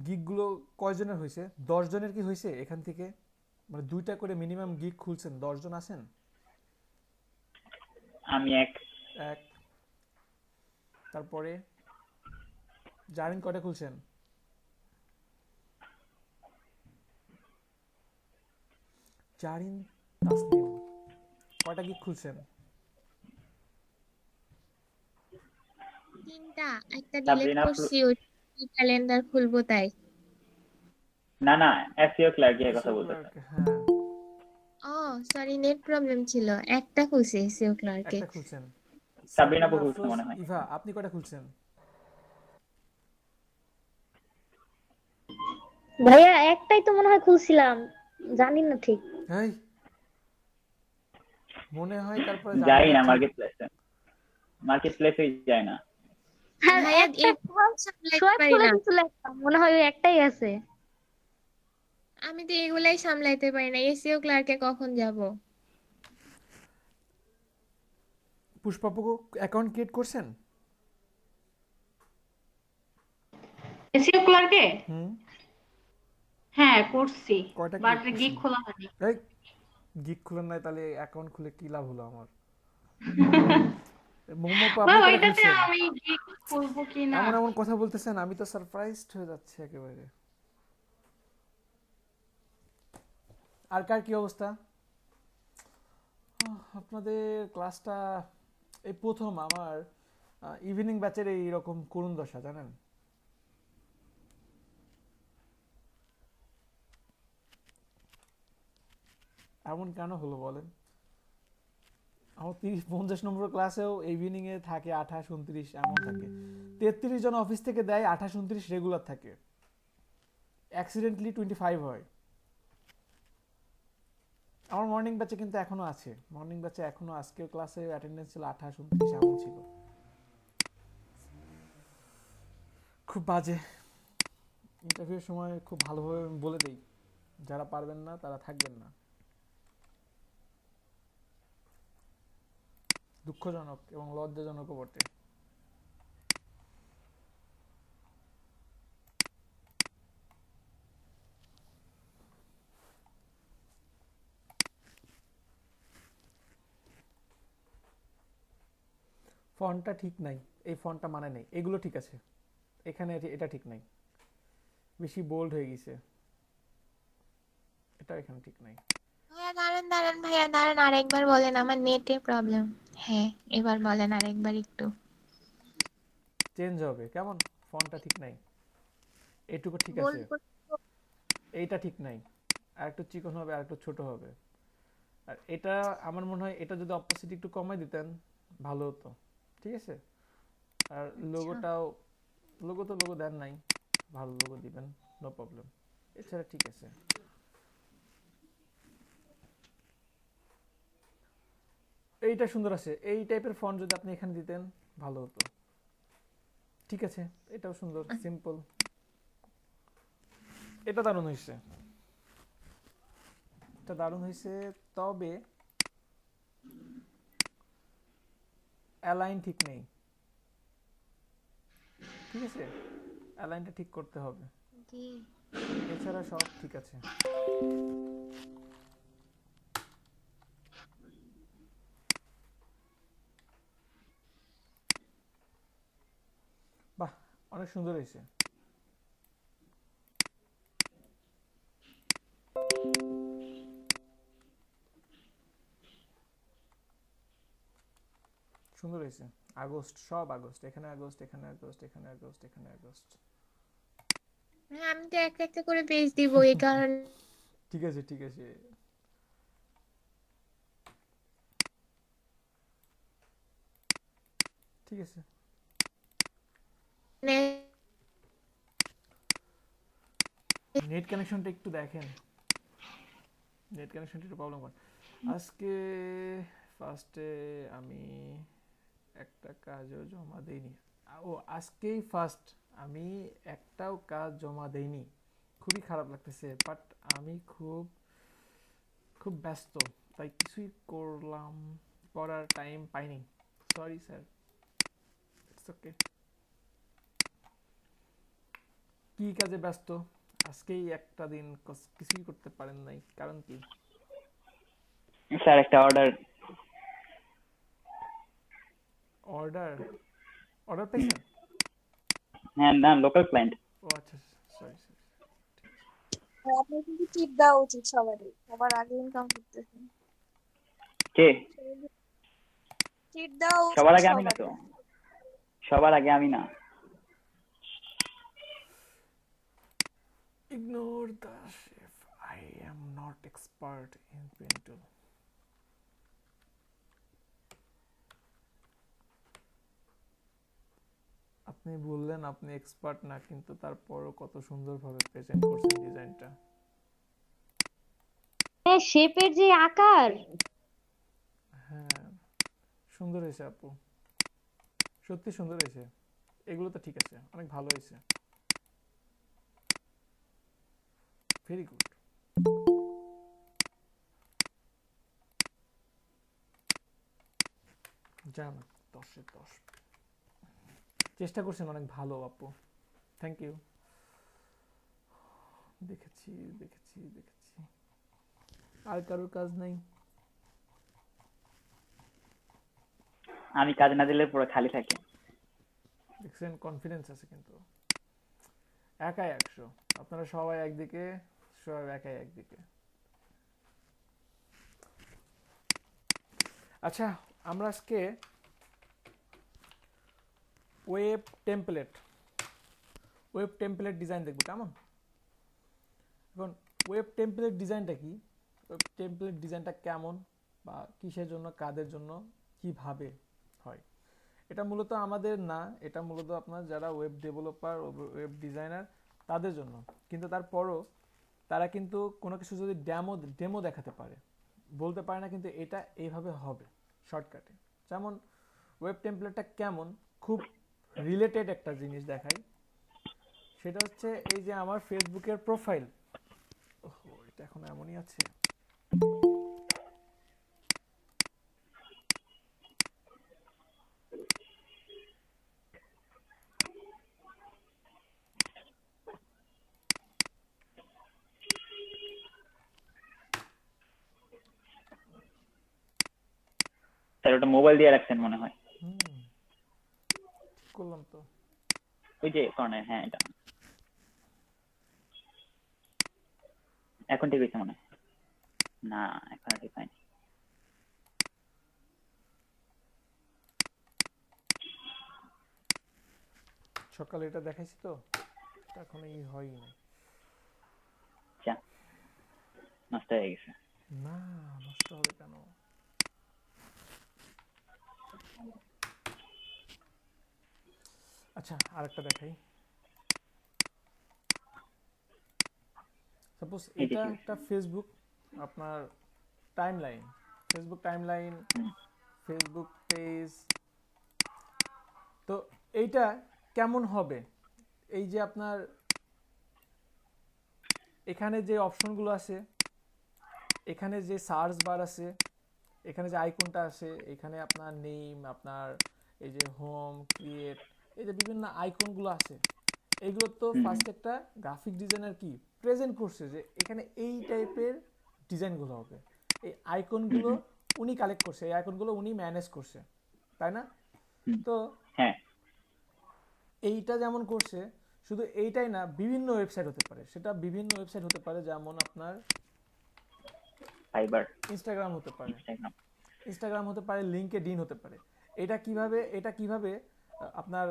গিগগুলো কয়জনের হয়েছে? 10 জনের কি হয়েছে এখান থেকে? মানে 2টা করে মিনিমাম গিগ খুলছেন, 10 জন আছেন? আমি এক। এক। তারপরে জারিন কয়টা খুলছেন? জারিন, তাসনিম কয়টা গিগ খুলছেন? তিনটা, একটা ডিলিট সাবরিনা করছি, ওই ক্যালেন্ডার খুলবো তাই। না না, এসইও ক্লার্কের কথা এসিও বলতেছে। ক্লার্ক, হ্যাঁ। ও সরি, নেট প্রবলেম ছিল, একটা খুলছি সিও ক্লার্কে। একটা খুলছেন। সাবরিনা সাবরিন, বহু আফরোজ, মনে হয়। ইভা আপনি কয়টা খুলছেন? ভাইয়া একটাই তো মনে হয় খুলছিলাম, জানি না ঠিক। এই মনে হয়, তারপরে জানি যাই না না ঠিক। মার্কেট প্লেসে, মার্কেট প্লেসে যায় না। আর ভাইয়া একটা এগুলো সামলাইতে সোয়াইপ পারি খুলে না, দিছিল একটা, মনে হয় ওই একটাই আছে। আমি তো এগুলাই সামলাইতে পারি না, এসিও ক্লার্কে কখন যাব? পুষ্পাপু অ্যাকাউন্ট ক্রিয়েট করছেন? এসিও ক্লার্কে হুম। হ্যাঁ করছি, কয়টা বাট ক্রিয়েট গিগ করছেন? খোলা হয়নি। এই গিগ খুলেন নাই, তাহলে অ্যাকাউন্ট খুলে কি লাভ হলো আমার? মোমোপা ভাই আপনি কয়টা ওইটাতে খুলছেন? আমি গিগ খুলবো কি না। এমন এমন কথা বলতেছেন, আমি তো সারপ্রাইজড হয়ে যাচ্ছি একেবারে। আর কার কি অবস্থা? আপনাদের ক্লাসটা এই প্রথম আমার ইভিনিং ব্যাচের এইরকম করুণ দশা, জানেন? এমন কেন হলো বলেন? আমার 30-50 নম্বর ক্লাসেও ইভিনিং এ থাকে 28-29 এমন থাকে। 33 জন অফিস থেকে দেয়, 28-29 রেগুলার থাকে, অ্যাক্সিডেন্টলি 25 হয়। আমার মর্নিং ব্যাচে কিন্তু এখনো আছে, মর্নিং ব্যাচে এখনো আজকের ক্লাসে অ্যাটেন্ডেন্স ছিল 28-29 এমন ছিল। খুব বাজে। ইন্টারভিউর সময় খুব ভালোভাবে আমি বলে দেই, যারা পারবেন না তারা থাকবেন না। দুঃখজনক এবং লজ্জাজনকও বটে। ফন্টটা ঠিক নাই, এই ফন্টটা মানে নেই, এগুলো ঠিক আছে, এখানে এটা ঠিক নাই, বেশি বোল্ড হয়ে গেছে, এটা এখানে ঠিক নাই। ভাইয়া দাঁড়ান দাঁড়ান, ভাইয়া দাঁড়ান, আরেকবার বলেন, আমার নেটে প্রবলেম। হ্যাঁ, এবার বলেন আরেকবার একটু। চেঞ্জ হবে কেমন? ফন্টটা ঠিক নাই, এটুকু ঠিক আছে, বোল্ড। এইটা ঠিক নাই, আর একটু চিকন হবে, আর একটু ছোট হবে। আর এটা আমার মনে হয় এটা যদি অপোসিট একটু কমাই দিতেন ভালো হতো। ঠিক আছে। আর আচ্ছা লোগোটাও, লোগো তো লোগো দেন নাই, ভালো লোগো দিবেন, নো প্রবলেম। এছাড়া ঠিক আছে। এইটা সুন্দর আছে, এই টাইপের ফন্ট যদি আপনি এখানে দিতেন ভালো হতো। ঠিক আছে, এটাও সুন্দর, সিম্পল, এটা দারুণ হয়েছে, এটা দারুণ হয়েছে। তবে অ্যালাইন ঠিক নেই, ঠিক আছে, অ্যালাইনটা ঠিক করতে হবে, জি। এছাড়া সব ঠিক আছে। বাহ, অনেক সুন্দর হয়েছে। সুন্দর হয়েছে। আগস্ট, সব আগস্ট, এখানে আগস্ট, এখানে আগস্ট, এখানে আগস্ট, এখানে আগস্ট। হ্যাঁ, আমি তো একটা একটা করে পেজ দিব, এই কারণে। ঠিক আছে, ঠিক আছে, ঠিক আছে। নেট কানেকশনটা একটু দেখেন, নেট কানেকশনটা একটু প্রবলেম করে আজকে। ফার্স্টে আমি একটা কাজও জমা দেইনি, ও আজকেই ফার্স্ট আমি একটাও কাজ জমা দেইনি, খুবই খারাপ লাগতেছে, বাট আমি খুব খুব ব্যস্ত, তাই কিছুই করার টাইম পাইনি, সরি স্যার, ইটস ওকে। কি কাজে ব্যস্ত? আজকেই একটা দিন কিছুই করতে পারেন নাই, কারণ কি? স্যার একটা অর্ডার। অর্ডার অর্ডার পেয়েছেন? হ্যাঁ, না লোকাল ক্লায়েন্ট। ও আচ্ছা, সরি সরি। আর আপনার কিন্তু টিপ দেওয়া উচিত সবারই, সবার আগে ইনকাম করতেছেন। কে? টিপ দেওয়া উচিত সবার আগে আমি না সবারই। তো, সবার আগে আমি না। Ignore the chef. I am not expert in pen tool. আপনি বললেন আপনি এক্সপার্ট না, কিন্তু তারপরও কত সুন্দরভাবে প্রেজেন্ট করছেন ডিজাইনটা। হ্যাঁ, শেপের যে আকার, হ্যাঁ, সুন্দর হয়েছে আপু, সত্যি সুন্দর হয়েছে। এগুলো তো ঠিক আছে, অনেক ভালো হয়েছে, ভেরি গুড। যান, 10-এ 10। চেষ্টা করছেন, অনেক ভালো আপু, থ্যাংক ইউ। দেখেছি দেখেছি দেখেছি। আর কারোর কাজ নাই? আমি কাজ না দিলে পুরো খালি থাকে। দেখছেন, কনফিডেন্স আছে কিন্তু। একাই 100, আপনারা সবাই একদিকে, সবাই একাই একদিকে। আচ্ছা, আমরা আজকে ওয়েব টেমপ্লেট ডিজাইন দেখব, কেমন? এখন ওয়েব টেমপ্লেট ডিজাইনটা কি, ওয়েব টেমপ্লেট ডিজাইনটা কেমন, বা কিসের জন্য, কাদের জন্য, কিভাবে হয়, এটা মূলত আমাদের না, এটা মূলত আপনার যারা ওয়েব ডেভেলপার, ওয়েব ডিজাইনার তাদের জন্য। কিন্তু তারপরও তারা কিন্তু কোনো কিছু যদি ডেমো দেখাতে পারে, বলতে পারে না কিন্তু এটা এইভাবে হবে শর্টকাটে। যেমন ওয়েব টেমপ্লেটটা কেমন, খুব রিলেটেড একটা জিনিস দেখাই। সেটা হচ্ছে এই যে আমার ফেসবুকের প্রোফাইল, ওহো এটা এখন এমনই আছে। স্যার ওটা মোবাইল দিয়ে রাখছেন মনে হয়। ঠিক করলাম তো। ওই যে কর্নার, হ্যাঁ এটা এখন ঠিক হয়েছে মনে হয়। না এখন ঠিক হয়নি। সকালে এটা দেখাইছি তো, এটা এখন এই হয়ই না। আচ্ছা, নষ্ট হয়ে গেছে। না, নষ্ট হবে কেন? আচ্ছা, আরেকটা দেখাই। সাপোজ এই যে এটা কি হয়েছে? একটা ফেসবুক আপনার timeline, Facebook timeline, Facebook page. তো এইটা কেমন হবে, এই যে আপনার এখানে যে অপশনগুলো আছে, এখানে যে সার্চ বার আছে, এখানে যে আইকনটা আছে, এখানে আপনার নেম, আপনার এই যে হোম, ক্রিয়েট, এই যে বিভিন্ন আইকনগুলো আছে, এগুলো তো ফার্স্ট একটা গ্রাফিক ডিজাইনার কি প্রেজেন্ট করছে যে এখানে এই টাইপের ডিজাইনগুলো হবে। এই আইকনগুলো উনি কালেক্ট করছে, এই আইকনগুলো উনি ম্যানেজ করছে, তাই না? তো হ্যাঁ, এইটা যেমন করছে, শুধু এইটাই না, বিভিন্ন ওয়েবসাইট হতে পারে, সেটা বিভিন্ন ওয়েবসাইট হতে পারে, যেমন আপনার ফাইবার, ইনস্টাগ্রাম হতে পারে, ইনস্টাগ্রাম। হতে পারে, লিঙ্কডইন হতে পারে। আপনার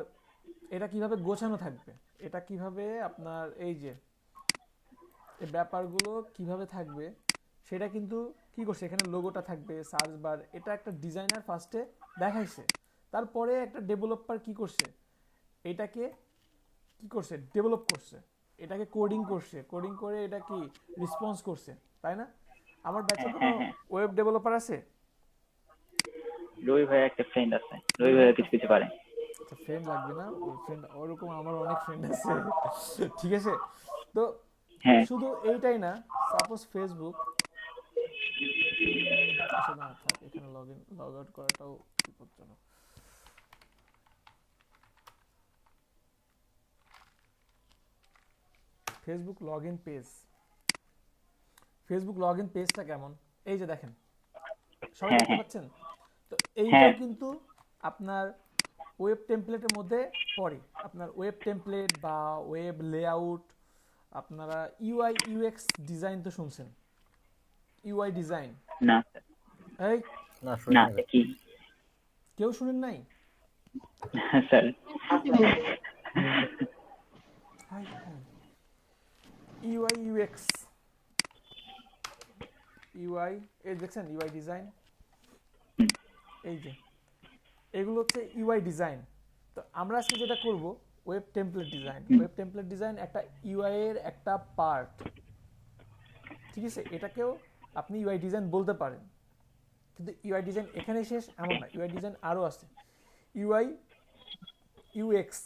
এটা কিভাবে গোছানো থাকবে, এটা কিভাবে আপনার এই যে এই ব্যাপারগুলো কিভাবে থাকবে, সেটা কিন্তু কি করছে, এখানে লোগোটা থাকবে, সার্চ বার, এটা একটা ডিজাইনার ফার্স্টে দেখাইছে। তারপরে একটা ডেভেলপার কি করছে, এটাকে কি করছে, ডেভেলপ করছে, এটাকে কোডিং করছে, কোডিং করে এটা কি রেসপন্স করছে, তাই না? আমার ব্যাচে কোনো ওয়েব ডেভেলপার আছে? রবি ভাই একটা ফ্রেন্ড আছে, রবি ভাই কিছু কিছু পারে। আচ্ছা, ফ্রেন্ড লাগবে না, ওই ফ্রেন্ড ওরকম আমার অনেক ফ্রেন্ড আছে। ঠিক আছে, তো হ্যাঁ, শুধু এইটাই না, সাপোজ ফেসবুক, আচ্ছা না থাক, এখানে লগ আউট করাটাও বিপজ্জনক। Facebook log in page, Facebook log in পেজটা কেমন, এই যে দেখেন সবাই হ্যাঁ, দেখতে হ্যাঁ। পাচ্ছেন। তো হ্যাঁ। এইটাও কিন্তু আপনার ওয়েব টেমপ্লেটের মধ্যে পড়ে। আপনার ওয়েব টেমপ্লেট বা ওয়েব লেআউট, আপনারা ইউআই ইউএক্স ডিজাইন তো শুনছেন, ইউআই ডিজাইন, না এই না শুনি না নাই। কি কেউ শুনেন নাই? Sir? Hi hi, UI UX, UI, এই দেখছেন ইউআই ডিজাইন, এই যে এগুলো হচ্ছে ইউআই ডিজাইন। তো আমরা আজকে যেটা করব web template design. Web template design একটা ইউআই এর একটা পার্ট, ঠিক আছে? এটাকেও আপনি ইউআই ডিজাইন বলতে পারেন, কিন্তু ইউআই ডিজাইন এখানে শেষ এমন না, ইউআই ডিজাইন আরও আছে। ইউআই ইউএক্স,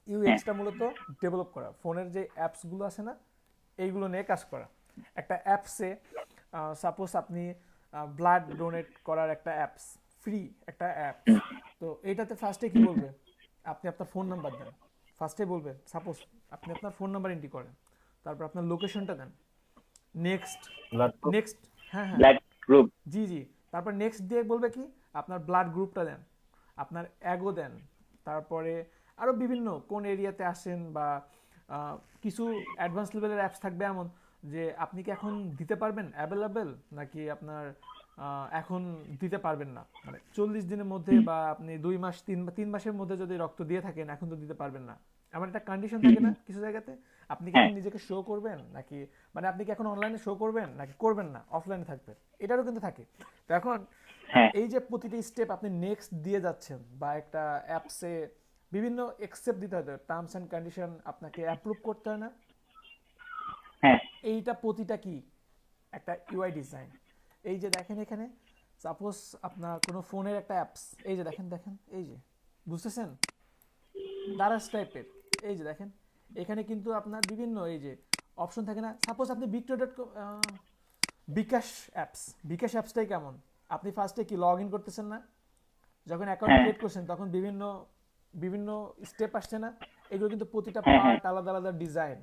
ইউএক্সটা মূলত ডেভেলপ করা, ফোনের যে অ্যাপসগুলো আছে না এইগুলো নিয়ে কাজ করা। একটা অ্যাপসে সাপোজ আপনি ব্লাড ডোনেট করার একটা অ্যাপস, ফ্রি একটা অ্যাপ, তো এইটাতে ফার্স্টে কি বলবে, আপনি আপনার ফোন নাম্বার দেন, ফার্স্টে বলবে সাপোজ আপনি আপনার ফোন নাম্বার এন্ট্রি করেন, তারপর আপনার লোকেশনটা দেন, নেক্সট ব্লাড গ্রুপ নেক্সট, হ্যাঁ হ্যাঁ ব্লাড গ্রুপ। জি জি, তারপর নেক্সট দিয়ে বলবে কি আপনার ব্লাড গ্রুপটা দেন, আপনার অ্যাগো দেন, তারপরে আরও বিভিন্ন কোন এরিয়াতে আসেন, বা কিছু অ্যাডভান্স লেভেলের অ্যাপস থাকবে এমন যে আপনি কি এখন দিতে পারবেন অ্যাভেলেবেল, নাকি আপনার এখন দিতে পারবেন না, মানে 40 দিনের মধ্যে বা আপনি 2 মাস 3 মাসের মধ্যে যদি রক্ত দিয়ে থাকেন এখন তো দিতে পারবেন না, এমন একটা কন্ডিশন থাকে না কিছু জায়গাতে। আপনি কি এখন নিজেকে শো করবেন, নাকি মানে আপনি কি এখন অনলাইনে শো করবেন নাকি করবেন না, অফলাইনে থাকবেন, এটারও কিন্তু থাকে। তো এখন হ্যাঁ। এই যে প্রতিটি স্টেপ আপনি নেক্সট দিয়ে যাচ্ছেন, বা একটা অ্যাপসে বিভিন্ন একসেপ্ট দিতে হয়, টার্মস অ্যান্ড কন্ডিশন আপনাকে অ্যাপ্রুভ করতে হয় না, হ্যাঁ। এইটা প্রতিটা কি একটা ইউআই ডিজাইন। এই যে দেখেন এখানে সাপোজ আপনার কোনো ফোনের একটা অ্যাপস, এই যে দেখেন দেখেন এই যে বুঝতেছেন দারাজ টাইপের, এই যে দেখেন এখানে কিন্তু আপনার বিভিন্ন এই যে অপশন থাকে না, সাপোজ আপনি বিকাশ অ্যাপস, বিকাশ অ্যাপসটাই কেমন, আপনি ফার্স্টে কি লগ ইন করতেছেন না, যখন অ্যাকাউন্ট হ্যাঁ। ক্রিয়েট করছেন তখন বিভিন্ন বিভিন্ন স্টেপ আসছে না, এগুলো কিন্তু প্রতিটা হ্যাঁ, হ্যাঁ। পার্ট আলাদা আলাদা ডিজাইন।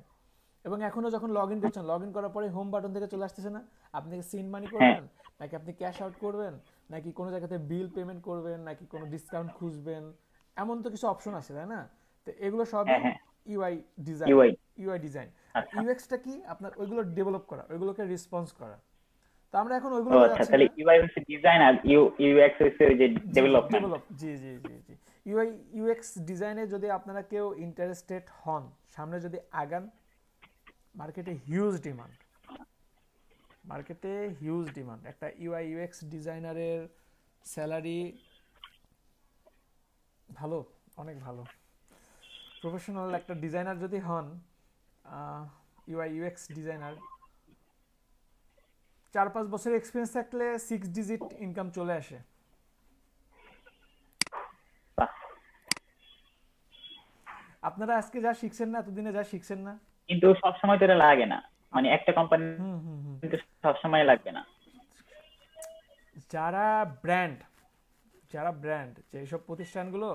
এবং এখনো যখন লগ ইন করছেন, লগ ইন করার পরে হোম বাটন থেকে চলে আসতেছে না, আপনি সিন মানি করবেন নাকি আপনি ক্যাশ আউট করবেন, নাকি কোনো জায়গাতে বিল পেমেন্ট করবেন, নাকি কোনো ডিসকাউন্ট খুঁজবেন, এমন তো কিছু অপশন আছে তাই না? তো এগুলো সবই হ্যাঁ, হ্যাঁ। UI design, UI. UI design. আচ্ছা। ইউএক্সটা কি আপনার ওইগুলো ডেভেলপ করা, ওইগুলোকে রেসপন্স করা। তো আমরা এখন ও ওইগুলো আচ্ছা, যাচ্ছি তাহলে না, ইউআই হচ্ছে ডিজাইন আর ইউএক্স হচ্ছে ওই যে ডেভেলপমেন্ট। ডেভেলপ, জি জি জি জি। ইউআই ইউএক্স ডিজাইনে যদি আপনারা কেউ ইন্টারেস্টেড হন, সামনে যদি আগান, মার্কেটে হিউজ ডিমান্ড, মার্কেটে হিউজ ডিমান্ড। একটা ইউআই ইউএক্স ডিজাইনারের স্যালারি ভালো, অনেক ভালো। প্রফেশনাল একটা ডিজাইনার যদি হন, ইউআই ইউএক্স ডিজাইনার, 4-5 বছরের এক্সপিরিয়েন্স থাকলে 6 ডিজিট ইনকাম চলে আসে। বাহ। আপনারা আজকে যা শিখছেন না, এতদিনে যা শিখছেন না, কিন্তু সবসময় তো এটা লাগে না, মানে একটা কোম্পানি হুম হুম হুম, কিন্তু সবসময় লাগবে না। যারা ব্র্যান্ড, যারা ব্র্যান্ড, যেসব প্রতিষ্ঠানগুলো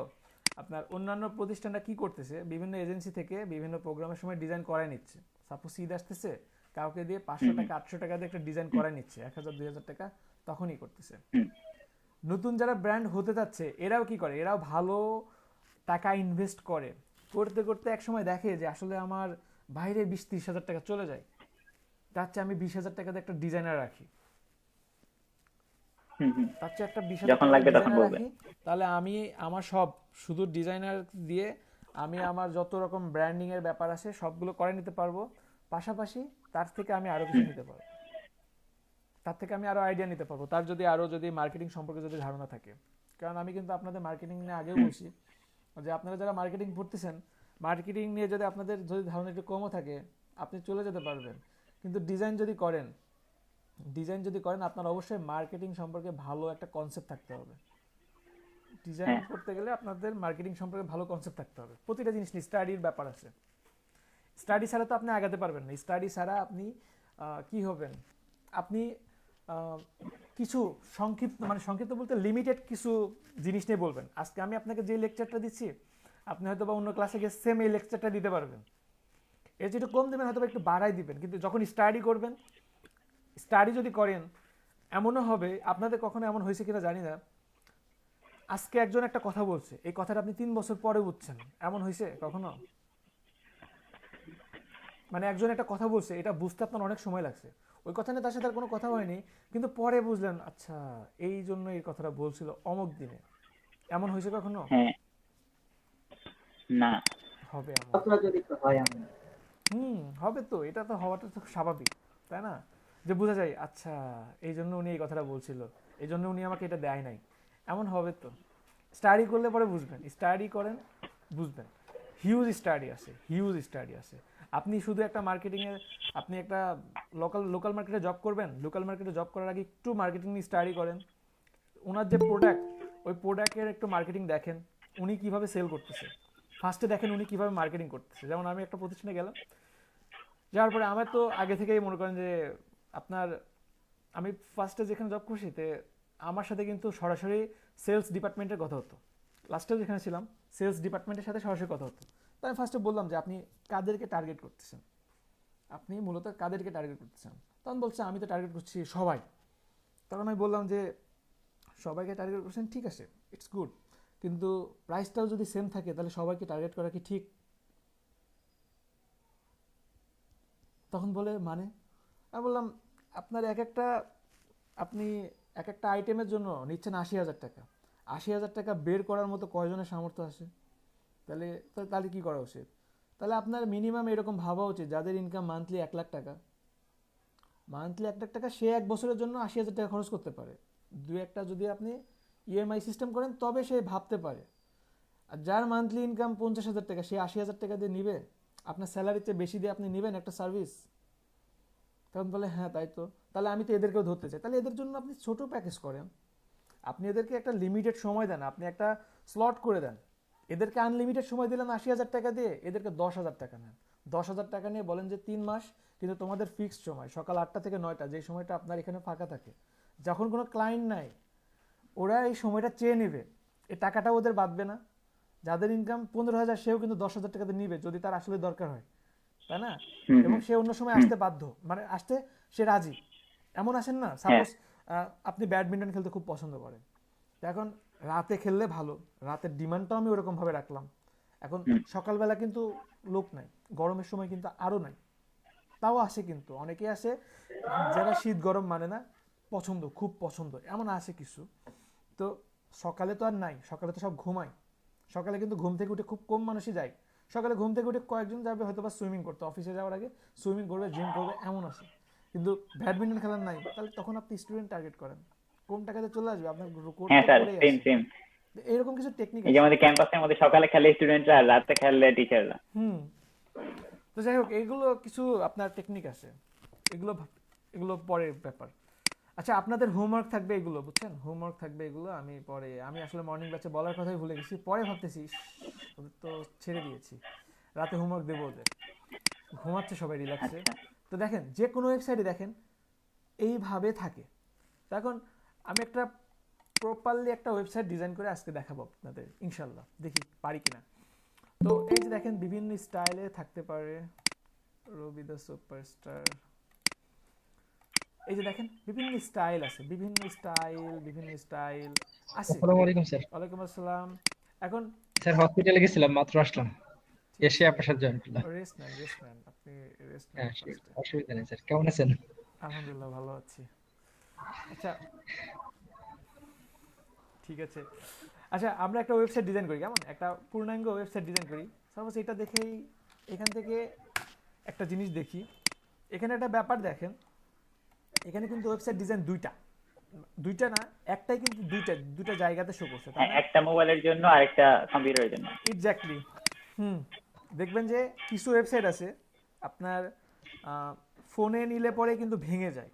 আপনার অন্যান্য প্রতিষ্ঠানরা কি করতেছে, বিভিন্ন এজেন্সি থেকে বিভিন্ন প্রোগ্রামের সময় ডিজাইন করায় নিচ্ছে, সাপোজ ঈদ আসতেছে কাউকে দিয়ে 500 টাকা 800 টাকা দিয়ে একটা ডিজাইন করায় নিচ্ছে, 1000-2000 টাকা তখনই করতেছে। হুম। নতুন যারা ব্র্যান্ড হতে যাচ্ছে এরাও কি করে, এরাও ভালো টাকা ইনভেস্ট করে, করতে করতে এক সময় দেখে যে আসলে আমার বাইরে 20-30 হাজার টাকা চলে যায়, তার চেয়ে আমি 20,000 টাকা দিয়ে একটা ডিজাইনার রাখি, হুম, হুম। তার চেয়ে একটা 20,000 যখন টাকা লাগবে তখন ডিজাইনার বলবে। রাখি, তাহলে আমি আমার সব শুধু ডিজাইনার দিয়ে আমি আমার যত রকম ব্র্যান্ডিং এর ব্যাপার আছে সবগুলো করে নিতে পারবো, পাশাপাশি তার থেকে আমি আরো কিছু নিতে পারবো, তার থেকে আমি আরো আইডিয়া নিতে পারবো, তার যদি মার্কেটিং সম্পর্কে যদি ধারণা থাকে। কারণ আমি কিন্তু আপনাদের মার্কেটিং নিয়ে আগেও বলছি যে আপনারা যারা মার্কেটিং পড়তেছেন, মার্কেটিং নিয়ে যদি আপনাদের যদি ধারণা একটু কমও থাকে আপনি চলে যেতে পারবেন, কিন্তু ডিজাইন যদি করেন আপনার অবশ্যই মার্কেটিং সম্পর্কে ভালো একটা কনসেপ্ট থাকতে হবে। ডিজাইন হ্যাঁ। করতে গেলে আপনাদের মার্কেটিং সম্পর্কে ভালো কনসেপ্ট থাকতে হবে। প্রতিটা জিনিস নিয়ে স্টাডির ব্যাপার আছে, স্টাডি ছাড়া তো আপনি আগাতে পারবেন না, স্টাডি ছাড়া আপনি কি হবেন, আপনি কিছু সংক্ষিপ্ত বলতে লিমিটেড কিছু জিনিস নিয়ে বলবেন। আজকে আমি আপনাকে যে লেকচারটা দিচ্ছি আপনি হয়তো বা অন্য ক্লাসে গিয়ে সেম এই লেকচারটা দিতে পারবেন, এর যেটা কম দেবেন হয়তো বা একটু বাড়াই দিবেন, কিন্তু যখন স্টাডি করবেন, স্টাডি যদি করেন, এমনও হবে আপনাদের কখনো এমন হয়েছে কিনা জানি না, আজকে একজন একটা কথা বলছে, এই কথাটা আপনি 3 বছর পরে বুঝছেন, এমন হয়েছে কখনো? মানে একজন একটা কথা বলছে, এটা বুঝতে আপনার অনেক সময় লাগছে, ওই কথা নিয়ে তার সাথে আর কোনো কথা হয়নি, কিন্তু পরে বুঝলেন আচ্ছা এই জন্য এই কথাটা বলছিল অমুক দিনে। এমন হয়েছে কখনো? হ্যাঁ। না। হবে এমন। হবে তো, এটা তো হওয়াটা তো স্বাভাবিক, তাই না? যে বোঝা যায় আচ্ছা এই জন্য উনি এই কথাটা বলছিল, এই জন্য উনি আমাকে এটা দেয় নাই, এমন হবে তো। স্টাডি করলে পরে বুঝবেন, স্টাডি করেন বুঝবেন। হিউজ স্টাডি আছে, হিউজ স্টাডি আছে। আপনি শুধু একটা মার্কেটিংয়ে, আপনি একটা লোকাল মার্কেটে জব করবেন, লোকাল মার্কেটে জব করার আগে একটু মার্কেটিং নিয়ে স্টাডি করেন। ওনার যে প্রোডাক্ট, ওই প্রোডাক্টের একটু মার্কেটিং দেখেন, উনি কিভাবে সেল করতেছে, ফার্স্টে দেখেন উনি কিভাবে মার্কেটিং করতেছে। যেমন আমি একটা প্রতিষ্ঠানে গেলাম, যাওয়ার পরে আমার তো আগে থেকেই মনে করেন যে আপনার, আমি ফার্স্টে যেখানে জব করছি তে আমার সাথে কিন্তু সরাসরি সেলস ডিপার্টমেন্টের কথা হতো। লাস্টেও যেখানে ছিলাম সেলস ডিপার্টমেন্টের সাথে সরাসরি কথা হতো। তো আমি ফার্স্টে বললাম যে আপনি কাদেরকে টার্গেট করতেছেন, আপনি মূলত কাদেরকে টার্গেট করতেছেন? তখন বলছে আমি তো টার্গেট করছি সবাই। তখন আমি বললাম যে সবাইকে টার্গেট করছেন, ঠিক আছে, ইটস গুড, কিন্তু প্রাইসটাও যদি সেম থাকে তাহলে সবাইকে টার্গেট করা কি ঠিক? তখন বলে মানে, আমি বললাম আপনার আপনি এক একটা আইটেমের জন্য নিচ্ছেন 80,000 টাকা, 80,000 টাকা বের করার মতো কয়জনের সামর্থ্য আছে? তাহলে তাহলে কি করা উচিত? তাহলে আপনার মিনিমাম এরকম ভাবা উচিত যাদের ইনকাম মান্থলি 1,00,000 টাকা, মান্থলি 1,00,000 টাকা, সে 1 বছরের জন্য 80,000 টাকা খরচ করতে পারে। দু একটা যদি আপনি ইএমআই সিস্টেম করেন তবে সে ভাবতে পারে। আর যার মান্থলি ইনকাম 50,000 টাকা, সে 80,000 টাকা দিয়ে নিবে? আপনার স্যালারির চেয়ে বেশি দিয়ে আপনি নেবেন একটা সার্ভিস? তখন বলে হ্যাঁ তাই তো, তাহলে আমি তো এদেরকেও ধরতে চাই। তাহলে এদের জন্য আপনি ছোট প্যাকেজ করেন, আপনি এদেরকে একটা লিমিটেড সময় দেন, আপনি একটা স্লট করে দেন। এদেরকে আনলিমিটেড সময় দিলেন 80,000 টাকা দিয়ে, এদেরকে 10,000 টাকা নেন। 10,000 টাকা নিয়ে বলেন যে 3 মাস, কিন্তু তোমাদের ফিক্সড সময় সকাল 8টা থেকে 9টা, যে সময়টা আপনার এখানে ফাঁকা থাকে, যখন কোনো ক্লায়েন্ট নাই ওরা এই সময়টা চেয়ে নেবে, এই টাকাটাও ওদের বাঁধবে না। যাদের ইনকাম 15,000 সেও কিন্তু 10,000 টাকাতে নিবে যদি তার আসলে দরকার হয়, তাই না? হুম এবং হুম সে অন্য সময় হুম। আসতে বাধ্য, মানে আসতে সে রাজি। এমন আসেন না, হ্যাঁ। সাপোজ আপনি ব্যাডমিন্টন খেলতে খুব পছন্দ করেন, তো এখন রাতে খেললে ভালো, রাতের ডিমান্ডটাও আমি ওরকম ভাবে রাখলাম। এখন হুম। সকালবেলা কিন্তু লোক নাই, গরমের সময় কিন্তু আরো নাই, তাও আসে, কিন্তু অনেকেই আসে যারা শীত গরম মানে না, পছন্দ, খুব পছন্দ, এমন আসে কিছু। তো সকালে তো আর নাই, সকালে তো সব ঘুমায়। সকালে কিন্তু ঘুম থেকে উঠে খুব কম মানুষই যায়। সকালে ঘুম থেকে উঠে কয়েকজন যাবে হয়তো বা সুইমিং করতে, অফিসে যাওয়ার আগে সুইমিং করবে, জিম করবে, এমন আছে। কিন্তু ব্যাডমিন্টন খেলার নাই, তাহলে তখন আপনি স্টুডেন্ট টার্গেট করেন, কম টাকাতে চলে আসবে, আপনার কোর্স হ্যাঁ তো স্যার, করেই সেম আসে। সেম। এরকম কিছু টেকনিক এই যে আছে। আমাদের ক্যাম্পাসের মধ্যে সকালে খেলে স্টুডেন্টরা আর রাতে খেললে টিচাররা। হুম। তো যাই হোক, এগুলো কিছু আপনার টেকনিক আছে, এগুলো এগুলো পরের ব্যাপার। আচ্ছা, আপনাদের হোমওয়ার্ক থাকবে এগুলো, বুঝছেন? হোমওয়ার্ক থাকবে এগুলো, আমি পরে, আমি আসলে মর্নিং ব্যাচে বলার কথাই ভুলে গেছি, পরে ভাবতেছি ইস, ওদের তো ছেড়ে দিয়েছি, রাতে হোমওয়ার্ক দেবো ওদের। ঘুমাচ্ছে সবাই রিল্যাক্সে। আচ্ছা। তো দেখেন যে কোনো ওয়েবসাইটে দেখেন এইভাবে থাকে। তো এখন আমি একটা প্রপারলি একটা ওয়েবসাইট ডিজাইন করে আজকে দেখাবো আপনাদের, ইনশাল্লাহ, দেখি পারি কিনা। তো এই যে দেখেন বিভিন্ন স্টাইলে থাকতে পারে, রবি দ্য সুপারস্টার, এই যে দেখেন বিভিন্ন স্টাইল আছে, বিভিন্ন স্টাইল আছে। আসসালামু আলাইকুম স্যার। ওয়ালাইকুম আসসালাম। এখন স্যার হসপিটালে গেছিলাম, মাত্র আসলাম, ঠিক এসে আছে, আপনার সাথে জয়েন করলাম। রেস্ট নেন, রেস্ট নেন, আপনি রেস্ট নেন হ্যাঁ ঠিক, ফার্স্টে। অসুবিধা নেই স্যার, কেমন আছেন? আলহামদুলিল্লাহ ভালো আছি। আচ্ছা, ঠিক আছে। আচ্ছা, আমরা একটা ওয়েবসাইট ডিজাইন করি, কেমন একটা পূর্ণাঙ্গ ওয়েবসাইট ডিজাইন করি। সাপোজ এটা দেখেই এখান থেকে একটা জিনিস দেখি, এখানে একটা ব্যাপার দেখেন, এখানে কিন্তু ওয়েবসাইট ডিজাইন দুইটা, দুইটা না, একটাই কিন্তু দুইটা জায়গাতে শো করছে, তাই হ্যাঁ, না? একটা মোবাইলের জন্য আর একটা কম্পিউটারের জন্য। এক্স্যাক্টলি। হুম। দেখবেন যে কিছু ওয়েবসাইট আছে আপনার ফোনে নিলে পরে কিন্তু ভেঙে যায়,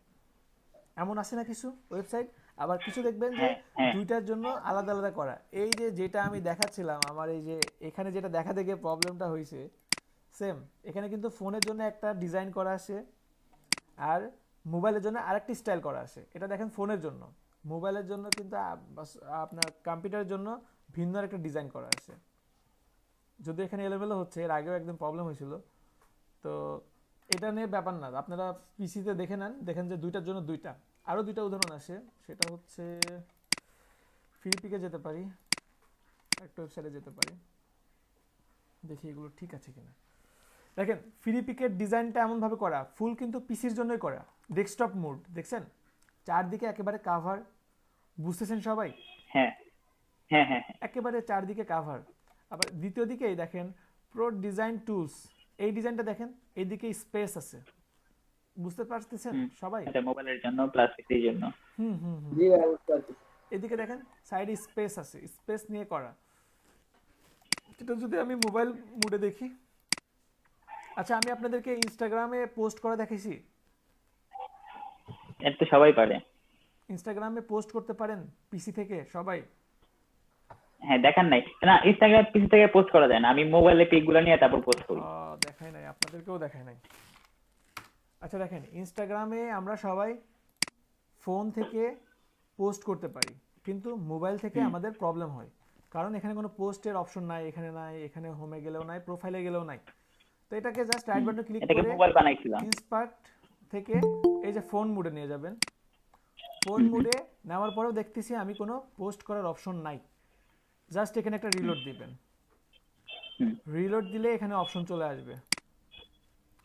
এমন আছে না কিছু ওয়েবসাইট। আবার কিছু দেখবেন যে হ্যাঁ হ্যাঁ। দুইটার জন্য আলাদা আলাদা করা। এই যে যেটা আমি দেখাচ্ছিলাম, আমার এই যে এখানে যেটা দেখাতে গিয়ে প্রবলেমটা হয়েছে, সেম এখানে কিন্তু ফোনের জন্য একটা ডিজাইন করা আছে, আর মোবাইলের জন্য আরেকটি স্টাইল করা আছে। এটা দেখেন ফোনের জন্য, মোবাইলের জন্য কিন্তু আপনার কম্পিউটারের জন্য ভিন্ন একটা ডিজাইন করা আছে। যদি এখানে এলোমেলো হচ্ছে, এর আগেও একদিন প্রবলেম হয়েছিল। তো তো এটা নিয়ে ব্যাপার না, আপনারা পিসিতে দেখে নেন, দেখেন যে দুইটার জন্য দুইটা। আরও দুইটা উদাহরণ আসে, সেটা হচ্ছে ফিলিপিকে যেতে পারি, একটা ওয়েবসাইটে যেতে পারি, দেখি এগুলো ঠিক আছে কিনা। দেখেন ফিলিপিকের ডিজাইনটা এমনভাবে করা, ফুল কিন্তু পিসির জন্যই করা, ডেস্কটপ মোড দেখছেন, চারদিকে একেবারে কাভার, বুঝতেছেন সবাই? হ্যাঁ হ্যাঁ হ্যাঁ হ্যাঁ। একেবারে চারদিকে কাভার। আবার দ্বিতীয় দিকেই দেখেন প্রো ডিজাইন টুলস, এই ডিজাইনটা দেখেন, এইদিকে স্পেস আছে, বুঝতে পারতেছেন সবাই? এটা মোবাইলের জন্য প্লাস পিসির জন্য। হুম হুম হুম। এদিকে দেখেন সাইডে স্পেস আছে, স্পেস নিয়ে করা। এটা যদি আমি মোবাইল মোডে দেখি, আচ্ছা আমি আপনাদেরকে ইনস্টাগ্রামে পোস্ট করা দেখেছি, এটা তো সবাই পারে। ইনস্টাগ্রামে পোস্ট করতে পারেন পিসি থেকে সবাই? হ্যাঁ দেখান নাই না, ইনস্টাগ্রাম পিসি থেকে পোস্ট করা যায় না, আমি মোবাইলে পিকগুলো নিয়ে তারপর পোস্ট করি। দেখাই নাই, আপনাদেরকেও দেখাই নাই। আচ্ছা দেখেন ইনস্টাগ্রামে আমরা সবাই ফোন থেকে পোস্ট করতে পারি, কিন্তু মোবাইল থেকে আমাদের প্রবলেম হয়, কারণ এখানে কোনো পোস্টের অপশন নাই, এখানে নাই, এখানে হোমে গেলেও নাই, প্রোফাইলে গেলেও নাই। তো এটাকে জাস্ট রাইট বাটন ক্লিক এটাকে করে মোবাইল বানাইছিলাম। ইন্সপার্ট থেকে এই যে ফোন মোডে নিয়ে যাবেন, ফোন মোডে নেওয়ার পরেও দেখতেছি আমি কোনো পোস্ট করার অপশন নাই, জাস্ট এখানে একটা রিলোড দিবেন, রিলোড দিলে এখানে অপশন চলে আসবে।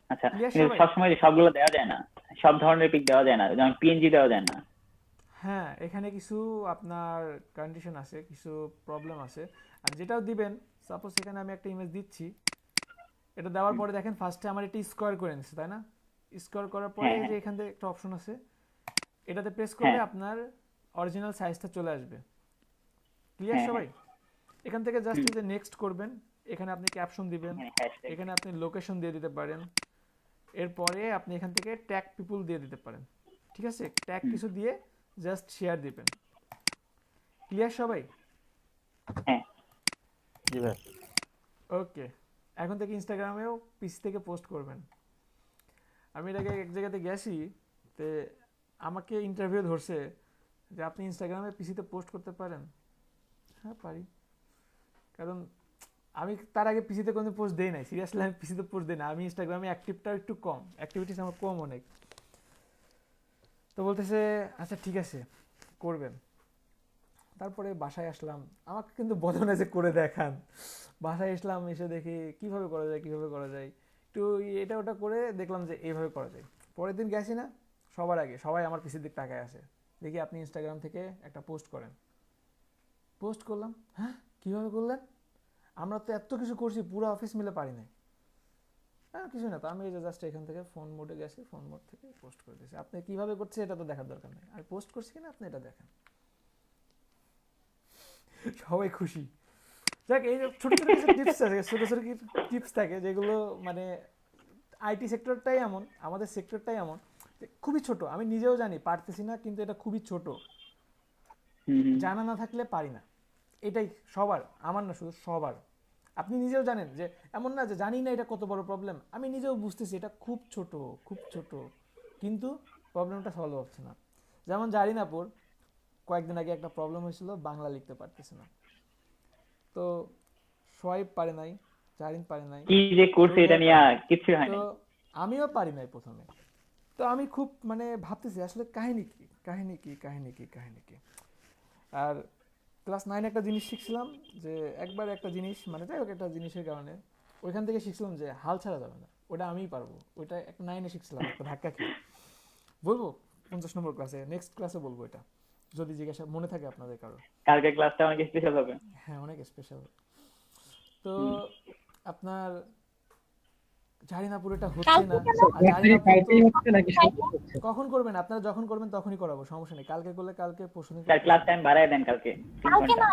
আচ্ছা Clear কিন্তু সবাই? সবসময় সবগুলো দেওয়া যায় না, সব ধরনের পিক দেওয়া যায় না, যেমন পিএনজি দেওয়া যায় না। হ্যাঁ এখানে কিছু আপনার কন্ডিশন আছে, কিছু প্রবলেম আছে। আর যেটাও দিবেন, সাপোজ এখানে আমি একটা ইমেজ দিচ্ছি, এটা দেওয়ার পরে দেখেন ফার্স্টে আমার এটা স্কোয়ার করে নিচ্ছে, তাই না? স্কোয়ার করার পরে হ্যাঁ, যে এখান থেকে একটা অপশন আছে, এটাতে প্রেস করলে হ্যাঁ। আপনার অরিজিনাল সাইজটা চলে আসবে। ক্লিয়ার হ্যাঁ, সবাই? এখান থেকে জাস্ট যে নেক্সট করবেন, এখানে আপনি ক্যাপশন দিবেন, হ্যাঁ, hashtag। এখানে আপনি লোকেশন দিয়ে দিতে পারেন, এরপরে আপনি এখান থেকে ট্যাগ পিপল দিয়ে দিতে পারেন, ঠিক আছে? ট্যাগ কিছু দিয়ে জাস্ট শেয়ার দিবেন। ক্লিয়ার সবাই? হ্যাঁ জি ভাই। ওকে, এখন থেকে ইনস্টাগ্রামেও পিসি থেকে পোস্ট করবেন। আমি এর আগে এক জায়গাতে গেছি, তে আমাকে ইন্টারভিউ ধরছে যে আপনি ইনস্টাগ্রামে পিসিতে পোস্ট করতে পারেন। হ্যাঁ পারি, কারণ আমি তার আগে পিসিতে কোনো পোস্ট দেই নাই, সিরিয়াসলি আমি পিসিতে পোস্ট দিই না, আমি ইনস্টাগ্রামে অ্যাক্টিভটাও একটু কম, অ্যাক্টিভিটিস আমার কম অনেক। তো বলতেছে আচ্ছা ঠিক আছে করবেন। তারপরে বাসায় আসলাম, আমাকে কিন্তু বলে না যে করে দেখান, বাসায় আসলাম, এসে দেখি কিভাবে করা যায়, কিভাবে করা যায়, একটু এটা ওটা করে দেখলাম যে এইভাবে করা যায়। পরের দিন গেছি না, সবার আগে সবাই আমার পিসির দিক তাকায় আসে, দেখি আপনি ইনস্টাগ্রাম থেকে একটা পোস্ট করেন। পোস্ট করলাম, হ্যাঁ কীভাবে করলেন? আমরা তো এত কিছু করছি, পুরো অফিস মিলে পারি নাই। হ্যাঁ কিছু না, তো আমি এই যে জাস্ট এখান থেকে ফোন মোডে গেছি, ফোন মোড থেকে পোস্ট করে দিয়েছি। আপনি কীভাবে করছে এটা তো দেখার দরকার নেই, আমি পোস্ট করছি কিনা আপনি এটা দেখেন। সবাই খুশি। দেখ এই যে ছোট ছোট কিছু টিপস আছে, ছোট ছোট কিছু টিপস থাকে যেগুলো মানে আইটি সেক্টরটাই এমন, আমাদের সেক্টরটাই এমন যে খুবই ছোট, আমি নিজেও জানি পারতেছি না, কিন্তু এটা খুবই ছোট, জানা না থাকলে পারি না, এটাই সবার, আমার না শুধু সবার। আপনি নিজেও জানেন যে এমন না যে জানি না এটা কত বড় প্রবলেম, আমি নিজেও বুঝতেছি এটা খুব ছোট, খুব ছোট, কিন্তু প্রবলেমটা সলভ হচ্ছে না। যেমন জারিনাপুর কয়েকদিন আগে একটা প্রবলেম হয়েছিল, বাংলা লিখতে পারতেছে না, তো সোয়াইপ পারে নাই, জারিন পারে নাই, কি যে করছে এটা নিয়ে কিছু হয় তো না। আমিও পারি নাই প্রথমে। তো আমি খুব মানে ভাবতেছি আসলে কাহিনী কি, কাহিনী কি, কাহিনী কি, কাহিনী কি। আর ক্লাস 9 একটা জিনিস শিখছিলাম যে একবার একটা জিনিস মানে যাই হোক একটা জিনিসের কারণে ওইখান থেকে শিখছিলাম যে হাল ছাড়া যাবে না, ওটা আমিই পারবো। ওইটা একটা 9-এ শিখছিলাম, একটা ধাক্কা খেয়ে। বলবো 50 নম্বর ক্লাসে, নেক্সট ক্লাসে বলবো এটা, যদি জিজ্ঞাসা মনে থাকে আপনাদের কারো। কালকে ক্লাসটা অনেক স্পেশাল হবে। হ্যাঁ অনেক স্পেশাল। তো আপনার জারিনাপুর এটা হচ্ছে না, আর জারিনাপুর কালকেই তো হচ্ছে নাকি শুক্রবার হচ্ছে? কখন করবেন আপনারা, যখন করবেন তখনই করাবো, সমস্যা নেই। কালকে করলে কালকে, পরশুদিন স্যার ক্লাস টাইম বাড়ায় দেন কালকে 3 কালকে ঘন্টা। না,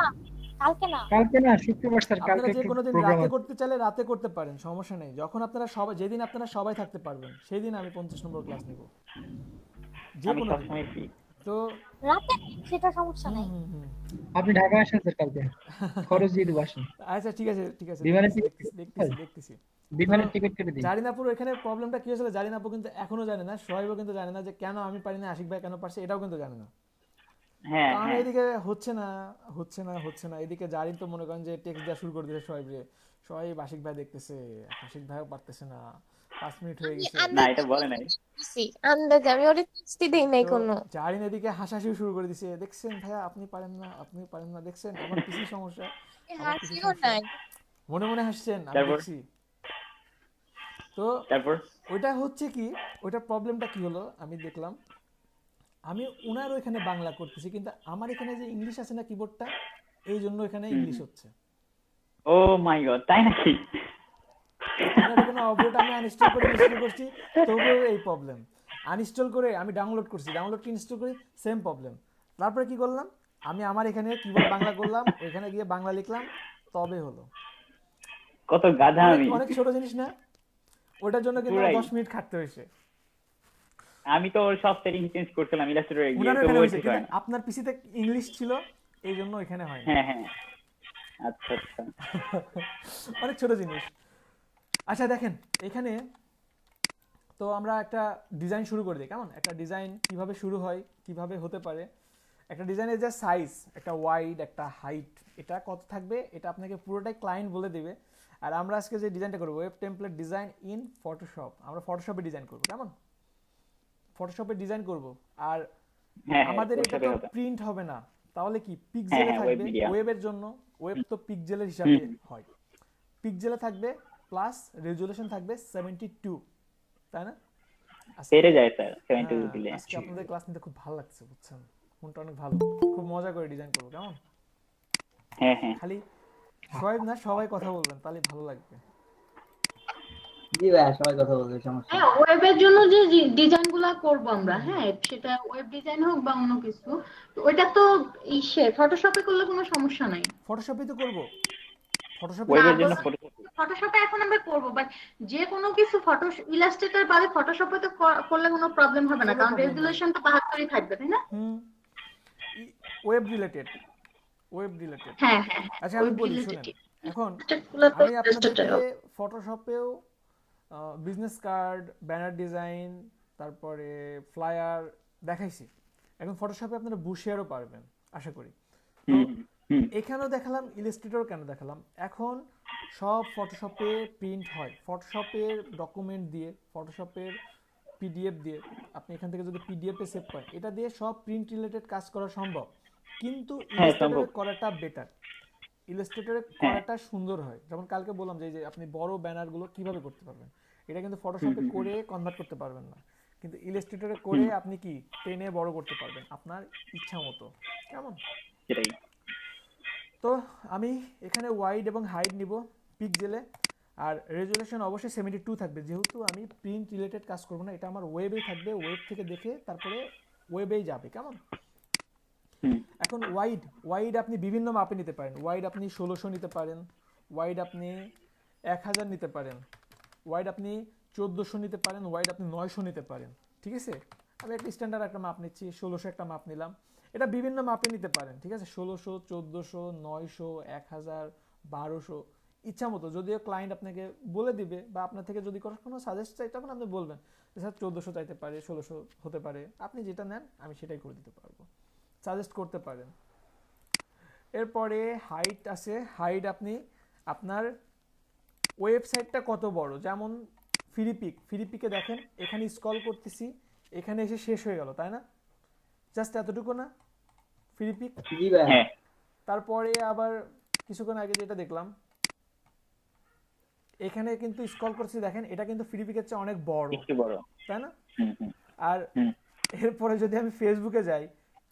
কালকে না, কালকে না, শুক্রবার স্যার। কালকে আপনারা যে একটু কোনো দিন প্রোগ্রাম রাতে আছে। করতে চাইলে রাতে করতে পারেন, সমস্যা নেই। যখন আপনারা সবাই, যেদিন আপনারা সবাই থাকতে পারবেন সেই দিন আমি 50 নম্বর ক্লাস নিব, যে আমি কোনো দিন। সবসময় ফ্রি। তো রাতে সেটা সমস্যা নাই। আপনি ঢাকা আসেন স্যার কালকে, খরচ দিয়ে দেবো, আসেন। আচ্ছা ঠিক আছে ঠিক আছে, বিমানের দেখতেছি টিকিট দেখতেছি দেখতেছি। বিমানের টিকিট কেটে দিন। জারিনাপুর এখানে প্রবলেমটা কি হয়েছিল, জারিনাপুর কিন্তু এখনো জানে না, সোহাইবও কিন্তু জানে না যে কেন আমি পারি না, আশিক ভাই কেন পারছে এটাও কিন্তু জানে না। হ্যাঁ তো আমি হ্যাঁ এদিকে হচ্ছে না হচ্ছে না হচ্ছে না, এদিকে জারিন তো মনে করেন যে টেক্সট দেওয়া শুরু করে দিয়েছে সোহাইব রে, সোহাইব আশিক ভাই দেখতেছে, আশিক ভাইও পারতেছে না, 5 মিনিট হয়ে আমি গেছে। না আন্দাজ এটা বলে নাই। দিছি, আন্দাজে আমি ওরে কিস্তি দেই নাই তো কোনো। জারিন এদিকে হাসাহাসি শুরু করে দিছে, দেখছেন ভাইয়া আপনি পারেন না, আপনি পারেন না, দেখছেন আমার পিসি সমস্যা, আমার পিসি হাসিও সমস্যা। নাই। মনে মনে হাসছেন, আমি তারপর দেখছি। তো তারপর ওইটা হচ্ছে কি, ওইটার প্রবলেমটা কি হলো আমি দেখলাম, আমি ওনার ওইখানে বাংলা করতেছি কিন্তু আমার এখানে যে ইংলিশ আছে না কিবোর্ডটা, এই জন্য এখানে ইংলিশ হচ্ছে। ও মাই গড, তাই নাকি? ওনার কোনো আপডেট আমি আনইনস্টল করে ইনস্টল করছি, তবুও এই প্রবলেম। আনইনস্টল করে আমি ডাউনলোড করছি, ডাউনলোড করে ইনস্টল করি, সেম প্রবলেম। তারপরে কি করলাম, আমি আমার এখানে কিবোর্ড বাংলা করলাম, ওইখানে গিয়ে বাংলা লিখলাম, তবে হলো। কত গাধা অনেক আমি। অনেক ছোট জিনিস না, ওটার জন্য কিন্তু আমার পুরাই। 10 মিনিট খাটতে হয়েছে। আমি তো ওর সব সেটিং চেঞ্জ করছিলাম ইলাস্ট্রেটরে গিয়ে, ওনার তো ওখানে ওই হয়েছে ঠিক কিন্তু হয় না। আপনার পিসিতে ইংলিশ ছিল, এই জন্য এখানে হয় না। হ্যাঁ হ্যাঁ, আচ্ছা আচ্ছা। অনেক ছোট জিনিস। আচ্ছা দেখেন এখানে, তো আমরা একটা ডিজাইন শুরু করে দিই, কেমন? একটা ডিজাইন কিভাবে শুরু হয়, কিভাবে হতে পারে। একটা ডিজাইনের যে সাইজ, একটা ওয়াইড, একটা হাইট, এটা কত থাকবে এটা আপনাকে পুরোটাই ক্লায়েন্ট বলে দেবে। আর আমরা আজকে যে ডিজাইনটা করবো, web template design in Photoshop, আমরা ফটোশপে ডিজাইন করবো, কেমন? ফটোশপে ডিজাইন করব। আর হ্যাঁ আমাদের এটা Photoshop-এ তো হবে। প্রিন্ট হবে না, তাহলে কি হ্যাঁ পিক্সেলে হ্যাঁ, ওয়েব থাকবে। মিডিয়া। ওয়েবের জন্য, ওয়েব তো পিক্সেলের হিসাবে হুম। হয়, পিক্সেলে থাকবে, প্লাস রেজুলেশন থাকবে 72, তাই না? আজকে পেরে যায় স্যার 72 হ্যাঁ, দিলে। আজকে আপনাদের ক্লাস নিতে খুব ভালো লাগছে, বুঝছেন? মনটা অনেক ভালো, খুব মজা করে ডিজাইন করবো, কেমন? হ্যাঁ হ্যাঁ, খালি শোয়েব না, সবাই কথা বলবেন, তাহলে ভালো লাগবে। জি ভাইয়া, সবাই কথা বলবে, সমস্যা হ্যাঁ, নেই। ওয়েবের জন্য যে ডিজাইন গুলা করবো আমরা, হ্যাঁ সেটা ওয়েব ডিজাইন হোক বা অন্য কিছু, তো ওইটা তো ফটোশপে করলে কোনো সমস্যা নাই। ফটোশপে তো করবো, ফটোশপে না ওয়েবের জন্য বলছি, Photoshop। ফটোশপে এখন আমরা করবো, বাট যে কোনো কিছু ফটো ইলাস্ট্রেটর বাদে ফটোশপে তো করলে কোনো প্রবলেম হবে না, কোনো কারণ প্রবলেম নাই। রেজুলেশন তো 72ই থাকবে, তাই না? হুম, ওয়েব রিলেটেড, ওয়েব রিলেটেড। হ্যাঁ হ্যাঁ, আচ্ছা আমি ওয়েব বলি, রিলেটেড শুনেন। এখন গুলো তো আমি জাস্ট আপনাদেরকে ফটোশপেও বিজনেস কার্ড, ব্যানার ডিজাইন, তারপরে ফ্লায়ার দেখাইছি। এখন ফটোশপে আপনারা বুশিয়ারও পারবেন আশা করি। তো হুম হুম, এখানেও দেখালাম, ইলাস্ট্রেটর কেন দেখালাম, এখন সব ফটোশপে প্রিন্ট হয়, ফটোশপের ডকুমেন্ট দিয়ে, ফটোশপের পিডিএফ দিয়ে। আপনি এখান থেকে যদি পিডিএফে সেভ করেন, এটা দিয়ে সব প্রিন্ট রিলেটেড কাজ করা সম্ভব, কিন্তু হ্যাঁ সম্ভব। ইলাস্ট্রেটরে করাটা বেটার, ইলাস্ট্রেটরে হ্যাঁ। করাটা সুন্দর হয়। যেমন কালকে বললাম যে আপনি বড় ব্যানারগুলো কিভাবে করতে পারবেন, এটা কিন্তু ফটোশপে করে কনভার্ট করতে পারবেন না, কিন্তু ইলাস্ট্রেটরে করে আপনি কি টেনে বড় করতে পারবেন আপনার ইচ্ছা মতো, কেমন? সেটাই। তো আমি এখানে ওয়াইড এবং হাইট নিব পিক্সেলে, আর রেজুলেশন অবশ্যই 72 থাকবে, যেহেতু আমি প্রিন্ট রিলেটেড কাজ করব না, এটা আমার ওয়েবেই থাকবে, ওয়েব থেকে দেখে তারপরে ওয়েবেই যাবে, কেমন? হুম এখন ওয়াইড, ওয়াইড আপনি বিভিন্ন মাপে নিতে পারেন, ওয়াইড আপনি 1600 নিতে পারেন, ওয়াইড আপনি 1000 নিতে পারেন, ওয়াইড আপনি 1400 নিতে পারেন, ওয়াইড আপনি 900 নিতে পারেন, ঠিক আছে? আমি একটা স্ট্যান্ডার্ড একটা মাপ নিচ্ছি, 1600 একটা মাপ নিলাম। এটা বিভিন্ন মাপে নিতে পারেন, ঠিক আছে? 1600, 1400, 900, 1000, 1200, ইচ্ছা মতো। যদিও ক্লায়েন্ট আপনাকে বলে দিবে, বা আপনার থেকে যদি কোনো সাজেস্ট চাই, তখন আপনি বলবেন যে স্যার 1400 চাইতে পারে, 1600 হতে পারে, আপনি যেটা নেন আমি সেটাই করে দিতে পারবো, সাজেস্ট করতে পারেন। এরপরে হাইট আছে, হাইট আপনি আপনার ওয়েবসাইটটা কত বড়, যেমন ফ্রিপিকে দেখেন, এখানে স্ক্রল করতেছি, এখানে এসে শেষ হয়ে গেল, তাই না? জাস্ট এতটুকু না ফ্রিপিক? জি ভাইয়া। হ্যাঁ তারপরে আবার কিছুক্ষণ আগে যেটা দেখলাম, এখানে কিন্তু স্ক্রল করছি, দেখেন এটা কিন্তু ফ্রিপিকের চেয়ে অনেক বড়, একটু বড়। তাই না? হুম হুম আর হুম, এরপরে যদি আমি ফেসবুকে যাই,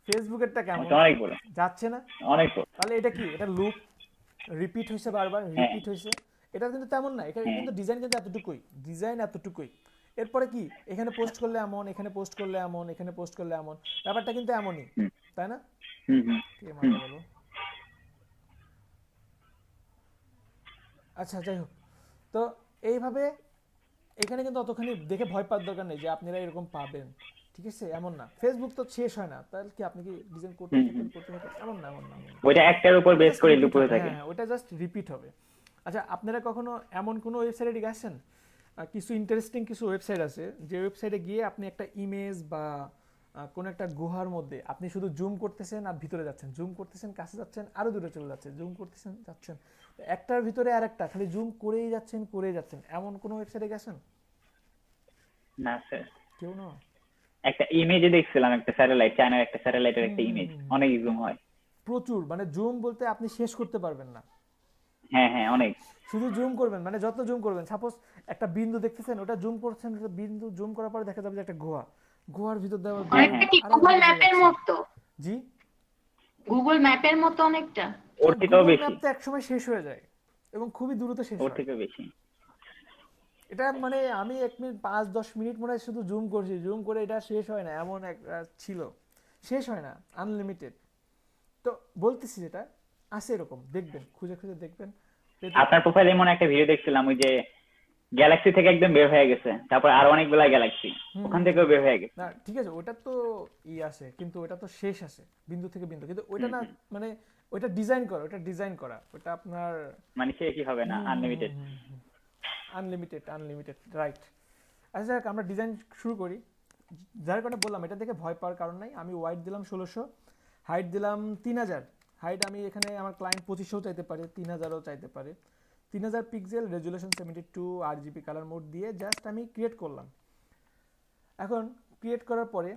ফেসবুকেরটা কেমন, ওটা অনেক বড়, যাচ্ছে না? অনেক বড়। তাহলে এটা কি, এটা লুপ রিপিট হয়েছে, বারবার রিপিট হয়েছে, এটা কিন্তু তেমন না, এটা কিন্তু ডিজাইন কিন্তু এতটুকুই, ডিজাইন এতটুকুই। এরপরে কি, এখানে পোস্ট করলে এমন, এখানে পোস্ট করলে এমন, এখানে পোস্ট করলে এমন, ব্যাপারটা কিন্তু এমনই, হুম। তাই না? হুম হুম কে মারা গেল? আচ্ছা যাই হোক, তো এইভাবে এখানে কিন্তু অতখানি দেখে ভয় পাওয়ার দরকার নেই যে আপনারা এরকম পাবেন, ঠিক আছে? এমন না, ফেসবুক তো শেষ হয় না, তাহলে কি আপনি কি ডিজাইন করতে থাকেন করতে থাকেন, এমন না, এমন না, এমন না। ওইটা একটার উপর বেস Just করে repeat লুপ হয়ে হবে, থাকে। হ্যাঁ ওটা জাস্ট রিপিট হবে। আচ্ছা আপনারা কখনো এমন কোনো ওয়েবসাইটে গেছেন, কিছু ইন্টারেস্টিং কিছু ওয়েবসাইট আছে, যে ওয়েবসাইটে গিয়ে আপনি একটা ইমেজ বা কোনো একটা গুহার মধ্যে আপনি শুধু জুম করতেছেন আর ভিতরে যাচ্ছেন, জুম করতেছেন কাছে যাচ্ছেন, আরো দূরে চলে যাচ্ছেন, জুম করতেছেন যাচ্ছেন, একটার ভিতরে আরেকটা খালি জুম করেই যাচ্ছেন করেই যাচ্ছেন, এমন কোনো ওয়েবসাইটে গেছেন? না স্যার, কেউ না? একটা ইমেজে দেখছিলাম, একটা স্যাটেলাইট, চায়নার একটা স্যাটেলাইটের একটা হুম, ইমেজ, হুম, অনেক জুম হয়। প্রচুর, মানে জুম বলতে আপনি শেষ করতে পারবেন না। হ্যাঁ হ্যাঁ অনেক। শুধু জুম করবেন, মানে যত জুম করবেন, সাপোজ একটা বিন্দু দেখতেছেন, ওটা জুম করছেন, ওটা বিন্দু জুম করার পরে দেখা যাবে যে একটা গুহা, গুহার ভিতর দিয়ে আবার হ্যাঁ বিন্দু অনেকটা হ্যাঁ, কি আরেক গুগল দিকে ম্যাপের যাচ্ছে। মতো? জি। গুগল ম্যাপের মতো অনেকটা? ওর থেকেও গুগল বেশি, ম্যাপ তো একসময় শেষ হয়ে যায় এবং খুবই দ্রুত শেষ ওর হয়। থেকেও বেশি। এটা মানে আমি 1 মিনিট 5-10 মিনিট মনে হয় শুধু জুম করছি, জুম করে এটা শেষ হয় না, এমন একটা ছিল, শেষ হয় না, আনলিমিটেড। তো বলতেছি যেটা আছে এরকম, দেখবেন, খুঁজে খুঁজে দেখবেন, পেতে আপনার পারেন। প্রোফাইলে মনে হয় একটা ভিডিও দেখছিলাম, ওই যে গ্যালাক্সি থেকে একদম বের হয়ে গেছে, তারপর আরো অনেকগুলা গ্যালাক্সি হুম ওখান হুম থেকেও হুম। বের হয়ে গেছে। না ঠিক আছে, ওটা তো আছে, কিন্তু ওটা তো শেষ আছে, বিন্দু থেকে বিন্দু, কিন্তু ওইটা হুম না, হুম। মানে ওইটা ডিজাইন করা, ওটা ডিজাইন করা, ওটা আপনার মানে সে কি হবে না আনলিমিটেড। Unlimited, unlimited, right. আচ্ছা যাক, আমরা ডিজাইন শুরু করি। যার কারণে বললাম, এটা দেখে ভয় পাওয়ার কারণ নাই। আমি ওয়াইড দিলাম 1600, হাইট দিলাম 3000। হাইট আমি এখানে আমার ক্লায়েন্ট 2500 চাইতে পারে, 3000ও চাইতে পারে। 3000 pixel, resolution 72, RGB colour mode দিয়ে জাস্ট আমি ক্রিয়েট করলাম। এখন ক্রিয়েট করার পরে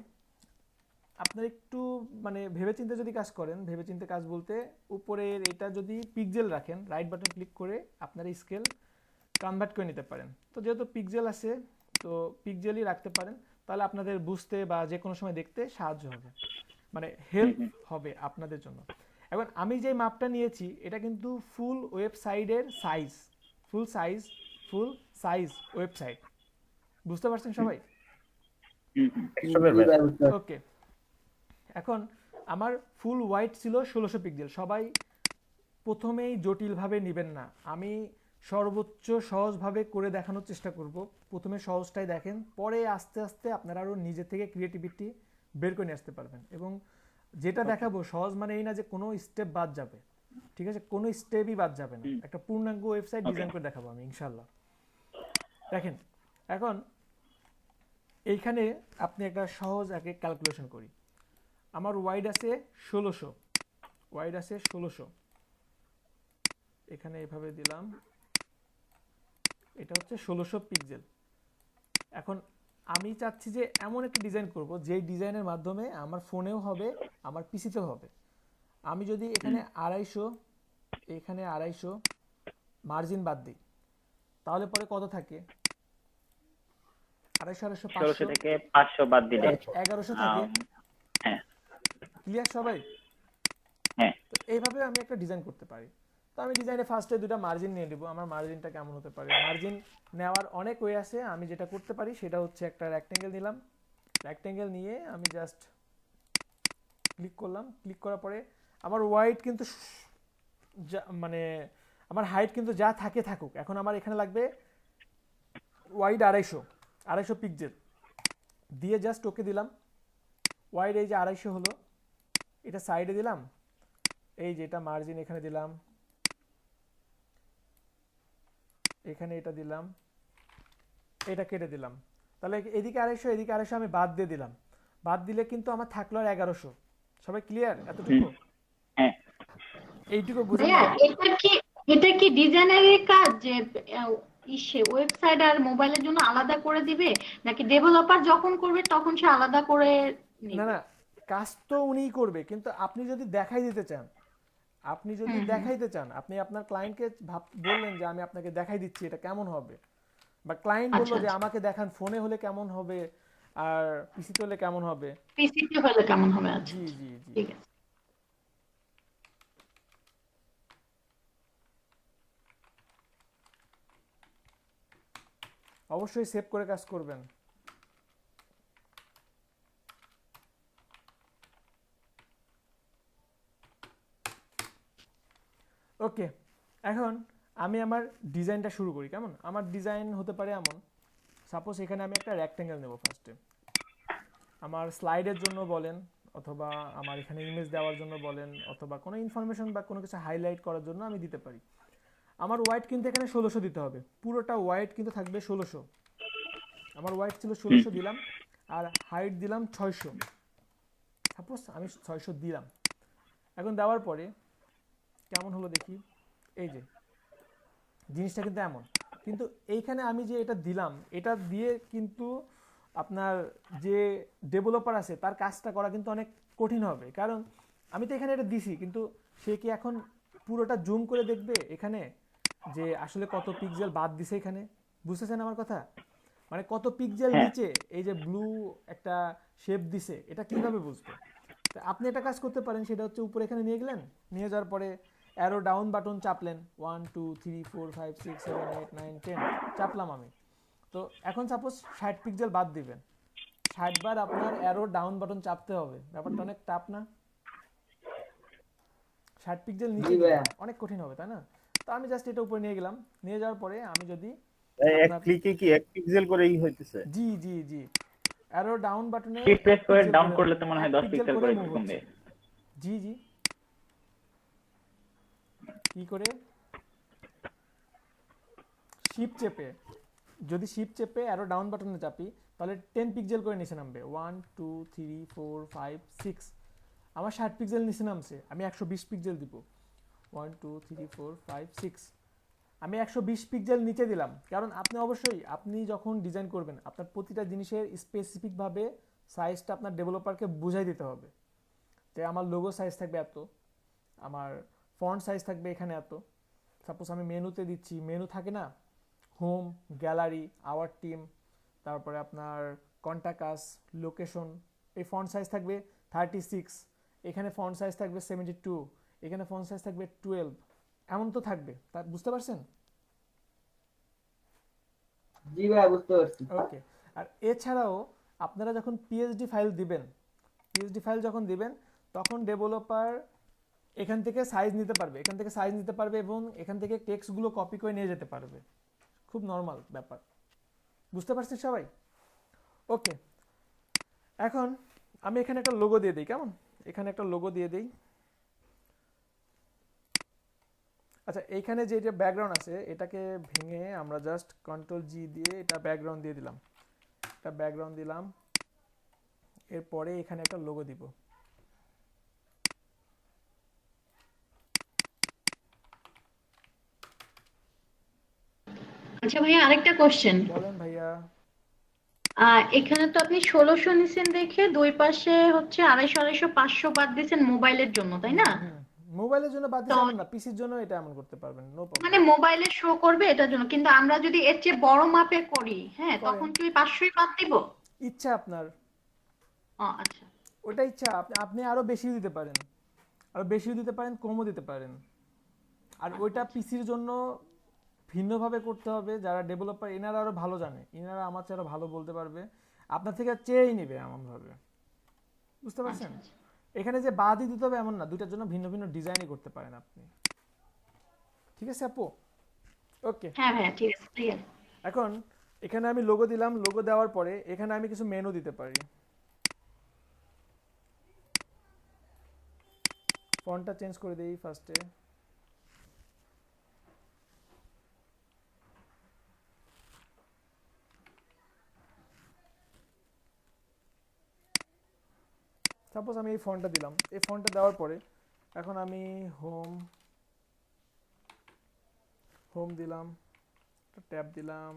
আপনার একটু মানে ভেবেচিন্তে যদি কাজ করেন, ভেবেচিন্তে কাজ বলতে উপরের এটা যদি পিক্সেল রাখেন, রাইট বাটন ক্লিক করে আপনার স্কেল কনভার্ট করে নিতে পারেন। তো যেহেতু পিক্সেল আছে, তো পিক্সেলই রাখতে পারেন, তাহলে আপনাদের বুঝতে বা যে কোনো সময় দেখতে সাহায্য হবে, মানে হেল্প হবে আপনাদের জন্য। এখন আমি যে মাপটা নিয়েছি, এটা কিন্তু ফুল ওয়েবসাইটের সাইজ, ফুল সাইজ, ফুল সাইজ ওয়েবসাইট, বুঝতে পারছেন সবাই? ওকে। এখন আমার ফুল হোয়াইট ছিল 1600 পিক্সেল। সবাই প্রথমেই জটিলভাবে নেবেন না, আমি সর্বোচ্চ সহজভাবে করে দেখানোর চেষ্টা করব। প্রথমে সহজটাই দেখেন, পরে আস্তে আস্তে আপনারা আরও নিজে থেকে ক্রিয়েটিভিটি বের করে নিয়ে আসতে পারবেন। এবং যেটা দেখাবো সহজ মানে এই না যে কোনো স্টেপ বাদ যাবে, ঠিক আছে? কোনো স্টেপই বাদ যাবে না, একটা পূর্ণাঙ্গ ওয়েবসাইট ডিজাইন করে দেখাবো আমি ইনশাল্লাহ। দেখেন, এখন এইখানে আপনি একটা সহজ আগে ক্যালকুলেশন করি। আমার ওয়াইড আছে 1600, ওয়াইড আছে 1600, এখানে এভাবে দিলাম, এটা হচ্ছে 1600 পিক্সেল। এখন আমি চাচ্ছি যে এমন একটা ডিজাইন করব, যেই ডিজাইনের মাধ্যমে আমার ফোনেও হবে, আমার পিসিতেও হবে। আমি যদি এখানে 250, এখানে 250 মার্জিন বাদ দিই, তাহলে পরে কত থাকে? 250, 250, 1600 500, থেকে 500 বাদ দিলে 1100 থাকে। হ্যাঁ ক্লিয়ার সবাই? হ্যাঁ। তো এইভাবে আমি একটা ডিজাইন করতে পারি। তো আমি ডিজাইনে ফার্স্টে দুটো মার্জিন নিয়ে নেব। আমার মার্জিনটা কেমন হতে পারে? মার্জিন নেওয়ার অনেক ওয়ে আছে। আমি যেটা করতে পারি সেটা হচ্ছে একটা রেক্টেঙ্গেল নিলাম, রেক্টেঙ্গেল নিয়ে আমি জাস্ট ক্লিক করলাম। ক্লিক করার পরে আমার ওয়াইড কিন্তু মানে আমার হাইট কিন্তু যা থাকে থাকুক। এখন আমার এখানে লাগবে ওয়াইড 250, 250 পিক্সেল দিয়ে জাস্ট ওকে দিলাম। ওয়াইড এই যে 250 হলো, এটা সাইডে দিলাম, এই যে এটা মার্জিন এখানে দিলাম, এখানে এটা দিলাম, এটা কেটে দিলাম। তাহলে এদিকে 250, এদিকে 250 আমি বাদ দিয়ে দিলাম। বাদ দিলে কিন্তু আমার থাকলো আর 1100। সবাই ক্লিয়ার এতটুকু? হ্যাঁ এইটুকু বুঝেন ভাইয়া, না? এটা কি ডিজাইনারের কাজ যে ওয়েবসাইট আর মোবাইলের জন্য আলাদা করে দিবে, নাকি ডেভেলপার যখন করবে তখন সে আলাদা করে না নিবে? না, কাজ তো উনিই করবে, কিন্তু আপনি যদি দেখাই দিতে চান, আপনি যদি দেখাইতে চান, আপনি আপনার ক্লায়েন্টকে বললেন যে আমি আপনাকে দেখাই দিচ্ছি এটা কেমন হবে, বা ক্লায়েন্ট বললো আচ্ছা যে আচ্ছা, আমাকে দেখান ফোনে হলে কেমন হবে আর পিসিতে হলে কেমন হবে। পিসিতে হলে কেমন হবে? আচ্ছা জি আচ্ছা, জি জি। ঠিক আছে। অবশ্যই সেভ করে কাজ করবেন। ওকে, এখন আমি আমার ডিজাইনটা শুরু করি। কেমন আমার ডিজাইন হতে পারে এমন, সাপোজ এখানে আমি একটা রেক্টেঙ্গেল নেব ফার্স্টে, আমার স্লাইডের জন্য বলেন, অথবা আমার এখানে ইমেজ দেওয়ার জন্য বলেন, অথবা কোনো ইনফরমেশন বা কোনো কিছু হাইলাইট করার জন্য আমি দিতে পারি। আমার ওয়াইড কিন্তু এখানে 1600 দিতে হবে, পুরোটা ওয়াইড কিন্তু থাকবে 1600। আমার ওয়াইড ছিল 1600 দিলাম, আর হাইট দিলাম 600। সাপোজ আমি 600 দিলাম। এখন দেওয়ার পরে কেমন হলো দেখি, এই যে জিনিসটা কিন্তু এমন, কিন্তু এইখানে আমি যে এটা দিলাম, এটা দিয়ে কিন্তু আপনার যে ডেভেলপার আছে তার কাজটা করা কিন্তু অনেক কঠিন হবে, কারণ আমি তো এখানে এটা দিছি, কিন্তু সে কি এখন পুরোটা জুম করে দেখবে এখানে যে আসলে কত পিক্সেল বাদ দিছে এখানে? বুঝতেছেন আমার কথা? মানে কত পিক্সেল হ্যাঁ নিচে এই যে ব্লু একটা শেপ দিছে, এটা কিভাবে বুঝবে? তা আপনি একটা কাজ করতে পারেন, সেটা হচ্ছে উপরে এখানে নিয়ে গেলেন, নিয়ে যাওয়ার পরে অ্যারো ডাউন বাটন চাপলেন, 1 2 3 4 5 6 7 8 9 10 চাপলাম আমি। তো এখন সাপোজ 60 পিক্সেল বাদ দিবেন, 60 বার আপনার অ্যারো ডাউন বাটন চাপতে হবে। ব্যাপারটা অনেক টাফ না? 60 পিক্সেল নিচে জি দিতে ভাইয়া। অনেক কঠিন হবে, তাই না? তো আমি জাস্ট এটা উপরে নিয়ে গেলাম, নিয়ে যাওয়ার পরে আমি যদি এক আপনার, ক্লিকে কি 1 পিক্সেল করেই হইতেছে? জি জি জি, অ্যারো ডাউন বাটনে শিফট প্রেস 1 করে পিক্সেল ডাউন করে করলে তো মনে হয় 1 10 পিক্সেল পিক্সেল করে করে মুভ কমবে। হচ্ছে। জি জি, কি করে? শিপ চেপে, যদি শিপ চেপে অ্যারো ডাউন বাটনে চাপি তাহলে 10 পিক্সেল করে নিচে নামবে, 1 2 3 4 5 6। আমার 60 পিক্সেল নিচে নামছে, আমি 120 পিক্সেল দিব, 1 2 3 4 5 6। আমি 120 পিক্সেল নিচে দিলাম, কারণ আপনি অবশ্যই আপনি যখন ডিজাইন করবেন আপনার প্রতিটা জিনিসের স্পেসিফিকভাবে সাইজটা আপনার ডেভেলপারকে বুঝাই দিতে হবে। যে আমার লোগো সাইজ থাকবে এত, আমার ফন্ট সাইজ থাকবে এখানে এত। সাপোজ আমি মেনুতে দিচ্ছি, মেনু থাকে না, হোম, গ্যালারি, আওয়ার টিম, তারপরে আপনার কন্টাক্ট, লোকেশন, এই ফন্ট সাইজ থাকবে 36, এখানে ফন্ট সাইজ থাকবে 72, এখানে ফন্ট সাইজ থাকবে 12, এমন তো থাকবে, তা বুঝতে পারছেন? জি ভাইয়া, বুঝতে পারছি। ওকে। আর এছাড়াও আপনারা যখন পিএইচডি ফাইল দিবেন, পিএইচডি ফাইল যখন দিবেন তখন ডেভেলপার এখান থেকে সাইজ নিতে পারবে, এখান থেকে সাইজ নিতে পারবে এবং এখান থেকে টেক্সটগুলো কপি করে নিয়ে যেতে পারবে। খুব নর্মাল ব্যাপার, বুঝতে পারছেন সবাই? ওকে, এখন আমি এখানে একটা লোগো দিয়ে দিই, কেমন? এখানে একটা লোগো দিয়ে দিই। আচ্ছা, এইখানে যে যে ব্যাকগ্রাউন্ড আছে এটাকে ভেঙে আমরা জাস্ট Ctrl+G দিয়ে এটা ব্যাকগ্রাউন্ড দিয়ে দিলাম, এটা ব্যাকগ্রাউন্ড দিলাম। এরপরে এখানে একটা লোগো দিব। আচ্ছা ভাইয়া, আরেকটা কোশ্চেন। বলেন ভাইয়া। এখানে তো আপনি 1600 নিছেন দেখে দুই পাশে হচ্ছে 250 500 বাদ দিয়েছেন মোবাইলের জন্য, তাই হুম না? হুম, মোবাইলের জন্য বাদ তো দিছি এমন না, পিসির জন্য এটা এমন করতে পারবেন, নো মানে প্রবলেম। মোবাইলে শো করবে এটার জন্য, কিন্তু আমরা যদি এর চেয়ে বড় মাপে করি, হ্যাঁ, করেন, তখন কি ওই 500ই বাদ দিব? ইচ্ছা আপনার, আচ্ছা ওটা ইচ্ছা। আপনি আপনি আরো বেশিও দিতে পারেন, আরো বেশিও দিতে পারেন, কমও দিতে পারেন। আর ওইটা আচ্ছা। পিসির জন্য ভিন্নভাবে করতে হবে, যারা ডেভেলপার এনারা আরো ভালো জানে, এনারা আমার চেয়ে আরো ভালো বলতে পারবে, আপনার থেকে চেয়েই নেবে এমনভাবে, বুঝতে আচ্ছা পারছেন? আচ্ছা। এখানে যে বাদই দিতে হবে এমন না, দুইটার জন্য ভিন্ন ভিন্ন ডিজাইনই করতে পারেন আপনি। ঠিক আছে আপু? ওকে। হ্যাঁ ভাইয়া, ঠিক আছে, ক্লিয়ার। এখন এখানে আমি লোগো দিলাম, লোগো দেওয়ার পরে এখানে আমি কিছু মেনু দিতে পারি। ফন্টটা চেঞ্জ করে দেই ফার্স্টে। সাপোজ আমি এই ফন্টটা দিলাম, এই ফন্টটা দেওয়ার পরে এখন আমি হোম, হোম দিলাম, ট্যাব দিলাম,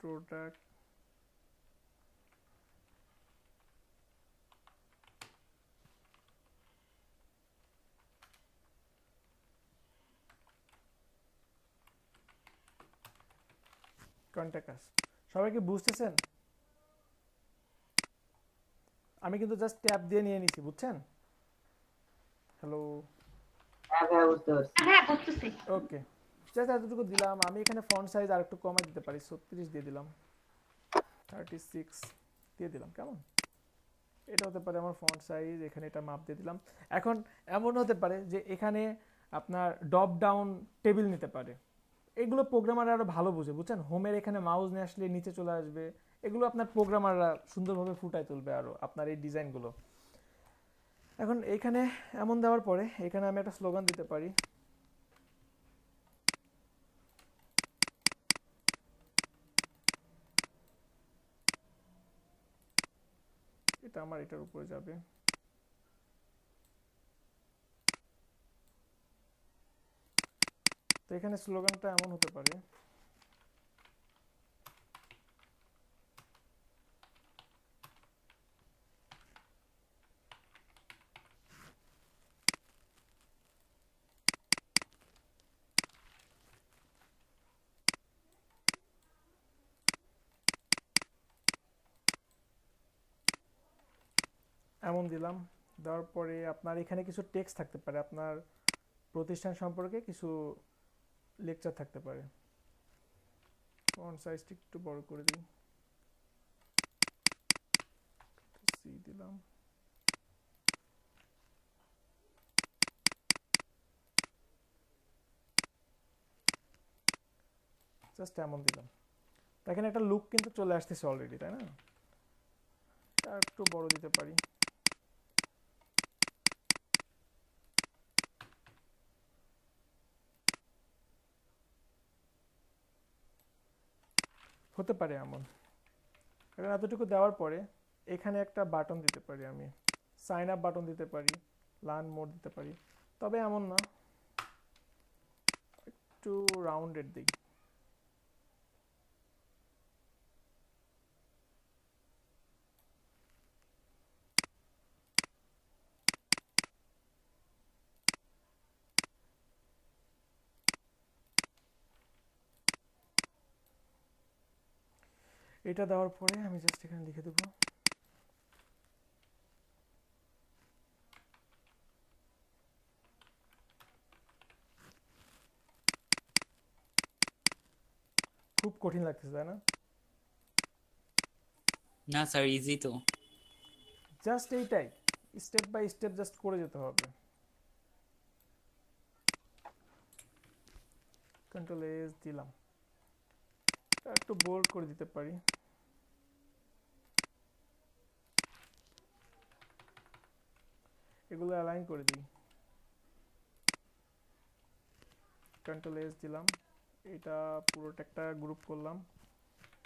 প্রোডাক্ট, কন্টাক্ট। সবাই কি বুঝতেছেন? আমি কিন্তু জাস্ট ট্যাব দিয়ে নিয়ে নিছি, বুঝছেন? হ্যালো? হ্যাঁ ভাইয়া, বুঝতে পারছি। হ্যাঁ, বুঝতেছি। ওকে, জাস্ট এতটুকু দিলাম। আমি এখানে ফন্ট সাইজ আর একটু কমাই দিতে পারি, 36 দিয়ে দিলাম, 36 দিয়ে দিলাম, কেমন? এটা হতে পারে আমার ফন্ট সাইজ, এখানে এটা মাপ দিয়ে দিলাম। এখন এমন হতে পারে যে এখানে আপনার ড্রপ ডাউন টেবিল নিতে পারে, এগুলো প্রোগ্রামাররা আরো ভালো বুঝে, বুঝছেন? হোমের এখানে মাউস নিয়ে আসলে নিচে চলে আসবে, এগুলো আপনার প্রোগ্রামাররা সুন্দরভাবে ফুটায় তুলবে আরো আপনার এই ডিজাইনগুলো। এখন এখানে এমন দেওয়ার পরে এখানে আমি একটা স্লোগান দিতে পারি, এটা আমার এটার উপরে যাবে। তো এখানে স্লোগানটা এমন হতে পারে, এমন দিলাম। দেওয়ার পরে আপনার এখানে কিছু টেক্সট থাকতে পারে, আপনার প্রতিষ্ঠান সম্পর্কে কিছু লেকচার থাকতে পারে। ফন্ট সাইজটা একটু বড় করে দিই, সি দিলাম। জাস্ট এমন দিলাম। দেখেন একটা লুক কিন্তু চলে আসতেছে অলরেডি, তাই না? আর একটু বড় দিতে পারি। হতে পারে এমন। এখন এতটুকু দেওয়ার পরে এখানে একটা বাটন দিতে পারি, আমি সাইন আপ বাটন দিতে পারি, লার্ন মোড দিতে পারি। তবে এমন না, একটু রাউন্ডেড দিই। এটা দেওয়ার পরে আমি জাস্ট এখানে লিখে দেবো খুব কঠিন লাগতেছে, তাই না? না স্যার, ইজি তো। জাস্ট এইটাই, স্টেপ বাই স্টেপ জাস্ট করে যেতে হবে। কন্ট্রোল এস দিলাম, একটু বোল্ড করে দিতে পারি। এগুলো অ্যালাইন করে দিই। কন্ট্রোল এস দিলাম, এটা পুরোটা একটা গ্রুপ করলাম।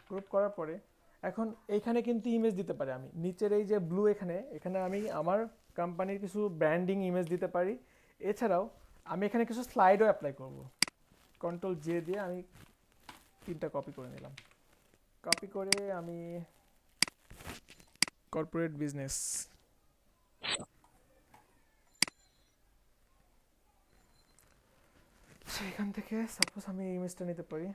গ্রুপ করার পরে এখন এইখানে কিন্তু ইমেজ দিতে পারি আমি। নিচের এই যে ব্লু, এখানে এখানে আমি আমার কোম্পানির কিছু ব্র্যান্ডিং ইমেজ দিতে পারি। এছাড়াও আমি এখানে কিছু স্লাইডও অ্যাপ্লাই করব। কন্ট্রোল জে দিয়ে আমি 3টা কপি করে নিলাম। কপি করে আমি কর্পোরেট বিজনেস, সেখান থেকে সাপোজ আমি এই ইমেজটা নিতে পারি।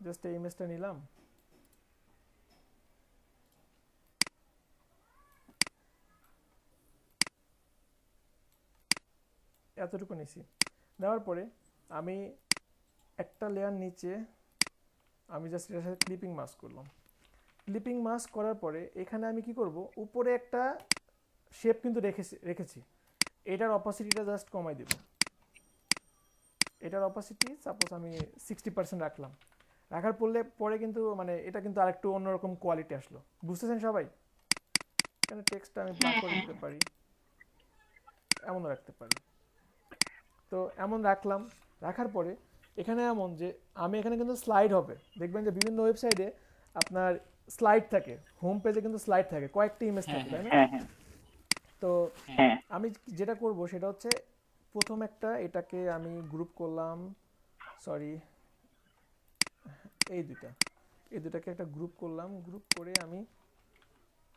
জাস্ট এই ইমেজটা নিলাম, এতটুকু নিছি। নেওয়ার পরে আমি একটা লেয়ার নিচে আমি জাস্ট এটার সাথে ক্লিপিং মাস্ক করলাম। ক্লিপিং মাস্ক করার পরে এখানে আমি কি করব, উপরে একটা শেপ কিন্তু রেখেছি, এটার অপাসিটিটা জাস্ট কমাই দেব। এটার অপাসিটি সাপোজ আমি 60% রাখলাম। রাখার পরে কিন্তু মানে এটা কিন্তু আরেকটু অন্যরকম কোয়ালিটি আসলো। বুঝতেছেন সবাই? এখানে টেক্সটটা আমি ব্ল্যাক করে দিতে পারি, এমনও রাখতে পারি। তো এমন রাখলাম। রাখার পরে এখানে এমন যে আমি এখানে কিন্তু স্লাইড হবে, দেখবেন যে বিভিন্ন ওয়েবসাইটে আপনার স্লাইড থাকে, হোম পেজে কিন্তু স্লাইড থাকে, কয়েকটা ইমেজ থাকে, তাই না? তো আমি যেটা করব সেটা হচ্ছে প্রথম একটা এটাকে আমি গ্রুপ করলাম, সরি এই দুটাকে একটা গ্রুপ করলাম। গ্রুপ করে আমি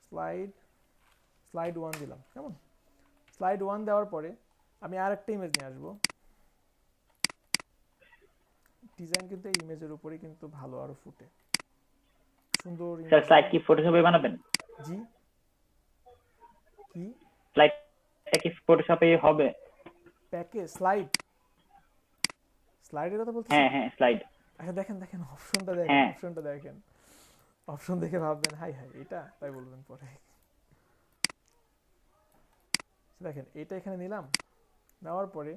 স্লাইড 1 দিলাম। কেমন? স্লাইড 1 দেওয়ার পরে আমি আরেকটা ইমেজ নিয়ে আসবো। ডিজাইন কিন্তু এই ইমেজের উপরেই কিন্তু ভালো আরো ফুটে, সুন্দর। স্যার স্লাইড কি ফটোশপে বানাবেন? জি, কি স্লাইডটা কি ফটোশপে হবে? প্যাকেজ স্লাইডের কথা বলতেছেন? হ্যাঁ হ্যাঁ, স্লাইড। আচ্ছা দেখেন অপশনটা দেখেন, অপশন দেখে ভাববেন হাই এটা, তাই বলবেন পরে। দেখেন এটা এখানে নিলাম। নেওয়ার পরে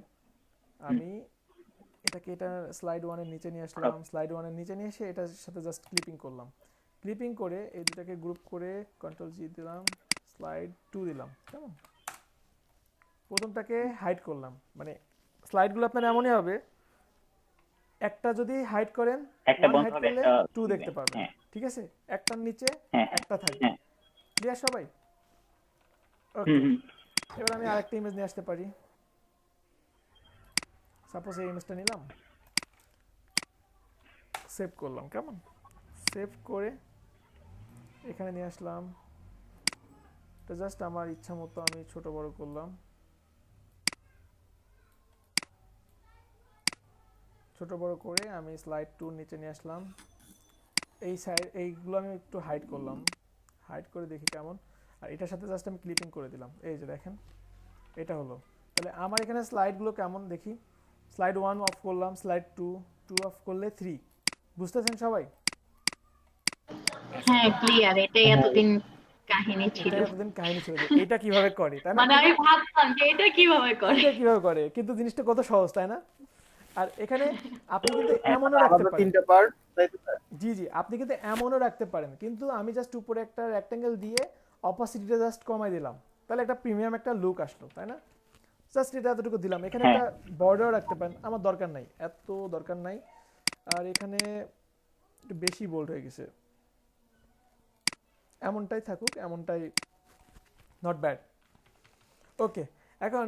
আমি এটা স্লাইড 1 এর নিচে নিয়ে আসলাম। স্লাইড 1 এর নিচে নিয়ে এসে এটার সাথে জাস্ট ক্লিপিং করলাম। ক্লিপিং করে এই দুটাকে গ্রুপ করে কন্ট্রোল জি দিলাম, স্লাইড 2 দিলাম। কেমন? প্রথমটাকে হাইড করলাম। মানে স্লাইডগুলো আপনার এমনই হবে, একটা যদি হাইড করেন, একটা ওয়ান বন্ধ হাইড হবে, করলে একটা 2 দেখতে পাবেন। ঠিক আছে? একটার নিচে একটা থাকবে। ক্লিয়ার সবাই? ওকে, এবার আমি আরেকটা ইমেজ নিয়ে আসতে পারি। সাপোজ এই ইমেজটা নিলাম, সেভ করলাম। কেমন? সেভ করে এখানে নিয়ে আসলাম। এটা জাস্ট আমার ইচ্ছা মতো আমি ছোট বড় করলাম। ছোট বড় করে আমি স্লাইড 2 নিচে নিয়ে আসলাম। এই সাইড এইগুলো আমি একটু হাইড করলাম, হাইড করে দেখি কেমন। আর এটার সাথে জাস্ট আমি ক্লিপিং করে দিলাম, এই যে দেখেন এটা হলো। তাহলে আমার এখানে স্লাইডগুলো কেমন দেখি। স্লাইড 1 অফ করলাম, স্লাইড 2 অফ করলে 3। বুঝতেছেন সবাই? হ্যাঁ ক্লিয়ার, এটাই এতদিন কাহিনী ছিল। এটা এতদিন কাহিনী ছিল যে এটা কিভাবে করে, তাই না? মানে আমি ভাবতাম যে এটা কিভাবে করে। এটা কিভাবে করে, কিন্তু জিনিসটা কত সহজ, তাই না? আর এখানে আপনি কিন্তু এমনও রাখতে আলাদা পারেন। 3টা পার্ট, তাই তো? জি জি, আপনি কিন্তু এমনও রাখতে পারেন, কিন্তু আমি জাস্ট উপরে একটা রেক্টেঙ্গেল দিয়ে অপাসিটিটা জাস্ট কমাই দিলাম, তাহলে একটা প্রিমিয়াম একটা লুক আসলো, তাই না? জাস্ট এটা এতটুকু দিলাম। এখানে হ্যাঁ। একটা বর্ডার রাখতে পারেন, আমার দরকার নাই, এত দরকার নাই। আর এখানে একটু বেশি বোল্ড হয়ে গেছে, এমনটাই থাকুক, এমনটাই নট ব্যাড। ওকে, এখন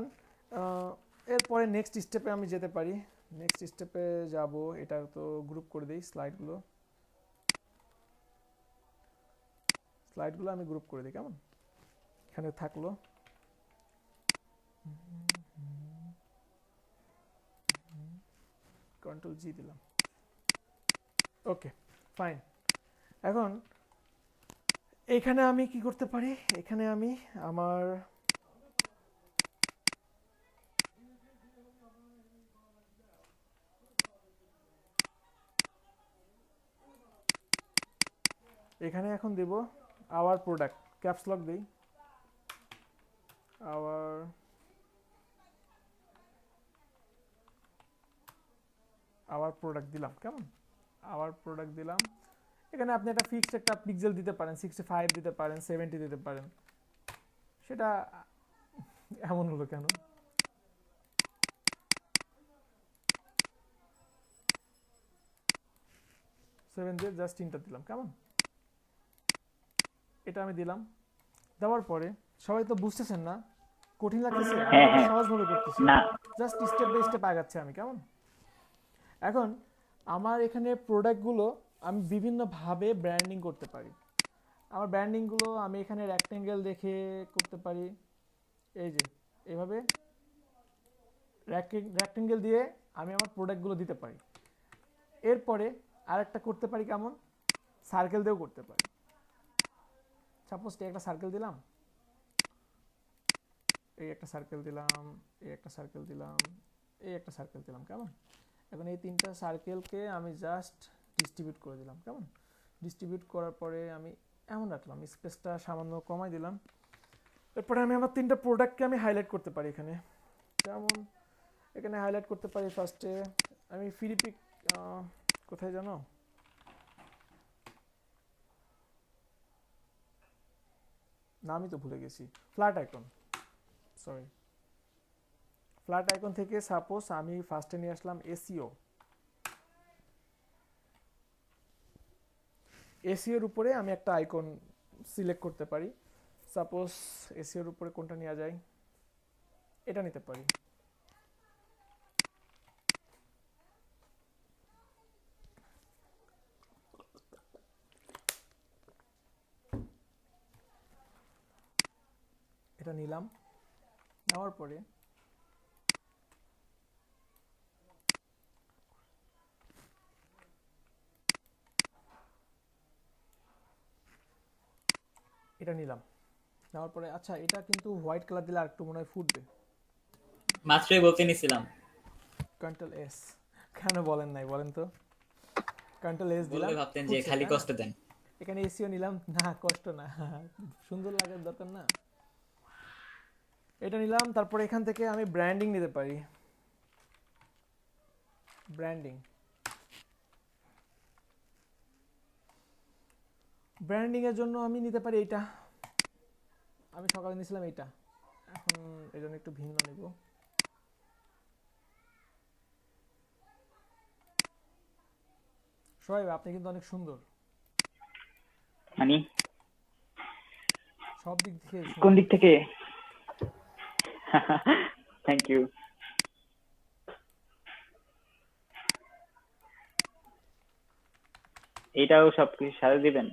এরপরে নেক্সট স্টেপে আমি যেতে পারি। নেক্সট স্টেপে যাব, এটা তো গ্রুপ করে দিই স্লাইডগুলো। স্লাইডগুলো আমি গ্রুপ করে দিই, কেমন? এখানে থাকলো। কন্ট্রোল জি দিলাম। Okay fine. এখন এখানে আমি কি করতে পারি, এখানে আমি আমার এখানে এখন দেব আওয়ার প্রোডাক্ট, ক্যাপস লক দেই, আওয়ার প্রোডাক্ট দিলাম, কেমন? আওয়ার প্রোডাক্ট দিলাম। এখানে আপনি একটা ফিক্সড একটা পিক্সেল দিতে পারেন, 65 দিতে পারেন, 70 দিতে পারেন। সেটা এমন হলো কেন? সেভেন দিয়ে জাস্ট ইন্টার দিলাম, কেমন? এটা আমি দিলাম। দেওয়ার পরে সবাই তো বুঝতেছেন না, কঠিন লাগতেছে? হ্যাঁ, আমি হ্যাঁ। সহজভাবে করতেছি, না জাস্ট স্টেপ বাই স্টেপ আগাচ্ছি আমি, কেমন? এখন আমার এখানে প্রোডাক্টগুলো আমি বিভিন্নভাবে ব্র্যান্ডিং করতে পারি। আমার ব্র্যান্ডিংগুলো আমি এখানে রেক্টেঙ্গেল দেখে করতে পারি, এই যে এইভাবে রেক্টেঙ্গেল দিয়ে আমি আমার প্রোডাক্টগুলো দিতে পারি। এরপরে আরেকটা করতে পারি, কেমন? সার্কেল দিয়েও করতে পারি। সাপোজ একটা সার্কেল দিলাম, এই একটা সার্কেল দিলাম, এই একটা সার্কেল দিলাম, এই একটা সার্কেল দিলাম, কেমন? এখন এই 3টা সার্কেলকে আমি জাস্ট ডিস্ট্রিবিউট করে দিলাম, কেমন? ডিস্ট্রিবিউট করার পরে আমি এমন রাখলাম, স্পেসটা সামান্য কমাই দিলাম। এরপরে আমি আমার 3টা প্রোডাক্টকে আমি হাইলাইট করতে পারি এখানে, যেমন এখানে হাইলাইট করতে পারি। ফার্স্টে আমি ফিলিপিক, কোথায় জানো, নামই তো ভুলে গেছি, flat icon, sorry, flat icon থেকে সাপোজ আমি ফার্স্টে নিয়ে আসলাম এসইও। এসইওর উপরে আমি একটা আইকন সিলেক্ট করতে পারি। সাপোজ এসইওর উপরে কোনটা নেওয়া যায়, এটা নিতে পারি। এটা নিলাম, নেওয়ার পরে এটা নিলাম, নেওয়ার পরে আচ্ছা এটা কিন্তু হোয়াইট কালার দিলে আরেকটু মনে হয় ফুটবে। মাত্রই বলতে নিছিলাম, কন্ট্রোল এস, কেন বলেন নাই বলেন তো? কন্ট্রোল এস দিলাম, বললে ভাবতেন যে ফুটছে, খালি তাই না? কষ্ট দেন। এখানে এসিও নিলাম, না কষ্ট না, সুন্দর লাগার দরকার না। এটা নিলাম, তারপরে এখান থেকে আমি ব্র্যান্ডিং নিতে পারি। ব্র্যান্ডিং ব্র্যান্ডিং এর জন্য আমি নিতে পারি এইটা, আমি সকালে নিয়েছিলাম এইটা, এখন এই জন্য একটু ভিন্ন নিব। সোহেব আপনি কিন্তু অনেক সুন্দর, মানে সব দিক থেকে কোন সুন্দর। দিক থেকে? Thank you. এটাও সবকিছু সাথে দিবেন?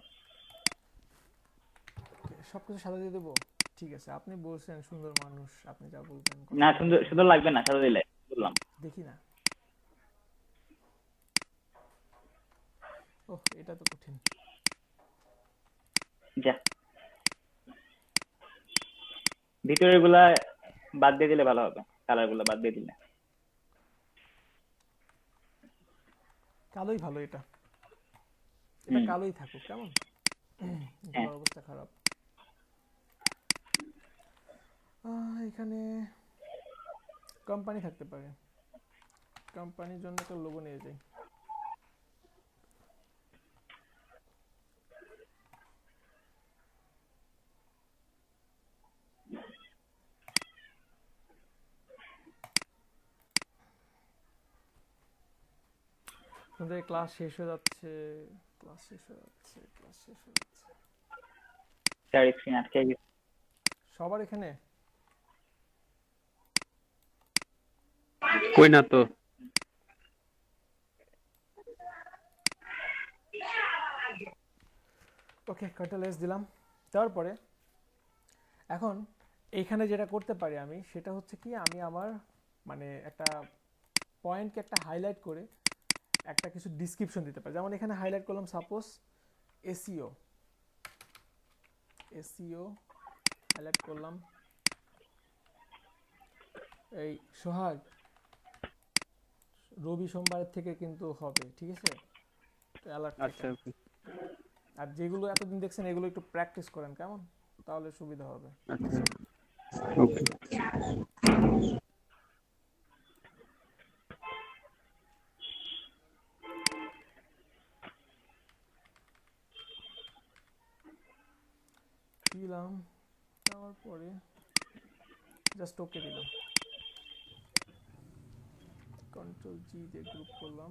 সবকিছু সাদা দিয়ে দেবো, ঠিক আছে, আপনি বলছেন সুন্দর মানুষ, আপনি যা বলবেন। না সুন্দর সুন্দর লাগবে না সাথে দিলে, বললাম। দেখি না, ওহ, এটা তো কঠিন। যা, ভিতরের গুলা বাদ দিয়ে দিলে ভালো হবে, কালার গুলা বাদ দিয়ে দিলে। কালোই ভালো, এটা হুম, কালোই থাকুক, কেমন? হ্যাঁ গলার অবস্থা খারাপ। এখানে কোম্পানি থাকতে পারে, কোম্পানির জন্য একটা লোগো নিয়ে যাই। তোমাদের ক্লাস শেষ হয়ে যাচ্ছে, ক্লাস শেষ হয়ে যাচ্ছে, ক্লাস শেষ হয়ে যাচ্ছে। চার স্ক্রিন আটকে গেছে। সবার এখানে কই না তো। ওকে, কন্ট্রোল এস দিলাম। দেওয়ার পরে এখন এইখানে যেটা করতে পারি আমি, সেটা হচ্ছে কি, আমি আমার মানে একটা পয়েন্টকে একটা হাইলাইট করে একটা কিছু ডিসক্রিপশন দিতে পারি। যেমন এখানে হাইলাইট করলাম সাপোজ এসইও, এসইও হাইলাইট করলাম। এই সোহাগ, রবি সোমবারের থেকে কিন্তু হবে, ঠিক আছে? অ্যালার্ট আচ্ছা থাকেন। আর যেগুলো এতদিন দেখছেন এগুলো একটু প্র্যাকটিস করেন, কেমন? তাহলে সুবিধা হবে। আচ্ছা ওকে। দিলাম, দেওয়ার পরে জাস্ট ওকে দিলাম, কন্ট্রোল জি দিয়ে গ্রুপ করলাম।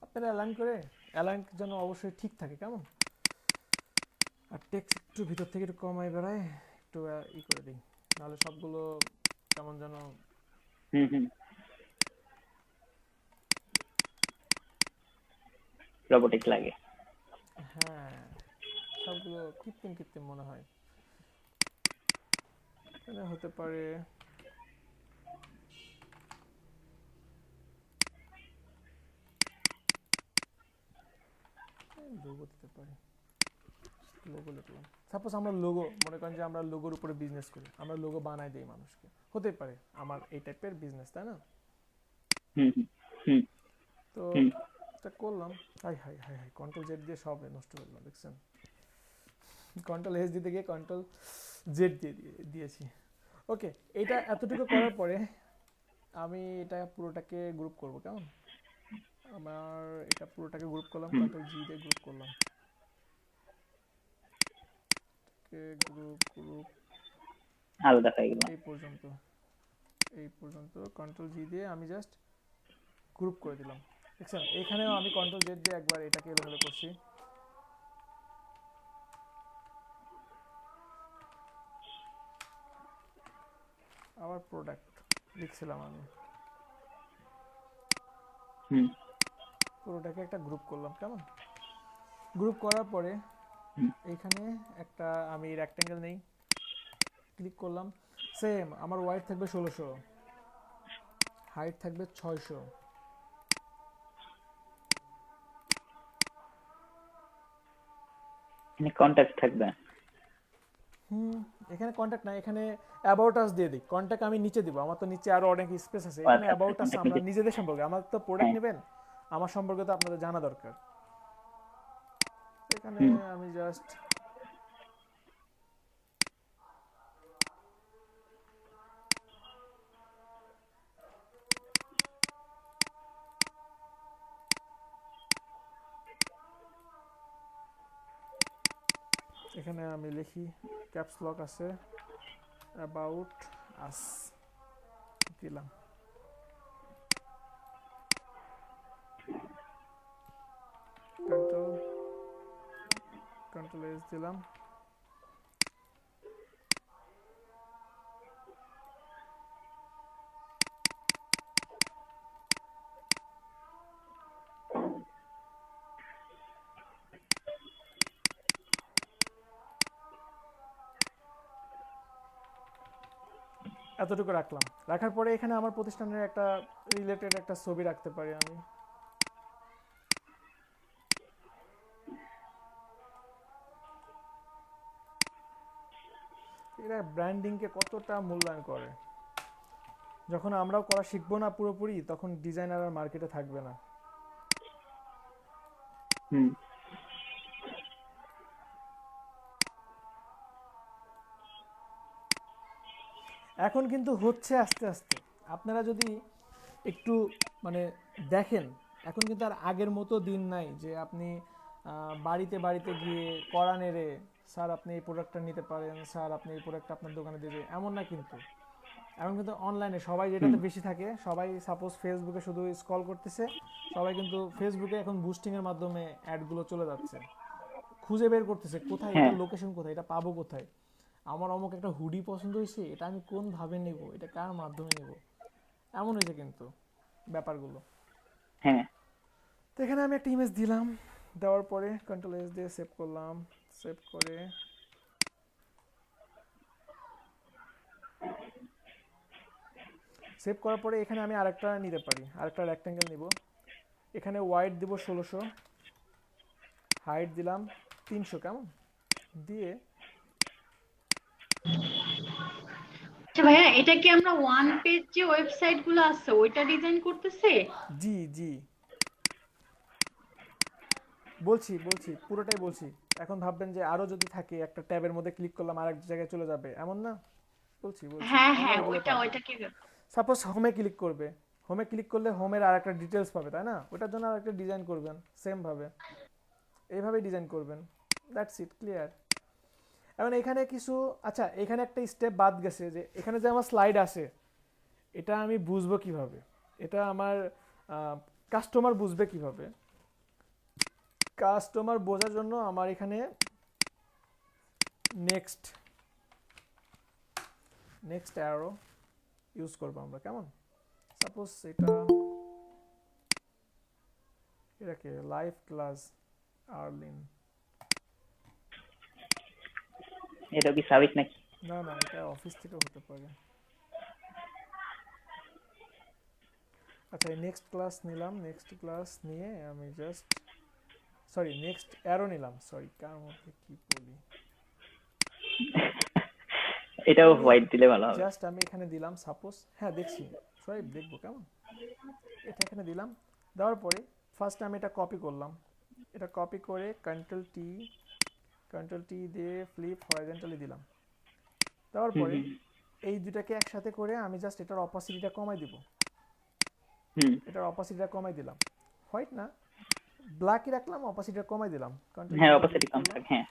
আপনারা অ্যালাইন করে, অ্যালাইন যেন অবশ্যই ঠিক থাকে, কেমন? আর টেক্সট একটু ভিতর থেকে একটু কমাই বেড়ায়, একটু ই করে দিই, নাহলে সবগুলো কেমন যেন হুম হুম, রোবোটিক লাগে। হ্যাঁ, সবগুলো কৃত্রিম কৃত্রিম মনে হয়। এখানে হতে পারে লোগো দিতে পারি, লোগো লিখলাম। সাপোজ আমরা লোগো, মনে করেন যে আমরা লোগোর উপরে বিজনেস করি, আমরা লোগো বানাই দিই মানুষকে, হতে পারে আমার এই টাইপের বিজনেস, তাই না? হুম হুম হুম তো হুম, এটা করলাম। High high high high, control Z দিয়ে সব নষ্ট করে দিলাম, দেখছেন? কন্ট্রোল এস দিতে গিয়ে কন্ট্রোল জেড দিয়েছি। ওকে, এটা এতটুকু করার পরে আমি এটা পুরোটাকে গ্রুপ করব, কেমন? আমার এটা পুরোটাকে গ্রুপ করলাম, হুম, কন্ট্রোল জি দিয়ে গ্রুপ করলাম, গ্রুপ গ্রুপ আলাদা হয়ে গেল। এই পর্যন্ত, এই পর্যন্ত কন্ট্রোল জি দিয়ে আমি জাস্ট গ্রুপ করে দিলাম, দেখছেন? এখানেও আমি কন্ট্রোল জেড দিয়ে একবার এটাকে এলোমেলো করছি। আবার প্রোডাক্ট লিখছিলাম আমি, হুম পুরোটাকে একটা গ্রুপ করলাম, কেমন? গ্রুপ করার পরে হুম, এইখানে একটা আমি রেক্টেঙ্গেল নেই, ক্লিক করলাম। সেম আমার ওয়াইড থাকবে 1600, হাইট থাকবে 600, এখানে কন্টাক্ট থাকবে। এখানে কন্ট্যাক্ট নাই, এখানে অ্যাবাউট আস দিয়ে দিই। কন্ট্যাক্ট আমি নিচে দিব, আমার তো নিচে আরো অনেক স্পেস আছে। ও এখানে আচ্ছা আচ্ছা, অ্যাবাউট আস কন্টাক্ট আমরা নিচে। নিজেদের সম্পর্কে, আমার তো প্রোডাক্ট হ্যাঁ, নেবেন, আমার সম্পর্কে তো আপনাদের জানা দরকার। এখানে হুম আমি জাস্ট এখানে আমি লিখি, ক্যাপস লক আছে, অ্যাবাউট আস দিলাম। কন্ট্রোল কন্ট্রোল এস দিলাম। এতটুকু রাখলাম। রাখার পরে এখানে আমার প্রতিষ্ঠানের একটা রিলেটেড একটা ছবি রাখতে পারি আমি। এরা ব্র্যান্ডিংকে কতটা মূল্যায়ন করে। যখন আমরাও করা শিখবো না পুরোপুরি, তখন ডিজাইনার আর মার্কেটে থাকবে না। হুম এখন কিন্তু হচ্ছে আস্তে আস্তে। আপনারা যদি একটু মানে দেখেন, এখন কিন্তু আর আগের মতো দিন নাই যে আপনি বাড়িতে বাড়িতে গিয়ে কড়া নেড়ে স্যার আপনি এই প্রোডাক্টটা নিতে পারেন, স্যার আপনি এই প্রোডাক্টটা আপনার দোকানে দেবে, এমন না কিন্তু। এখন কিন্তু অনলাইনে সবাই যেটাতে বেশি থাকে, সবাই সাপোজ ফেসবুকে শুধু স্ক্রল করতেছে, সবাই কিন্তু ফেসবুকে এখন বুস্টিংয়ের মাধ্যমে অ্যাডগুলো চলে যাচ্ছে, খুঁজে বের করতেছে কোথায় এটা, লোকেশন কোথায়, এটা পাবো কোথায়, আমার অমুক একটা হুডি পছন্দ হয়েছে, এটা আমি কোন ভাবে নেব, এটা কার মাধ্যমে নেব, এমন হয়েছে কিন্তু ব্যাপারগুলো। হ্যাঁ তো এখানে আমি একটা ইমেজ দিলাম, দেওয়ার পরে কন্ট্রোল এস দিয়ে সেভ করলাম। সেভ করে সেভ করার পরে এখানে আমি আরেকটা নিতে পারি, আরেকটা রেক্ট্যাঙ্গেল নিব। এখানে ওয়াইড দিব 1600, হাইট দিলাম 300, কেমন দিয়ে আচ্ছা ভাইয়া, এটা কি আমরা ওয়ান পেজ যে ওয়েবসাইট গুলো আছে ওইটা ডিজাইন করতেছে? জি জি বলছি বলছি পুরোটাই বলছি। এখন ভাববেন যে আরো যদি থাকে, একটা ট্যাবের মধ্যে ক্লিক করলাম আরেক জায়গায় চলে যাবে, এমন না। বলছি বলছি হ্যাঁ আমরা হ্যাঁ, এগুলো ওইটা পাবো। ওইটা কি ব্যাপার? সাপোজ হোমে ক্লিক করবে, হোমে ক্লিক করলে হোমের আর একটা ডিটেলস পাবে, তাই না? ওটার জন্য আর একটা ডিজাইন করবেন সেম ভাবে, এইভাবে ডিজাইন করবেন। That's it, clear. এখন এখানে কিছু, আচ্ছা এখানে একটা স্টেপ বাদ গেছে, যে এখানে যে আমার স্লাইড আছে, এটা আমি বুঝবো কিভাবে, এটা আমার কাস্টমার বুঝবে কিভাবে। কাস্টমার বোঝার জন্য আমার এখানে নেক্সট অ্যারো ইউজ করবো আমরা, কেমন? সাপোজ এটাকে লাইভ ক্লাস আর্লিন, এটা কি সাবিক নাকি? না না এটা অফিস থেকে হতে পারে। আচ্ছা এই নেক্সট ক্লাস নিলাম, নেক্সট ক্লাস নিয়ে আমি জাস্ট নেক্সট অ্যারো নিলাম, কার মধ্যে কি বলি, এটাও হোয়াইট দিলে ভালো হবে। জাস্ট আমি এখানে দিলাম সাপোজ, হ্যাঁ দেখছি সবাই দেখবো, কেমন? এটা এখানে দিলাম, দেওয়ার পরে ফার্স্ট আমি এটা কপি করলাম, এটা কপি করে কন্ট্রোল টি দিয়ে ফ্লিপ হরাইজন্টালি দিলাম। দেওয়ার পরে এই দুটাকে একসাথে করে আমি জাস্ট এটার অপাসিটিটা কমাই দিব, এটার অপাসিটিটা কমাই দিলাম, হোয়াইট না ব্ল্যাকই রাখলাম, অপাসিটিটা কমাই দিলাম, হ্যাঁ অপোজিট কম থাকে, হ্যাঁ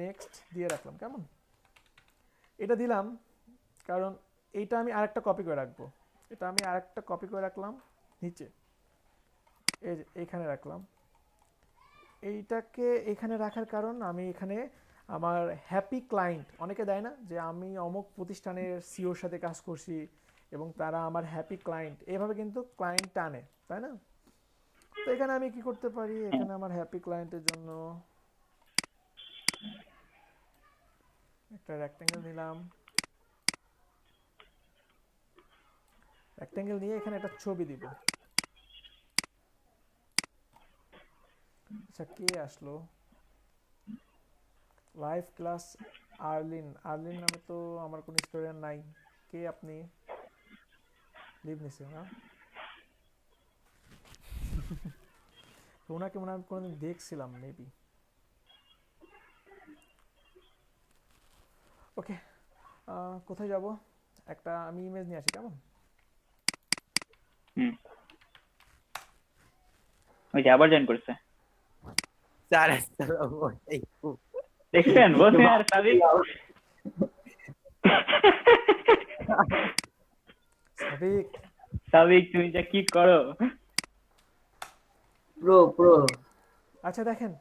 নেক্সট দিয়ে রাখলাম, কেমন? এটা দিলাম কারণ এইটা আমি আরেকটা কপি করে রাখবো, এটা আমি আরেকটা কপি করে রাখলাম নিচে, এই যে এইখানে রাখলাম। এইটাকে এখানে রাখার কারণ আমি এখানে আমার হ্যাপি ক্লায়েন্ট, অনেকে দেয় না যে আমি অমুক প্রতিষ্ঠানের সিওর সাথে কাজ করছি এবং তারা আমার হ্যাপি ক্লায়েন্ট, এভাবে কিন্তু ক্লায়েন্ট টানে, তাই না? তো এখানে আমি কি করতে পারি, এখানে আমার হ্যাপি ক্লায়েন্টের জন্য একটা রেক্ট্যাঙ্গেল নিলাম, রেক্ট্যাঙ্গেল নিয়ে এখানে একটা ছবি দিব। আচ্ছা কে আসলো, লাইভ ক্লাস আর্লিন নামে তো আমার কোনো স্টুডেন্ট নাই, কে আপনি? লিভ নিছে না? ওনাকে মনে হয় কোনোদিন দেখছিলাম মেবি। ওকে কোথায় যাব, একটা আমি ইমেজ নিয়ে আসি, কেমন? ওই যে আবার জয়েন করছে, স্যার আসসালামু আলাইকুম। দেখছেন বসে আর সাবিক সাবিক তুমি যা কি করো প্রো আচ্ছা দেখেন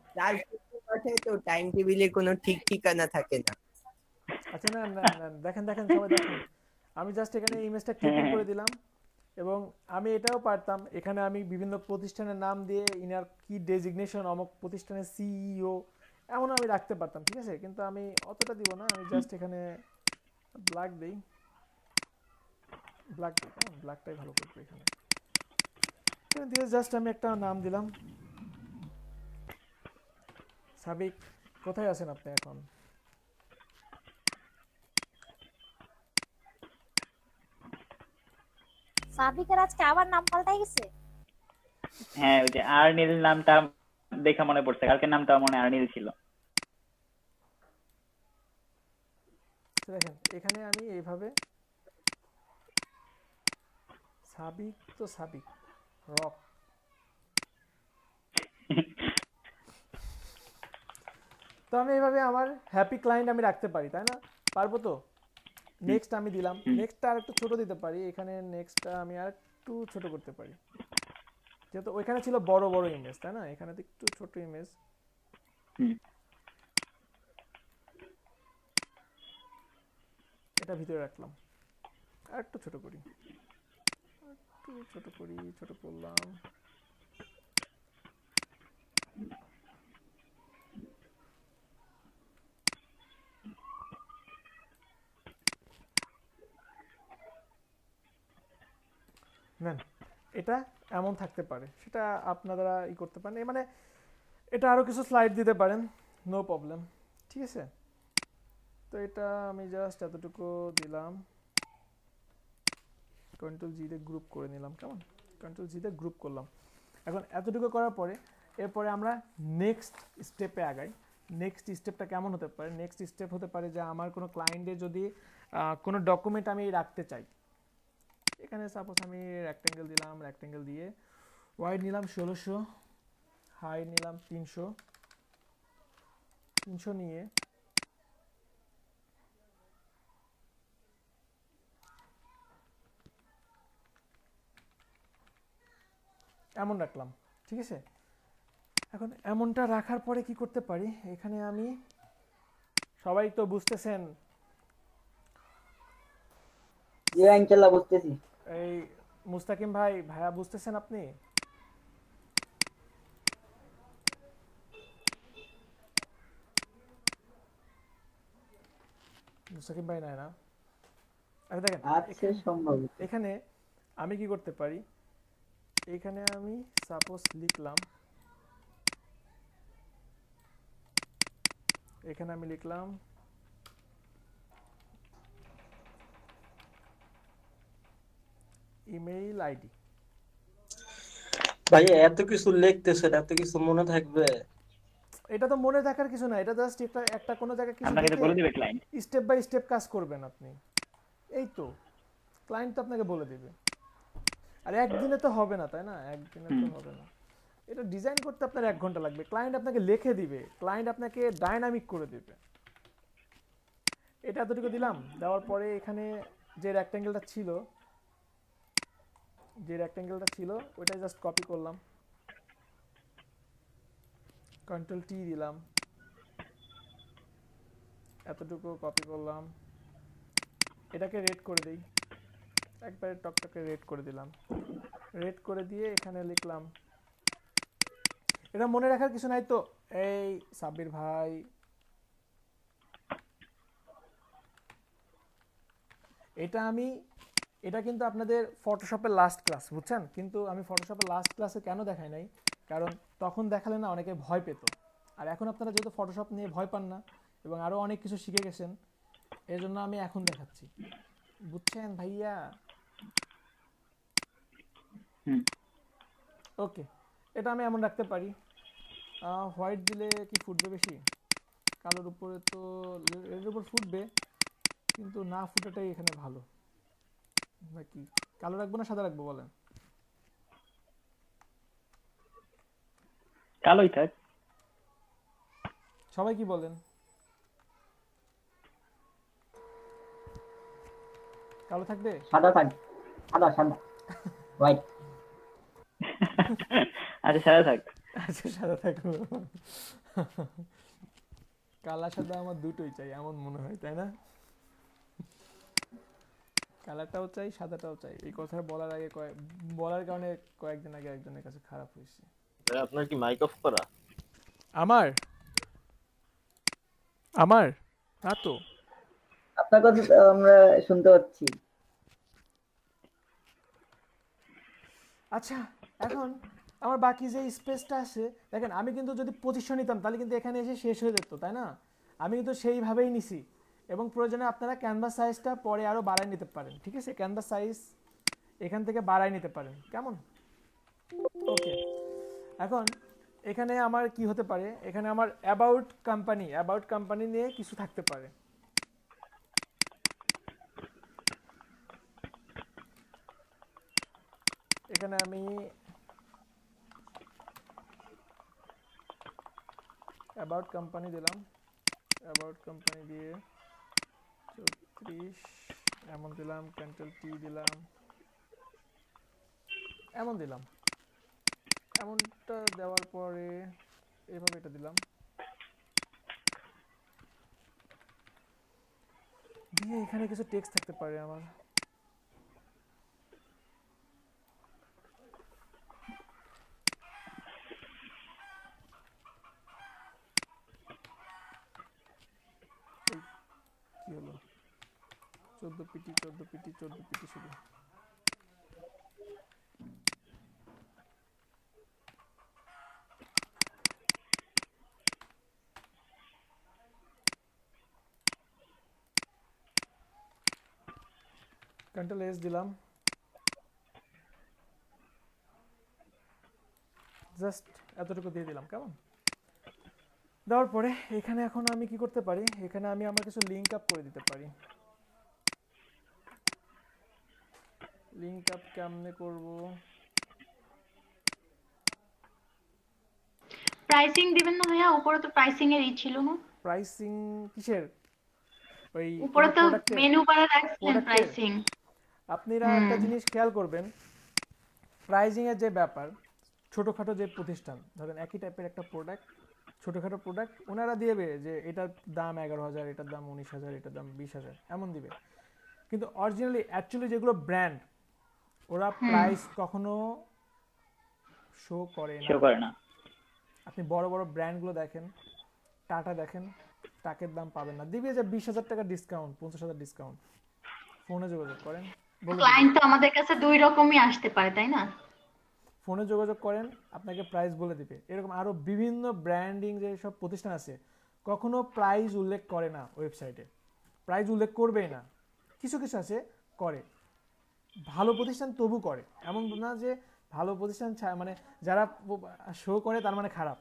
পাঠায় তো টাইম টেবিলে কোনো ঠিক ঠিকানা থাকে না। আচ্ছা না না না, দেখেন দেখেন সবাই দেখেন, আমি জাস্ট এখানে ইমেজটা ক্লিকিং করে দিলাম এবং আমি এটাও পারতাম এখানে আমি বিভিন্ন প্রতিষ্ঠানের নাম দিয়ে ইনার কি ডেজিগনেশন অমুক প্রতিষ্ঠানের সিইও এমন আমি রাখতে পারতাম, ঠিক আছে, কিন্তু আমি অতটা দিব না, আমি জাস্ট এখানে ব্ল্যাক দিই, ব্ল্যাক দিই, হ্যাঁ ব্ল্যাকটাই ভালো করবে এখানে। এখানে দিয়ে জাস্ট আমি একটা নাম দিলাম সাবিক। কোথায় আছেন আপনি এখন? সাবিকের আজকে আবার নাম পাল্টাই গেছে। হ্যাঁ ওই যে আর্নিল নামটা দেখে মনে পড়ছে, কালকের নামটা মনে হয় আর্নিল ছিল। তো দেখেন এখানে আমি এইভাবে সাবিক তো সাবিক রক, তো আমি এইভাবে আমার হ্যাপি ক্লায়েন্ট আমি রাখতে পারি, তাই না? পারবো তো? নেক্সট আমি দিলাম, নেক্সটটা আর একটু ছোট দিতে পারি, এখানে নেক্সটটা আমি আর একটু ছোট করতে পারি, যেহেতু ওইখানে ছিল বড় বড় ইমেজ, তাই না? এখানে তো একটু ছোট ইমেজ, এটা ভিতরে রাখলাম, আর একটু ছোট করি, একটু ছোট করি, ছোট করলাম। নেন, এটা এমন থাকতে পারে, সেটা আপনারা করতে পারেন, মানে এটা আরো কিছু স্লাইড দিতে পারেন, নো প্রবলেম, ঠিক আছে। তো এটা আমি জাস্ট এতটুকু দিলাম, কন্ট্রোল জি দিয়ে গ্রুপ করে নিলাম, কেমন? কন্ট্রোল জি দিয়ে গ্রুপ করলাম। এখন এতটুকু করার পরে এরপরে আমরা নেক্সট স্টেপে আগাই। নেক্সট স্টেপটা কেমন হতে পারে? নেক্সট স্টেপ হতে পারে যে আমার কোনো ক্লায়েন্টে যদি কোনো ডকুমেন্ট আমি রাখতে চাই, এখানে সাপোজ আমি রেক্ট্যাঙ্গেল দিলাম, রেক্ট্যাঙ্গেল দিয়ে ওয়াইড নিলাম 1600, হাইট নিলাম 300 নিয়ে এমন রাখলাম, ঠিক আছে। এখন এমনটা রাখার পরে কি করতে পারি, এখানে আমি, সবাই তো বুঝতেছেন? জি ইনশাআল্লাহ বুঝতেছি। এই মুস্তাকিম ভাই, ভাইয়া বুঝতেছেন আপনি? মুস্তাকিম ভাই নাই না? আচ্ছা দেখেন আচ্ছা সম্ভব। এখানে আমি কি করতে পারি, এখানে আমি সাপোজ লিখলাম, এখানে আমি লিখলাম ইমেইল আইডি। ভাই এত কিছু লিখতেছেন, এত কিছু মনে থাকবে? এটা তো মনে থাকার কিছু না, এটা জাস্ট একটা কোনো জায়গায় কিছু আপনাকে তো বলে দিবে ক্লায়েন্ট। স্টেপ বাই স্টেপ কাজ করবেন আপনি, এই তো ক্লায়েন্ট তো আপনাকে বলে দিবে। আর একদিনে তো হবে না, তাই না? একদিনে তো হবে না, এটা ডিজাইন করতে আপনার 1 ঘন্টা লাগবে, ক্লায়েন্ট আপনাকে লিখে দিবে, ক্লায়েন্ট আপনাকে ডাইনামিক করে দিবে। এটা এতটুকু দিলাম, দেওয়ার পরে এখানে যে রেক্ট্যাঙ্গেলটা ছিল ওইটা জাস্ট কপি করলাম, কন্ট্রোল টি দিলাম, এতটুকু কপি করলাম, এটাকে রেড করে দিই, একবারে টকটকে রেড করে দিলাম, রেড করে দিয়ে এখানে লিখলাম, এটা মনে রাখার কিছু নাই তো। এই সাব্বির ভাই, এটা কিন্তু আপনাদের ফটোশপের লাস্ট ক্লাস, বুঝছেন? কিন্তু আমি ফটোশপের লাস্ট ক্লাসে কেন দেখাই নাই, কারণ তখন দেখালে না অনেকে ভয় পেত, আর এখন আপনারা যেহেতু ফটোশপ নিয়ে ভয় পান না এবং আরো অনেক কিছু শিখে গেছেন, এর জন্য আমি এখন দেখাচ্ছি, বুঝছেন ভাইয়া? ওকে, এটা আমি এমন রাখতে পারি। হোয়াইট দিলে কি ফুটবে বেশি? কালোর উপরে তো, এর উপর ফুটবে, কিন্তু না ফুটাটাই এখানে ভালো। নাকি কালো রাখবো না সাদা রাখবো বলেন? কালোই থাক। সবাই কি বলেন? কালো থাকবে? সাদা থাক, সাদা সাদা হোয়াইট। আচ্ছা সাদা থাক। আচ্ছা সাদা থাকবো। কালা সাদা আমার দুটোই চাই এমন মনে হয়, তাই না? কালারটাও চাই, সাদাটাও চাই। এই কথা বলার কারণে কয়েকদিন আগে একজনের কাছে খারাপ হয়েছে। আপনার কি মাইক অফ করা? আমার আমার না তো। আপনার কথা তো আমরা শুনতে পাচ্ছি। আচ্ছা, এখন আমার বাকি যে স্পেসটা আছে, দেখেন আমি কিন্তু যদি 2500 নিতাম তাহলে কিন্তু এখানে এসে শেষ হয়ে যেত, তাই না? আমি কিন্তু সেইভাবেই নিছি, এবং প্রয়োজনে আপনারা ক্যানভাস সাইজটা পরে আরো বাড়ায় নিতে পারেন, ঠিক আছে? ক্যানভাস সাইজ এখান থেকে বাড়ায় নিতে পারেন, কেমন? ওকে, এখন এখানে আমার কি হতে পারে, এখানে আমার অ্যাবাউট কোম্পানি নিয়ে কিছু থাকতে পারে। এখানে আমি অ্যাবাউট কোম্পানি দিলাম, অ্যাবাউট কোম্পানি দিয়ে 34 এমন দিলাম, কন্ট্রোল পি দিলাম, এমন দিলাম। এমনটা দেওয়ার পরে এইভাবে এটা দিলাম, দিয়ে এখানে কিছু টেক্সট থাকতে পারে আমার। কি হলো, 14 পিটি শুধু। কন্ট্রোল এস দিলাম, জাস্ট এতটুকু দিয়ে দিলাম, কেমন? দেওয়ার পরে এখানে এখন আমি কি করতে পারি, এখানে আমি আমার কিছু লিঙ্ক আপ করে দিতে পারি। লিঙ্ক আপ কেমনে করব? প্রাইসিং দিবেন না ভাইয়া? উপরে তো প্রাইসিং এর ছিল না। প্রাইসিং কিসের? ওই উপরে তো মেনু বারে রাখছেন প্রাইসিং। আপনারা একটা জিনিস খেয়াল করবেন, প্রাইসিং এর যে ব্যাপার, ছোটখাটো যে প্রতিষ্ঠান ধরেন একই টাইপের একটা প্রোডাক্ট, ছোটখাটো প্রোডাক্ট ওনারা দিবে যে এটার দাম 11,000, এটার দাম 19,000, এটার দাম 20,000 এমন দিবে, কিন্তু অ্যাকচুয়ালি যেগুলো ব্র্যান্ড ওরা প্রাইস কখনো শো করে না। আপনি বড় বড় ব্র্যান্ডগুলো দেখেন, টাটা দেখেন, টাকের দাম পাবেন না, দিবে যে 20,000 টাকা ডিসকাউন্ট, 50,000 ডিসকাউন্ট। ফোনে যোগাযোগ করেন, ক্লায়েন্ট তো আমাদের কাছে দুই রকমই আসতে পারে, তাই না? ফোনে যোগাযোগ করেন, আপনাকে প্রাইস বলে দিবে। এরকম আরো বিভিন্ন ব্র্যান্ডিং যে সব প্রতিষ্ঠান আছে কখনো প্রাইস উল্লেখ করে না ওয়েবসাইটে, প্রাইস উল্লেখ করবেই না। কিছু কিছু আছে করে, ভালো প্রতিষ্ঠান তবু করে, এমন না যে ভালো প্রতিষ্ঠান মানে যারা শো করে তার মানে খারাপ,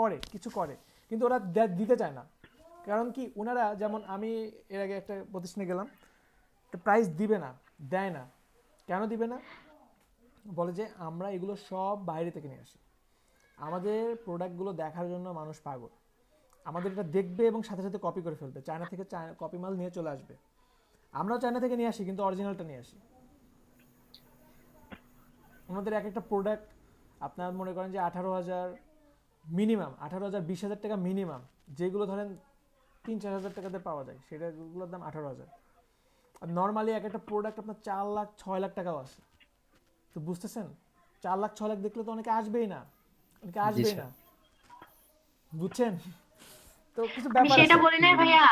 করে কিছু করে, কিন্তু ওরা দিতে চায় না। কারণ কি, ওনারা যেমন আমি এর আগে একটা প্রতিষ্ঠানে গেলাম, প্রাইস দিবে না, দেয় না। কেন দিবে না? বলে যে আমরা এগুলো সব বাইরে থেকে নিয়ে আসি, আমাদের প্রোডাক্টগুলো দেখার জন্য মানুষ পাগল, আমাদের এটা দেখবে এবং সাথে সাথে কপি করে ফেলবে, চায়না থেকে কপি মাল নিয়ে চলে আসবে। আমরাও চায়না থেকে নিয়ে আসি কিন্তু অরিজিনালটা নিয়ে আসি। আমাদের এক একটা প্রোডাক্ট আপনার মনে করেন যে 18,000 মিনিমাম, 18,000 20,000 টাকা মিনিমাম, যেগুলো ধরেন 3-4 হাজার টাকাতে পাওয়া যায় সেটাগুলোর দাম 18,000। আর নর্মালি এক একটা প্রোডাক্ট আপনার 4 লাখ 6 লাখ টাকাও আসে। তো বুঝতেছেন, 4 লাখ 6 লাখ দেখলে তো অনেকে আসবেই না, বুঝছেন? তো কিছু ব্যাপার আছে। সেটা বলি নাই ভাইয়া,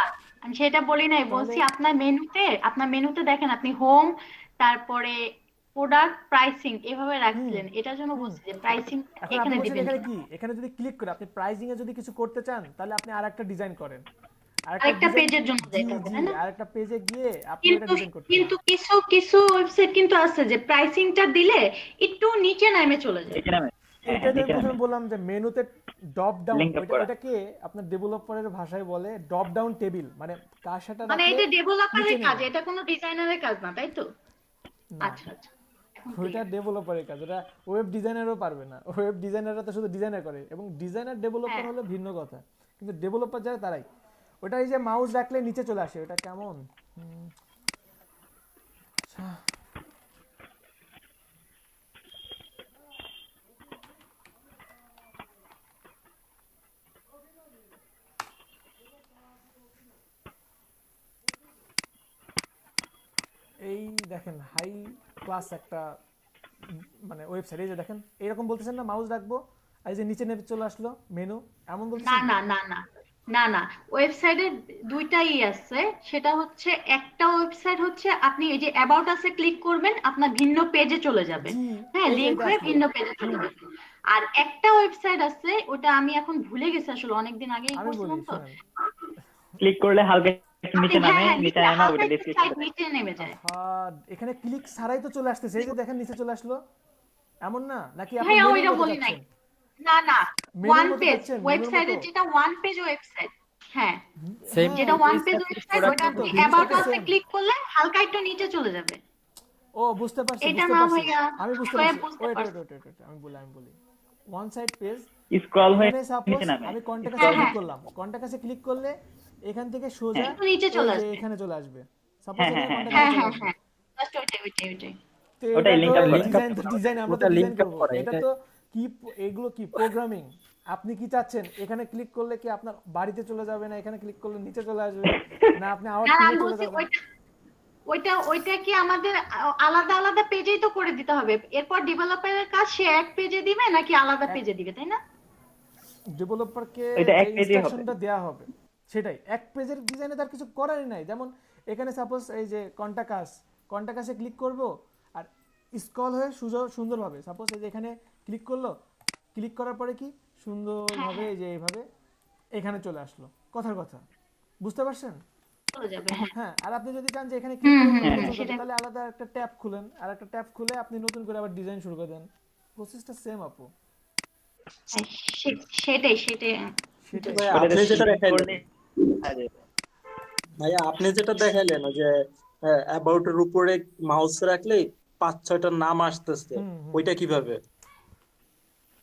আমি সেটা বলি নাই, বলছি আপনার মেনুতে দেখেন আপনি হোম, তারপরে প্রোডাক্ট, প্রাইসিং এভাবে রাখছিলেন, এটার জন্য বলছি যে প্রাইসিং এখানে দিবেন। এখানে কি, এখানে যদি ক্লিক করে আপনি প্রাইসিং এ যদি কিছু করতে চান তাহলে আপনি আরেকটা ডিজাইন করেন, আরেকটা পেজের জন্য যেতে হবে, তাই না? আরেকটা পেজে গিয়ে আপনি এটা ডিজাইন করতে পারেন। কিন্তু কিছু ওয়েবসাইট কিন্তু আছে যে প্রাইসিংটা দিলে একটু নিচে নামে চলে যায়। এটাতে প্রথমে বললাম যে মেনুতে ড্রপ ডাউন, ওটাকে আপনার ডেভেলপারের ভাষায় বলে ড্রপ ডাউন টেবিল, মানে কাশাটা মানে এটা ডেভেলপারের কাজ, এটা কোনো ডিজাইনারের কাজ না, তাই তো? আচ্ছা আচ্ছা, ওইটা ডেভেলপারের কাজ, ওটা ওয়েব ডিজাইনারও পারবে না। ওয়েব ডিজাইনাররা তো শুধু ডিজাইনার করে, এবং ডিজাইনার ডেভেলপার হলো ভিন্ন কথা, কিন্তু ডেভেলপার যারা তারাই ওটা এই যে মাউস রাখলে নিচে চলে আসে, ওটা কেমন? আচ্ছা, দেখেন হাই ক্লাস একটা মানে ওয়েবসাইট। এই যে দেখেন এইরকম বলতেছেন না, মাউস রাখবো আর এই যে নিচে নেমে চলে আসলো মেনু, এমন না বলতেছেন? না না না না না, ওয়েবসাইটে দুইটাই আছে। সেটা হচ্ছে একটা ওয়েবসাইট হচ্ছে আপনি এই যে অ্যাবাউট আসে ক্লিক করবেন, আপনার ভিন্ন পেজে চলে যাবে। জি, হ্যাঁ, এই যে লিংক এটা হয়ে আসলো। ভিন্ন পেজে চলে যাবে। আর একটা ওয়েবসাইট আছে, ওটা আমি এখন ভুলে গেছি, আসলে অনেকদিন আগেই আমি বলি করছিলাম তো। শুনেন, ক্লিক করলে হালকা একটু আপনি নিচে হ্যাঁ নামে, হ্যাঁ নিচে নিচে নামে হালকা ওটা একটু ডিসক্রিপশন সাইড নিচে নেমে যায়। এখানে ক্লিক ছাড়াই তো চলে আসতেছে, এই যে দেখেন নিচে চলে আসলো, এমন না? নাকি আপনি ভাইয়া মেনুর ওইটা মতো বলি নাই। যাচ্ছেন? না না, মেনুর ওয়ান মতো পেজ যাচ্ছেন, মেনুর ওয়েবসাইটের, মতো? যেটা ওয়ান পেজ ওয়েবসাইট। হ্যাঁ, হ্যাঁ যেটা ওয়ান পেজ জিনিসটা ওয়েবসাইট, ওটা আপনি তো, অ্যাবাউট জিনিসটা তো আসে সেম। ক্লিক করলে হালকা একটু নিচে চলে যাবে। ও বুঝতে পারছি, এটা বুঝতে না পারছি, ভাইয়া, আমি বুঝতে ভাইয়া পারছি। বুঝতে ওয়েট ওয়েট পারছি। ওয়েট ওয়েট, আমি বলি ওয়ান সাইড পেজ। স্ক্রল হয়ে এখানে সাপোজ নিচে নামে। আমি কন্টাক্ট হ্যাঁ ক্লিক হ্যাঁ, করলাম, কন্টাক্ট ক্লিক করলে এখান থেকে সোজা একটু নিচে এই চলে যে আসবে। এখানে চলে আসবে, সাপোজ হ্যাঁ এখানে হ্যাঁ হ্যাঁ কন্টাক্ট হ্যাঁ চলে হ্যাঁ আসবে। হ্যাঁ, জাস্ট ওইটাই। তো ওটাই এটা লিঙ্ক তো আপ করা। ডিজাইন আমরা তো ওটা ডিজাইন link up করব, করা, এটা এটা তো কি এগুলো কি প্রোগ্রামিং। আপনি কি চাচ্ছেন এখানে ক্লিক করলে কি আপনার বাড়িতে চলে যাবে, না এখানে ক্লিক করলে নিচে চলে আসবে, না আপনি আবার না না, টিমে আমি চলে বলছি যাবেন? ওইটা কি আমাদের আলাদা আলাদা পেজেই তো করে দিতে হবে? এরপর ডেভেলপারের কাজ সে এক পেজে দিবে নাকি আলাদা পেজে দিবে, তাই না? ডেভেলপারকে ওইটা যে এক পেজে হবে। ইনস্ট্রাকশনটা দেওয়া হবে সেটাই, এক পেজের ডিজাইনে তার কিছু করারই নাই। যেমন এখানে সাপোজ এই যে কন্টাকাসে ক্লিক করব আর স্ক্রল হয়ে সুন্দরভাবে সাপোজ এই যে এখানে ক্লিক করলো, ক্লিক করার পরে কি সুন্দরভাবে এই যে এইভাবে এখানে চলে আসলো, কথার কথা, বুঝতে পারছেন? চলে যাবে, হ্যাঁ। হ্যাঁ, আর আপনি যদি চান যে এখানে ক্লিক করে হুম, নতুন করতে, সেটা তাহলে আলাদা একটা ট্যাব খুলেন, আর একটা ট্যাব খুলে আপনি নতুন করে আবার ডিজাইন শুরু করে দেন, প্রসেসটা সেম আপু। হ্যাঁ, সেটাই। সেটাই। ভাই ওটা আপনি যেটা ক্লিক দেখাইলেন, করলে হ্যাঁ জি। ভাইয়া আপনি যেটা দেখাইলেন ওই যে অ্যাবাউট এর উপরে মাউস রাখলেই 5-6টা নাম আসতেছে, ওইটা কিভাবে?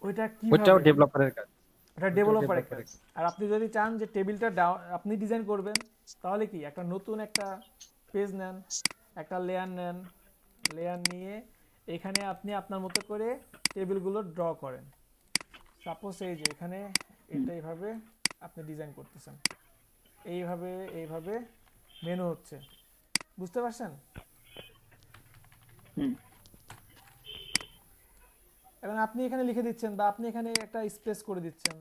ওইটা ওইটাও কিভাবে? ডেভেলপারের কাজ। এটা ডেভেলপারের কাজ। আর আপনি যদি চান যে টেবিলটা আপনি ডিজাইন করবেন, তাহলে কি একটা নতুন একটা পেজ নেন, একটা লেয়ার নেন, লেয়ার নিয়ে এখানে আপনি আপনার মতো করে টেবিলগুলো ড্র করেন। সাপোজ এই যে এখানে এটা এইভাবে আপনি ডিজাইন করতেছেন, এইভাবে মেনু হচ্ছে, বুঝতে পারছেন? এবং আপনি এখানে লিখে দিচ্ছেন বা আপনি এখানে একটা স্পেস করে দিচ্ছেন,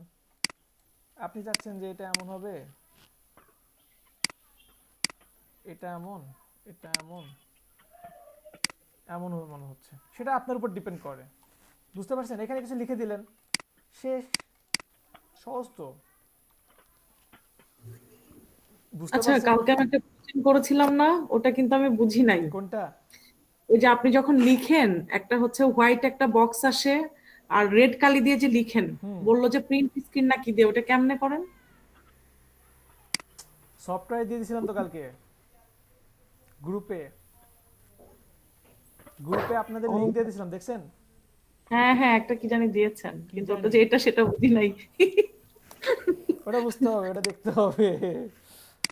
আপনি চাচ্ছেন যে এটা এমন হবে, এটা এমন, এটা এমন মনে হচ্ছে, সেটা আপনার উপর ডিপেন্ড করে, বুঝতে পারছেন? এখানে কিছু লিখে দিলেন, শেষ, সহজ তো, বুঝতে আচ্ছা, পারছেন? কালকে আমি একটা কোশ্চেন করেছিলাম না, ওটা কিন্তু আমি বুঝি নাই। কোনটা? ওই যে আপনি যখন লিখেন, একটা হচ্ছে হোয়াইট একটা বক্স আসে আর রেড কালি দিয়ে যে লিখেন, বললো যে প্রিন্ট স্ক্রিন না কি দিয়ে, ওটা কেমনে করেন? সফটওয়্যার দিয়ে দিয়েছিলাম তো কালকে গ্রুপে আপনাদের লিংক দিয়ে দিয়েছিলাম, দেখছেন? হ্যাঁ হ্যাঁ, একটা কি জানি দিয়েছেন, কিন্তু ওটা যে এটা সেটা বুঝি নাই। ওটা বুঝতে হবে, ওটা দেখতে হবে,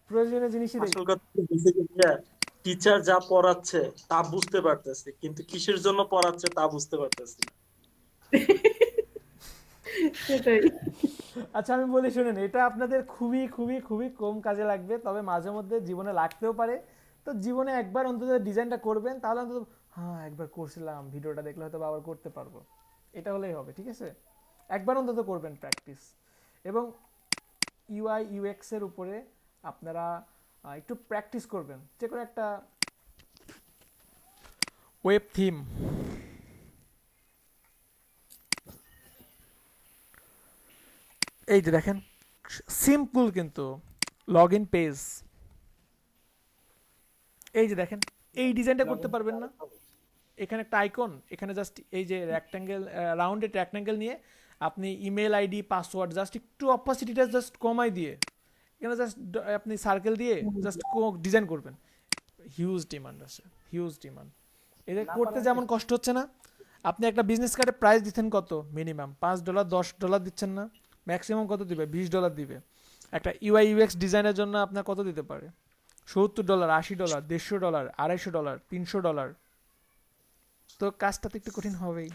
প্রয়োজনীয় জিনিসই আসল কথা হচ্ছে যে টিচার যা পড়াচ্ছে তা বুঝতে পারতেছি, কিন্তু কিসের জন্য পড়াচ্ছে তা বুঝতে পারতেছি না। সেটাই। আচ্ছা আমি বলি শুনেন, এটা আপনাদের খুবই খুবই খুবই কম কাজে লাগবে, তবে মাঝে মধ্যে জীবনে লাগতেও পারে। তো জীবনে একবার অন্তত ডিজাইনটা করবেন, তাহলে অন্তত হ্যাঁ একবার করছিলাম, ভিডিওটা দেখলে হয়তো আবার করতে পারবো, এটা হলেই হবে, ঠিক আছে? একবার অন্তত করবেন প্র্যাকটিস। এবং ইউআই ইউএক্স এর উপরে আপনারা একটু প্র্যাকটিস করবেন, যে কোনো একটা ওয়েব থিম, এই যে দেখেন সিম্পল কিন্তু লগ ইন পেজ, এই যে দেখেন এই ডিজাইনটা করতে পারবেন না? এখানে একটা আইকন, এখানে জাস্ট এই যে রেক্ট্যাঙ্গেল, রাউন্ডেড রেক্ট্যাঙ্গেল নিয়ে আপনি ইমেল আইডি পাসওয়ার্ড জাস্ট একটু অপাসিটিটা জাস্ট কমাই দিয়ে এখানে জাস্ট আপনি সার্কেল দিয়ে জাস্ট ডিজাইন করবেন, হিউজ ডিমান্ড আছে, হিউজ ডিমান্ড। এটা করতে যেমন কষ্ট হচ্ছে না, আপনি একটা বিজনেস কার্ডে প্রাইস দিচ্ছেন কত? মিনিমাম $5 $10 দিচ্ছেন না? ম্যাক্সিমাম কত দিবে? $20 দিবে। একটা ইউআই ইউএক্স ডিজাইনের জন্য আপনার কত দিতে পারে? $70, $80, $150, $250, $300। তো কাজটা তো একটু কঠিন হবেই।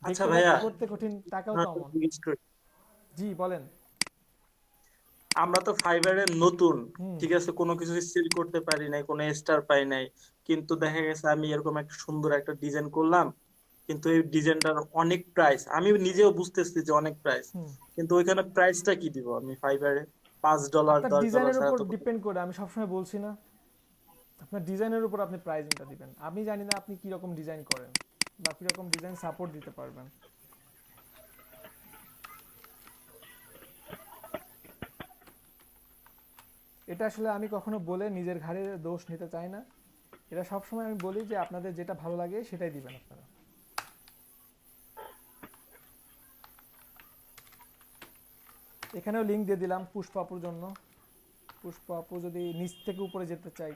আচ্ছা ভাইয়া, করতে কঠিন, টাকাও কম। জি বলেন। আমরা তো ফাইবারে নতুন, ঠিক আছে, কোনো কিছু সেল করতে পারি নাই, কোনো স্টার পাই নাই, কিন্তু দেখা গেছে আমি এরকম একটা সুন্দর একটা ডিজাইন করলাম, কিন্তু এই ডিজাইনটার অনেক প্রাইস, আমি নিজেও বুঝতেছি যে অনেক প্রাইস, কিন্তু ওইখানে প্রাইসটা কি দিব আমি ফাইবারে? $5 আপনার $10 ডিজাইনের ছাড়া উপর তো কোনো- ডিপেন্ড করে, আমি সবসময় বলছি না, আপনার ডিজাইনের উপর আপনি প্রাইসিংটা দিবেন। আমি জানি না আপনি কি রকম ডিজাইন করেন বা কি রকম ডিজাইন সাপোর্ট দিতে পারবেন। এটা আসলে আমি কখনো বলে নিজের ঘাড়ে দোষ নিতে চাই না। এটা সবসময় আমি বলি যে আপনাদের যেটা ভালো লাগে সেটাই দিবেন আপনারা। এখানেও লিংক দিয়ে দিলাম পুষ্পা আপুর জন্য। পুষ্পা আপু যদি নিচ থেকে উপরে যেতে চাই,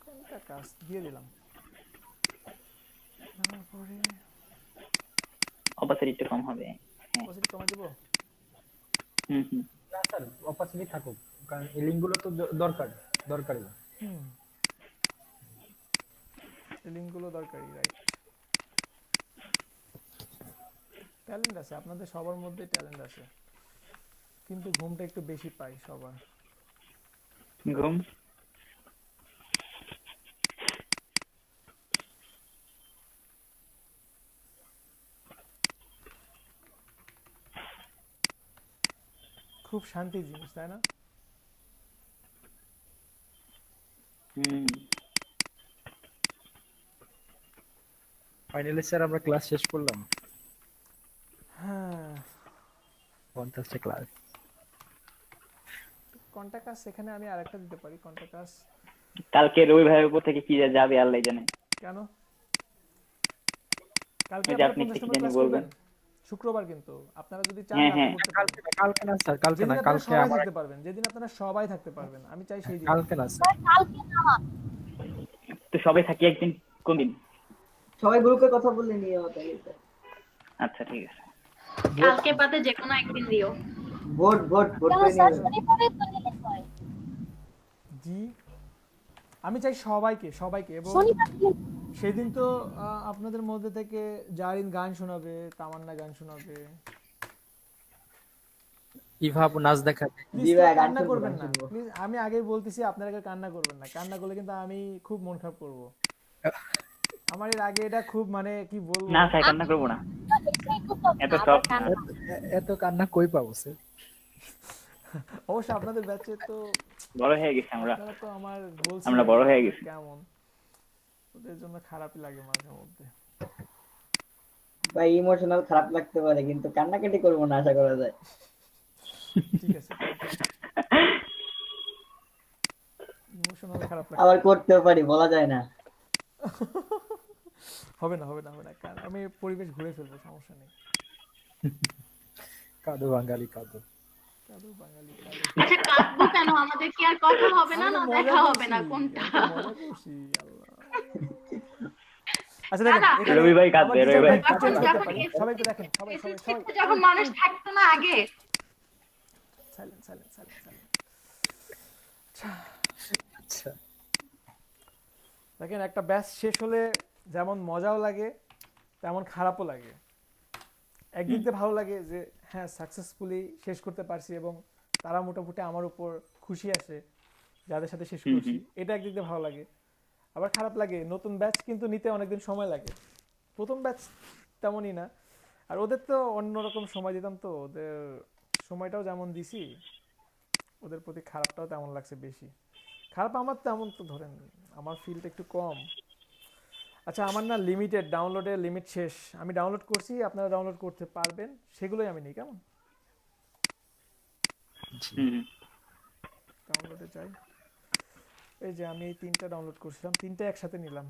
কোনটা কাজ দিয়ে দিলাম। তারপরে অপাসিটি একটু কম হবে। হ্যাঁ, পজিটিভ কমাই দেবো। হুম। না স্যার, অপারচুনিটি থাকুক, কারণ এই লিঙ্কগুলো তো দরকারি। লিঙ্কগুলো দরকারি, রাইট। ট্যালেন্ট আছে আপনাদের সবার মধ্যে, ট্যালেন্ট আছে, কিন্তু ঘুমটা একটু বেশি পাই সবার। ঘুম খুব শান্তির জিনিস, তাই না? ফাইনালি স্যার আমরা ক্লাস শেষ করলাম, হ্যাঁ 50টা ক্লাস। কন্টাক্ট আস, সেখানে আমি আরেকটা দিতে পারি কন্টাক্ট আস। কালকে রবি ভাইয়ের উপর থেকে কি যাবে আল্লাহ জানে। কেন কালকে ওই যে আপনারা আপনি 50 কি নম্বর জানি ক্লাস বলবেন। করবেন? শুক্রবার কিন্তু আপনারা যদি চান হ্যাঁ, রাতে হ্যাঁ। করতে পারবেন। কালকে না স্যার, কালকে যেদিন না, আপনারা কালকে সবাই আমার থাকতে পারবেন, যেদিন আপনারা সবাই থাকতে পারবেন, আমি চাই সেই দিন। কালকে না স্যার। কালকে না, তো সবাই থাকি একদিন, কোন দিন? সবাই গ্রুপে কথা বলে নিয়ে হবে। আচ্ছা ঠিক আছে। কালকে বাদে যে কোনো একদিন দিও। ভোট করে নিয়ে জি, আমি চাই সবাইকে এবং সেদিন তো আপনাদের মধ্যে থেকে জারিন গান শোনাবে, তামান্না গান শোনাবে, ইভা আপু নাচ দেখাবে। প্লিজ কেউ কান্না করবেন না প্লিজ, আমি আগেই বলতেছি আপনারা কেউ কান্না করবেন না। কান্না করলে কিন্তু আমি খুব মন খারাপ করবো। আমার এর আগে এটা খুব মানে কি বলবো, না স্যার কান্না করবো না, এত সব এত কান্না কই পাবো স্যার? অবশ্য আপনাদের ব্যাচে তো বড় হয়ে গেছে আমরা, আপনারা তো আমার বলছি আমরা বড় হয়ে গেছি। কেমন, ওদের জন্য খারাপই লাগে মাঝে মধ্যে। ভাই ইমোশনাল খারাপ লাগতে পারে, কিন্তু কান্নাকাটি করবো না আশা করা যায়। ঠিক আছে, ইমোশনাল খারাপ লাগে, আবার করতেও পারি, বলা যায় না। হবে না কারণ আমি পরিবেশ ঘুরে ফেলবো, সমস্যা নেই। কাঁদো বাঙালি কাঁদো। বাঙালি আচ্ছা কাঁদবো কেন? আমাদের কি আর কথা হবে না, না দেখা হবে না, কোনটা? মজা করছি আল্লাহ। আচ্ছা দেখেন, রবি ভাই কাঁদবে, রবি ভাই সবাই একটু দেখেন, সবাই যখন মানুষ থাকতো না আগে। সাইলেন্ট। আচ্ছা দেখেন, একটা ব্যাচ শেষ হলে যেমন মজাও লাগে তেমন খারাপও লাগে। একদিক দিয়ে ভালো লাগে যে হ্যাঁ সাকসেসফুলি শেষ করতে পারছি এবং তারা মোটামুটি আমার উপর খুশি আছে যাদের সাথে শেষ করছি, এটা একদিক দিয়ে ভালো লাগে। আবার খারাপ লাগে, নতুন ব্যাচ কিন্তু নিতে অনেকদিন সময় লাগে, প্রথম ব্যাচ তেমনই না। আর ওদের তো অন্যরকম সময় দিতাম, তো ওদের সময়টাও যেমন দিছি, ওদের প্রতি খারাপটাও তেমন লাগছে বেশি। খারাপ আমার তেমন তো ধরেন আমার ফিলটা একটু কম। আচ্ছা আমার না লিমিটেড, ডাউনলোডের লিমিট শেষ, আমি ডাউনলোড করছি, আপনারা ডাউনলোড করতে পারবেন, সেগুলোই আমি নিই। কেমন ডাউনলোডে যাই, এই যে আমি এই 3টা ডাউনলোড করছিলাম, 3টা একসাথে নিলাম।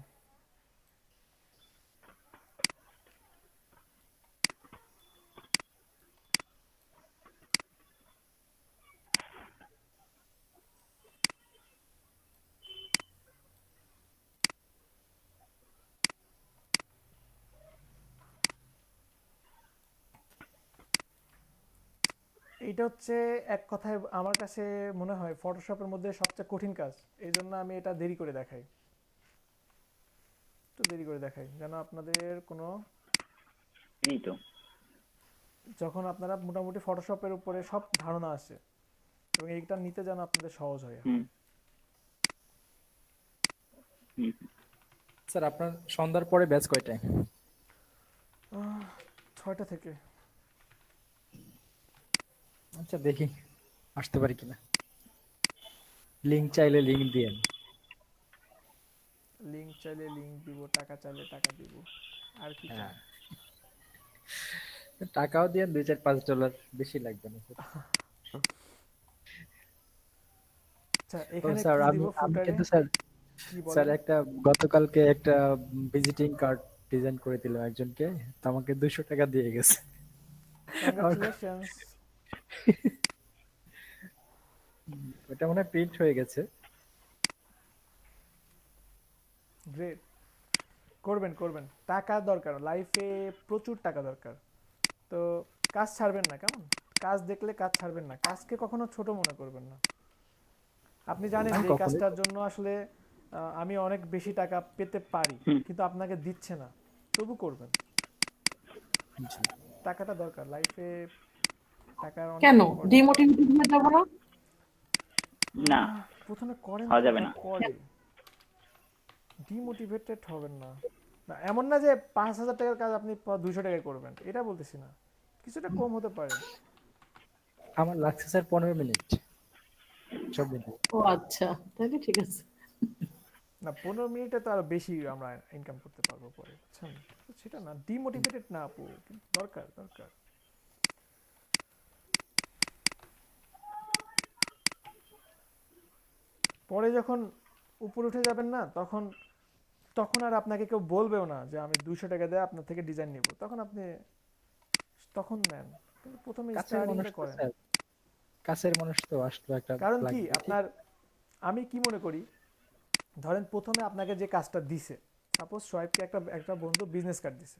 এটা হচ্ছে এক কথায় আমার কাছে মনে হয় ফটোশপের মধ্যে সবচেয়ে কঠিন কাজ, এই জন্য আমি এটা দেরি করে দেখাই। একটু দেরি করে দেখাই যেন আপনাদের কোনো, এই তো যখন আপনারা মোটামুটি ফটোশপের উপরে সব ধারণা আছে এবং এইটা নিতে যেন আপনাদের সহজ হয়। স্যার আপনার সন্ধ্যার পরে ব্যাচ কয়টায়? 6টা থেকে। আচ্ছা দেখি আসতে পারি কিনা, লিংক চাইলে লিংক দিয়েন। লিংক চাইলে লিংক দিব, টাকা চাইলে টাকা দিব, আর কি চাই? টাকাও দিয়েন, $2-4-5 বেশি লাগবে না স্যার। আচ্ছা এখানে স্যার কি আমি দিব ফুটারে? কিন্তু স্যার কি বলেন? স্যার একটা গতকালকে একটা ভিজিটিং কার্ড ডিজাইন করে দিলাম একজনকে, তো আমাকে $200 দিয়ে গেছে। কংগ্রাচুলেশনস। ওটা মনে হয় প্রিন্ট হয়ে গেছে। গ্রেট, করবেন করবেন, টাকা দরকার, লাইফে প্রচুর টাকা দরকার। তো কাজ ছাড়বেন না, কেমন? কাজ দেখলে কাজ ছাড়বেন না, কাজকে কখনো ছোট মনে করবেন না। আপনি জানেন যে এই কাজটার জন্য আসলে আমি অনেক বেশি টাকা পেতে পারি, কিন্তু আপনাকে দিচ্ছে না, তবু করবেন। টাকাটা দরকার লাইফে, টাকার অনেক কেন important। ডিমোটিভেটেড হয়ে যাব না? না, প্রথমে করেন, হওয়া যাবে না। পরে ডিমোটিভেটেড হবেন না। না এমন না যে 5,000 টাকার কাজ আপনি 200 টাকায় করবেন, এটা বলতেছি না, কিছুটা কম হতে পারে। আমার লাগছে স্যার 15 মিনিট। ও আচ্ছা, তাহলে ঠিক আছে। না 15 মিনিটে তো আরো বেশি আমরা ইনকাম করতে পারবো পরে, বুঝছেন? তো সেটা না, ডিমোটিভেটেড না আপু, কিন্তু দরকার দরকার। পরে যখন উপরে উঠে যাবেন না, তখন তখন আর আপনাকে কেউ বলবেও না যে আমি 200 টাকা দিয়ে আপনার থেকে ডিজাইন নিব, তখন আপনি তখন নেন, কিন্তু প্রথমে স্টার্টিংটা করেন। কাছের মানুষ তো আসলো একটা, কারণ কি আপনার, আমি কি মনে করি, ধরেন প্রথমে আপনাকে যে কাজটা দিছে, সাপোজ সোহেবকে একটা বন্ধু বিজনেস কার্ড দিছে,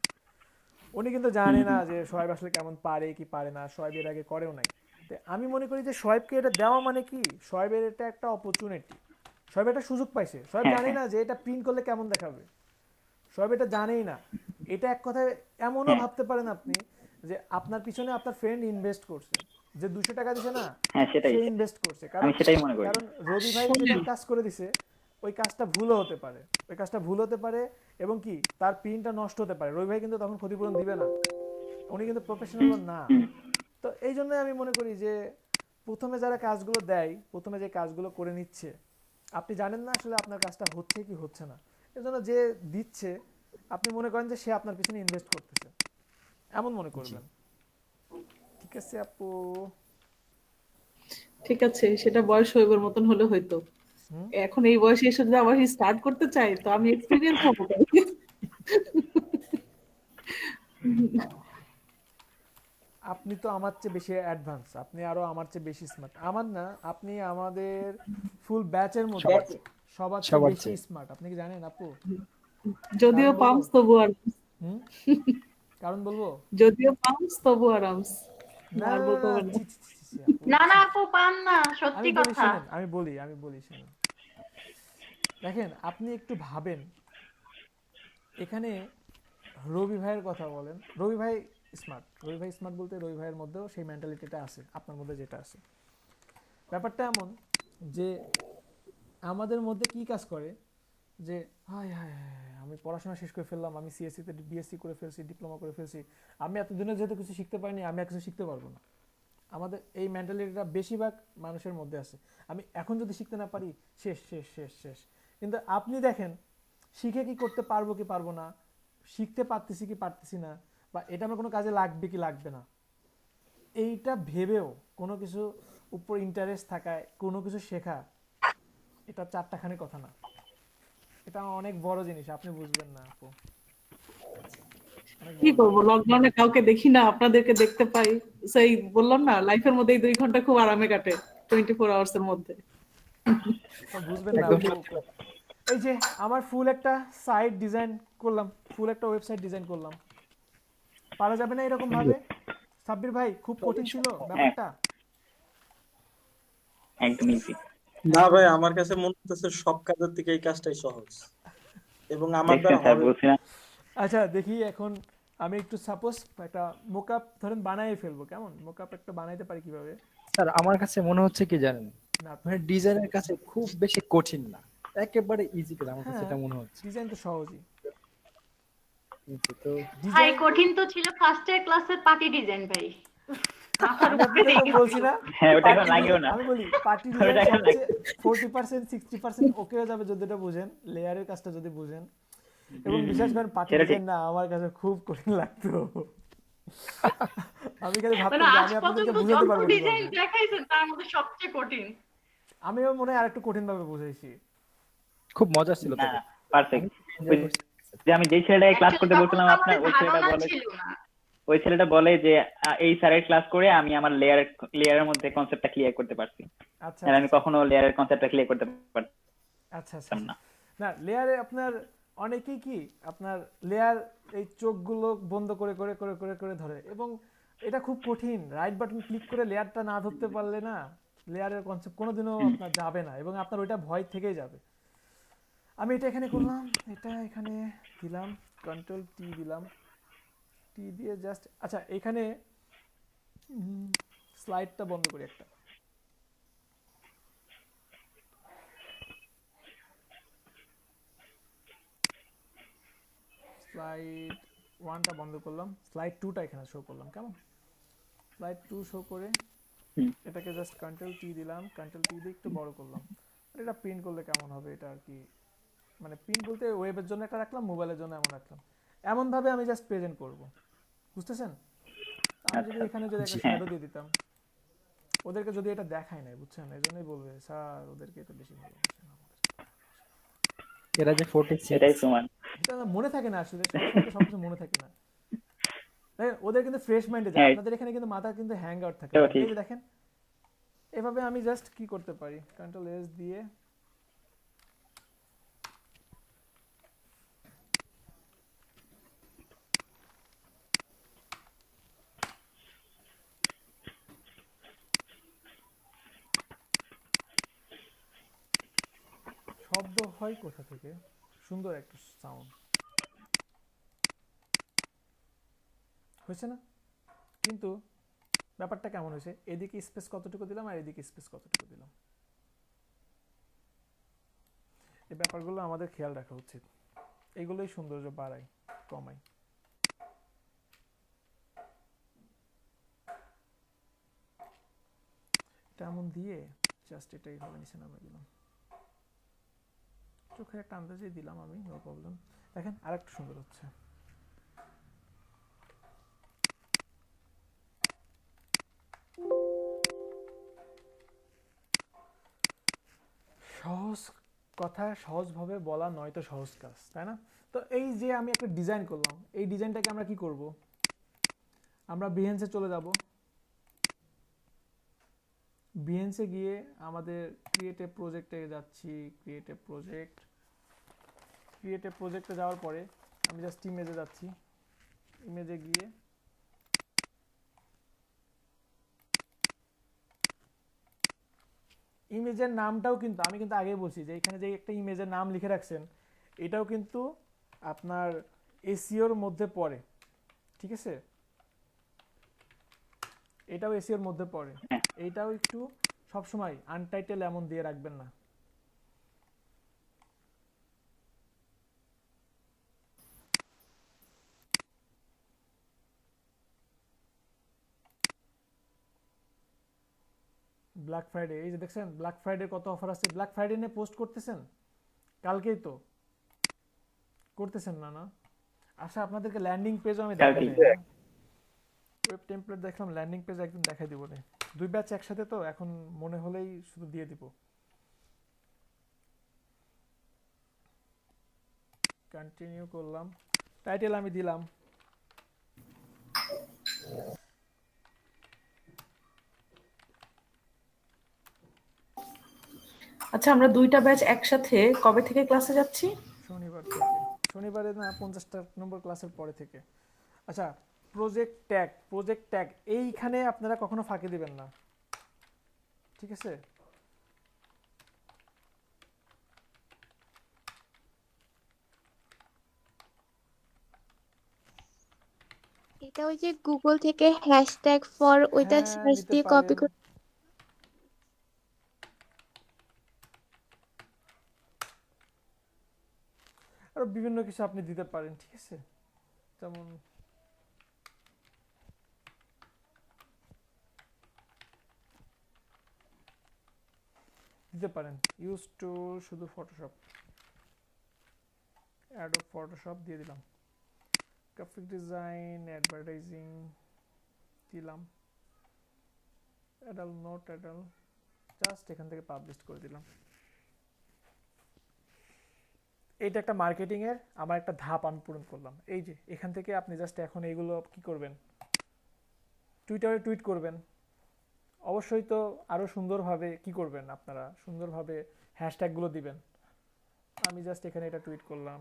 উনি কিন্তু জানে না যে সোহেব আসলে কেমন পারে কি পারে না, সোহেব এর আগে করেও নাই। তো আমি মনে করি যে সোহেবকে এটা দেওয়া মানে কি, সোহেবের এটা একটা অপরচুনিটি, সোহেব একটা সুযোগ পাইছে। সোহেব জানে না যে এটা প্রিন্ট করলে কেমন দেখাবে, সোহেব এটা জানেই না। এটা এক কথায় এমনও ভাবতে পারেন আপনি যে আপনার পিছনে আপনার ফ্রেন্ড ইনভেস্ট করছে, যে 200 টাকা দিছে না, সে ইনভেস্ট করছে। কারণ রবি ভাই যেটা কাজ করে দিছে, ওই কাজটা ভুলও হতে পারে, ওই কাজটা ভুল হতে পারে এবং কি তার প্রিন্টটা নষ্ট হতে পারে। রবি ভাই কিন্তু তখন ক্ষতিপূরণ দিবে না, উনি কিন্তু প্রফেশনাল না। তো এই জন্য আমি মনে করি যে প্রথমে যারা কাজগুলো দেয়, প্রথমে যে কাজগুলো করে নিচ্ছে, আপনি জানেন না আসলে আপনার কাজটা হচ্ছে কি হচ্ছে না, এজন্য যে দিচ্ছে আপনি মনে করেন যে সে আপনার পিছনে ইনভেস্ট করতেছে, এমন মনে করবেন। ঠিক আছে আপু? ঠিক আছে, সেটা বয়স হইবার মতন হলে হয়তো। এখন এই বয়সে এসে যদি আবার স্টার্ট করতে চাই, তো আমি এক্সপেরিয়েন্স হবো। আপনি তো আমার চেয়ে বেশি অ্যাডভান্স, আপনি আরো আমার চেয়ে বেশি স্মার্ট। আমার না, আপনি আমাদের ফুল ব্যাচের মধ্যে সবার চেয়ে বেশি স্মার্ট, আপনি কি জানেন আপু? যদিও পাম্পস তবু আর কারণ বলবো, যদিও পাম্পস তবু আরামস। না না আপু পান না, সত্যি কথা। আমি বলি শুনুন, দেখেন আপনি একটু ভাবেন, এখানে রবি ভাইয়ের কথা বলেন, রবি ভাই স্মার্ট, রবি ভাই স্মার্ট বলতে রবি ভাইয়ের মধ্যেও সেই মেন্টালিটিটা আছে আপনার মধ্যে যেটা আছে। ব্যাপারটা এমন যে আমাদের মধ্যে কি কাজ করে যে হায় হায় আমি পড়াশোনা শেষ করে ফেললাম, আমি সিএসসি তে বিএসসি করে ফেলছি, ডিপ্লোমা করে ফেলছি, আমি এতদিনে যেহেতু কিছু শিখতে পারিনি, আমি আর কিছু শিখতে পারবো না। আমাদের এই মেন্টালিটিটা বেশিরভাগ মানুষের মধ্যে আছে, আমি এখন যদি শিখতে না পারি শেষ শেষ শেষ শেষ। কিন্তু আপনি দেখেন শিখে কি করতে পারবো কি পারবো না, শিখতে পারতেছি কি পারতেছি না, বা এটা আমার কোনো কাজে লাগবে কি লাগবে না, এইটা ভেবেও কোনো কিছু উপর ইন্টারেস্ট থাকায় কোনো কিছু শেখা, এটা চারটাখানি কথা না, এটা অনেক বড় জিনিস, আপনি বুঝবেন না আপু। কি করবো, লকডাউনে কাউকে দেখি না, আপনাদেরকে দেখতে পাই, সেই বললাম না লাইফের মধ্যে 2 ঘন্টা খুব আরামে কাটে 24 আওয়ার্স এর মধ্যে। বুঝবেন না এই যে আমার ফুল একটা সাইট ডিজাইন করলাম, ফুল একটা ওয়েবসাইট ডিজাইন করলাম, পারা যাবে না এরকম ভাবে? সাব্বির ভাই খুব কঠিন ছিল ব্যাপারটা? একদম ইজি না ভাই, আমার কাছে মনে হচ্ছে সব কাজের থেকে এই কাজটাই সহজ। এবং আমার দেখছেন দ্বারা স্যার হবে। বলছি না। আচ্ছা দেখি এখন আমি একটু সাপোজ একটা মোকআপ ধরেন বানাই ফেলবো, কেমন মোকআপ একটা বানাইতে পারি কিভাবে? স্যার আমার কাছে মনে হচ্ছে কি জানেন, না মানে ডিজাইনের কাছে খুব বেশি কঠিন না, একেবারে ইজি কাজ আমার কাছে হ্যাঁ, এটা মনে হচ্ছে। ডিজাইন তো সহজই। তো ভাই ডিজাইন কঠিন তো ছিল ফার্স্ট ইয়ার ক্লাসের পার্টি ডিজাইন ভাই, মাথার আমি উপরে আপনাকে তো রেখে বলছি দিল। না হ্যাঁ ওটা এখন পার্টি লাগেও না, আমি বলি পার্টি ডিজাইন ওটা এখন সবচেয়ে 40% 60% ওকে হয়ে যাবে যদি এটা বুঝেন, লেয়ারের কাজটা যদি বুঝেন। এবং বিশেষ করে পার্টি সেটা ঠিক। ডিজাইন না আমার কাছে খুব কঠিন লাগতো। আমি খালি মানে ভাবতাম যে আজ আমি আপনাদেরকে পর্যন্ত বুঝাতে যত পারবো ডিজাইন কিভাবে। দেখাইছেন তার মধ্যে সবচেয়ে কঠিন। আমিও মনে হয় আরেকটু কঠিন ভাবে বুঝাইছি। খুব মজা ছিল না তবে, পারফেক্ট। এনজয় করছি। যে আমি যেই ছেলেটাকে ক্লাস অ্যাকচুয়ালি করতে তখন বলছিলাম তো আপনার, আমাদের ওই ছেলেটা ধারণা বলে, ছিল না। ওই ছেলেটা বলে যে এই স্যারের ক্লাস করে আমি আমার লেয়ারের মধ্যে কনসেপ্টটা ক্লিয়ার করতে পারছি। আচ্ছা আর আমি কখনো লেয়ারের কনসেপ্টটা ক্লিয়ার করতে আচ্ছা আচ্ছা পারতাম না। না লেয়ারে আপনার অনেকেই কি আপনার লেয়ার এই চোখগুলো বন্ধ করে করে করে করে করে ধরে, এবং এটা খুব কঠিন। রাইট বাটন ক্লিক করে লেয়ারটা না ধরতে পারলে না লেয়ারের কনসেপ্ট কোনোদিনও আপনার যাবে না, এবং আপনার ওইটা ভয় থেকেই যাবে। আমি এটা এখানে করলাম, এটা এখানে দিলাম, কন্ট্রোল টি দিলাম, টি দিয়ে জাস্ট আচ্ছা এখানে স্লাইডটা বন্ধ করি একটা। স্লাইড 1টা বন্ধ করলাম, স্লাইড 2টা এখানে শো করলাম, কেমন? স্লাইড 2 শো করে এটাকে জাস্ট কন্ট্রোল টি দিলাম, কন্ট্রোল টি দিয়ে একটু বড় করলাম। আর এটা প্রিন্ট করলে কেমন হবে এটা আর কি, মানে প্রিন্ট বলতে ওয়েবের জন্য একটা রাখলাম, মোবাইলের জন্য এমন রাখলাম। এমন ভাবে আমি জাস্ট প্রেজেন্ট করব, বুঝতেছেন? আমি যদি এখানে যদি একটা শ্যাডো দিয়ে দিতাম, ওদেরকে যদি এটা দেখায় নাই, বুঝছেন, এজন্যই বলবে স্যার ওদেরকে এটা বেশি ভালো বুঝছেন আমাদের। এরা যে 46 এটাই সমান। এটা মনে থাকে না আসলে, সবকিছু মনে থাকে না। দেখেন ওদের কিন্তু ফ্রেশ মাইন্ডে যায়, হ্যাঁ। আপনাদের এখানে কিন্তু মাথা কিন্তু হ্যাং আউট থাকে। এটাও ঠিক। এই যে দেখেন এভাবে আমি জাস্ট কি করতে পারি, কন্ট্রোল এস দিয়ে শব্দ হয় কোথা থেকে, সুন্দর একটা সাউন্ড হয়েছে না? কিন্তু ব্যাপারটা কেমন হয়েছে, এদিকে স্পেস কতটুকু দিলাম আর এদিকে স্পেস কতটুকু দিলাম, এই ব্যাপারগুলো আমাদের খেয়াল রাখা উচিত। এগুলোই সৌন্দর্য বাড়ায় কমায়। এটা এমন দিয়ে জাস্ট এটা এইভাবে নিচে নামিয়ে দিলাম, চোখে একটা আন্দাজে দিলাম আমি, নো প্রবলেম। দেখেন আরেকটু সুন্দর হচ্ছে। সহজ কথা সহজভাবে বলা নয়তো সহজ কাজ, তাই না? তো এই যে আমি একটা ডিজাইন করলাম, এই ডিজাইনটাকে আমরা কি করব, আমরা বিহেন্সে চলে যাব। বিহেন্সে গিয়ে আমাদের ক্রিয়েট এ প্রজেক্টে যাচ্ছি, ক্রিয়েট এ প্রজেক্টে যাওয়ার পরে আমি জাস্ট ইমেজে যাচ্ছি, ইমেজে গিয়ে ইমেজের নামটাও কিন্তু আমি কিন্তু আগেই বলছি যে এখানে যে একটা ইমেজের নাম লিখে রাখছেন এটাও কিন্তু আপনার এসইওর মধ্যে পড়ে, ঠিক আছে? এটাও এসইওর মধ্যে পড়ে। এইটাও একটু সবসময় আনটাইটেল এমন দিয়ে রাখবেন না। ব্ল্যাক ফ্রাইডে, এই যে দেখছেন ব্ল্যাক ফ্রাইডে কত অফার আছে, ব্ল্যাক ফ্রাইডে নিয়ে পোস্ট করতেছেন, কালকেই তো করতেছেন না? না আচ্ছা আপনাদেরকে ল্যান্ডিং পেজও আমি দেখাই দিই, ওয়েব টেমপ্লেট দেখলাম, ল্যান্ডিং পেজ একদম দেখাই দিব রে, 2 ব্যাচ একসাথে তো এখন মনে হলেই শুধু দিয়ে দিব। কন্টিনিউ করলাম, টাইটেল আমি দিলাম আচ্ছা আমরা 2টা ব্যাচ একসাথে কবে থেকে ক্লাসে যাচ্ছি? শনিবার থেকে, শনিবারে না 50টা নম্বর ক্লাসের পরে থেকে। আচ্ছা প্রজেক্ট ট্যাগ এইখানে আপনারা কখনো ফাঁকি দিবেন না, ঠিক আছে? এটা ওই যে গুগল থেকে হ্যাশট্যাগ ফর ওইটা হ্যাঁ সার্চ নিতে দিয়ে কপি পারেন। করে আরো বিভিন্ন কিছু আপনি দিতে পারেন, ঠিক আছে? যেমন দিতে পারেন ইউজ টু শুধু ফটোশপ, অ্যাডোব ফটোশপ দিয়ে দিলাম, গ্রাফিক ডিজাইন, অ্যাডভার্টাইজিং দিলাম, অ্যাডাল নট অ্যাডাল, জাস্ট এখান থেকে পাবলিশ করে দিলাম। এইটা একটা মার্কেটিং এর আমার একটা ধাপ আমি পূরণ করলাম। এই যে এখান থেকে আপনি জাস্ট এখন এইগুলো কি করবেন, টুইটারে টুইট করবেন। অবশ্যই তো আরো সুন্দরভাবে কি করবেন, আপনারা সুন্দরভাবে হ্যাশট্যাগুলো দিবেন। আমি জাস্ট এখানে এটা টুইট করলাম,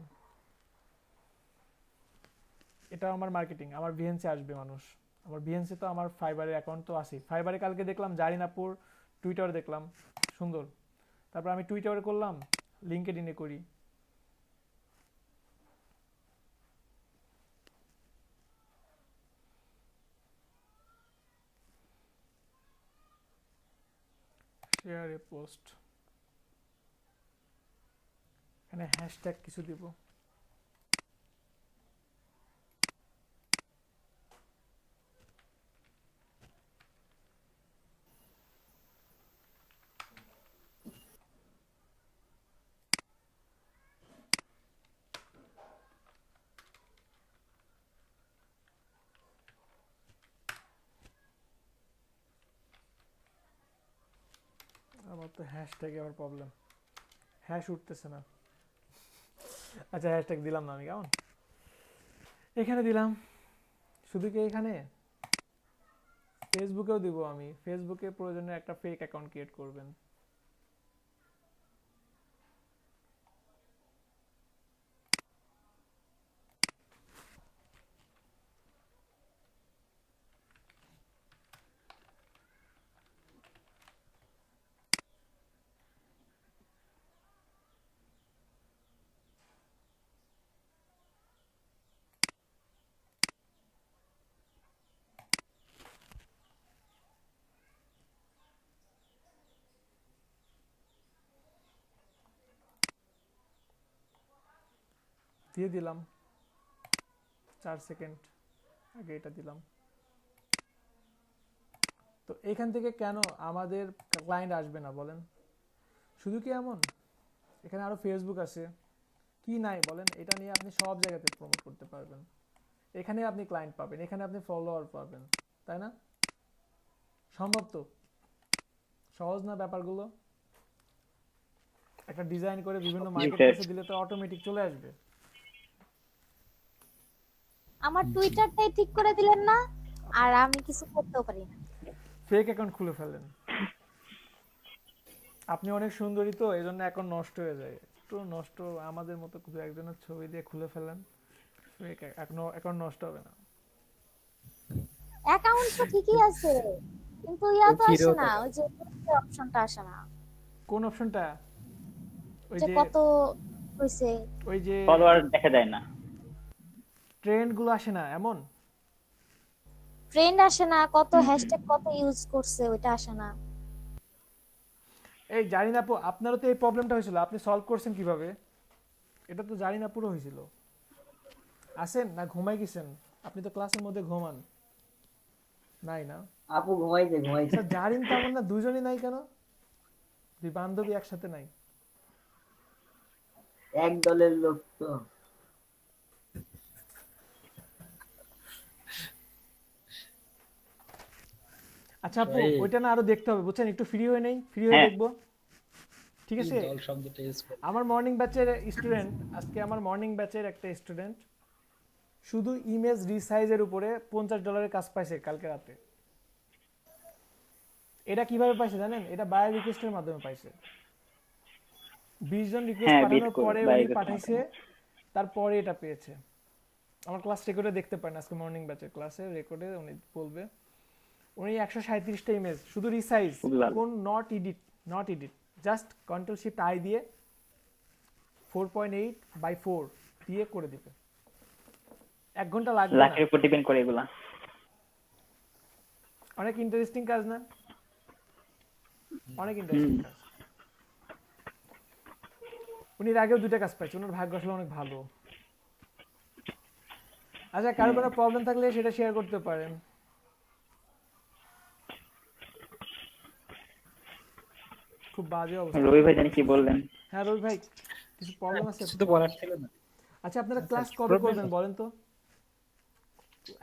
এটা আমার মার্কেটিং, আমার ভিএনসি আসবে মানুষ, আমার ভিএনসি তো আমার ফাইবারের অ্যাকাউন্ট তো আছে। ফাইবারে কালকে দেখলাম জারিনাপুর, টুইটারে দেখলাম সুন্দর, তারপর আমি টুইটারে করলাম, লিঙ্কডইনে করি, শেয়ার এ পোস্ট, এখানে হ্যাশট্যাগ কিছু দিব, আমার তো হ্যাশট্যাগে আবার প্রবলেম, হ্যাশ উঠতেছে না। আচ্ছা হ্যাশট্যাগ দিলাম না আমি, কেমন এখানে দিলাম, শুধু কি এখানে ফেসবুকেও দিব আমি। ফেসবুকে প্রয়োজনে একটা ফেক অ্যাকাউন্ট ক্রিয়েট করবেন, দিয়ে দিলাম 4 সেকেন্ড আগে এটা দিলাম। তো এখান থেকে কেন আমাদের ক্লায়েন্ট আসবে না বলেন? শুধু কি এমন, এখানে আরো ফেসবুক আছে, কি নাই বলেন? এটা নিয়ে আপনি সব জায়গাতে প্রমোট করতে পারবেন, এখানে আপনি ক্লায়েন্ট পাবেন, এখানে আপনি ফলোয়ার পাবেন, তাই না? সম্ভব তো, সহজ না ব্যাপারগুলো? একটা ডিজাইন করে বিভিন্ন মার্কেট প্লেসে দিলে তো অটোমেটিক চলে আসবে। আমার টুইটারটাই ঠিক করে দিলেন না, আর আমি কিছু করতেও পারি না। ফেক অ্যাকাউন্ট খুলে ফেলেন, আপনি অনেক সুন্দরী তো এই জন্য অ্যাকাউন্ট নষ্ট হয়ে যায়, একটু নষ্ট আমাদের মতো দু একজনের ছবি দিয়ে খুলে ফেলেন, ফেক অ্যাকাউন্ট নষ্ট হবে না। অ্যাকাউন্ট তো ঠিকই আছে, কিন্তু ইয়া তো আসে না, ওই যে অপশনটা আসে না। কোন অপশনটা? ওই যে যে কত হইছে, ওই যে ফলোয়ার দেখা যায় না, ট্রেন্ড গুলো আসে না এমন? ট্রেন্ড আসে না, কত হ্যাশট্যাগ কত ইউজ করছে ওইটা আসে না। এই জানি না আপু, আপনারও তো এই প্রবলেমটা হয়েছিল, আপনি সলভ করছেন কিভাবে? এটা তো জানি না পুরো হয়েছিল। আসেন না ঘুমাই গেছেন? আপনি তো ক্লাসের মধ্যে ঘুমান নাই না? আপু ঘুমাইছে স্যার জারিন তেমন না, দুজনই নাই কেন? দুই বান্ধবী একসাথে নাই? এক দলের লোক তো। আচ্ছা আপু ওইটা না আরো দেখতে হবে বুঝছেন, একটু ফ্রি হয়ে নেই, ফ্রি হয়ে দেখবো, ঠিক আছে? আমার মর্নিং ব্যাচের স্টুডেন্ট, আজকে আমার মর্নিং ব্যাচের একটা স্টুডেন্ট শুধু ইমেজ রিসাইজের উপরে $50 কাজ পাইছে কালকে রাতে। এটা কিভাবে পাইছে জানেন? এটা বায়ার রিকোয়েস্টের মাধ্যমে পাইছে। 20 জন রিকোয়েস্ট পাঠানোর পরে উনি পাঠাইছে, তারপরে এটা পেয়েছে। আমার ক্লাস রেকর্ডে দেখতে পারেন, আজকে মর্নিং ব্যাচের ক্লাসে রেকর্ডে উনি বলবে, উনি 137টা ইমেজ শুধু রিসাইজ, কোন not edit, just control shift I দিয়ে 4.8/4 দিয়ে করে দিবে। 1 ঘন্টা লাগবে না। লাখের উপর ডিপেন্ড করে এগুলা। অনেক ইন্টারেস্টিং কাজ না? অনেক ইন্টারেস্টিং কাজ। উনি এর আগেও 2টা কাজ পাইছে, ওনার ভাগ্য আসলে অনেক ভালো। আচ্ছা, কারো কোনো প্রবলেম থাকলে সেটা শেয়ার করতে পারেন। খুব বাজে অবস্থা। রবি ভাই জানি কি বললেন? হ্যাঁ রবি ভাই, কিছু প্রবলেম আছে? কিছু তো বলার ছিল না। আচ্ছা, আপনারা ক্লাস কবে করবেন বলেন তো?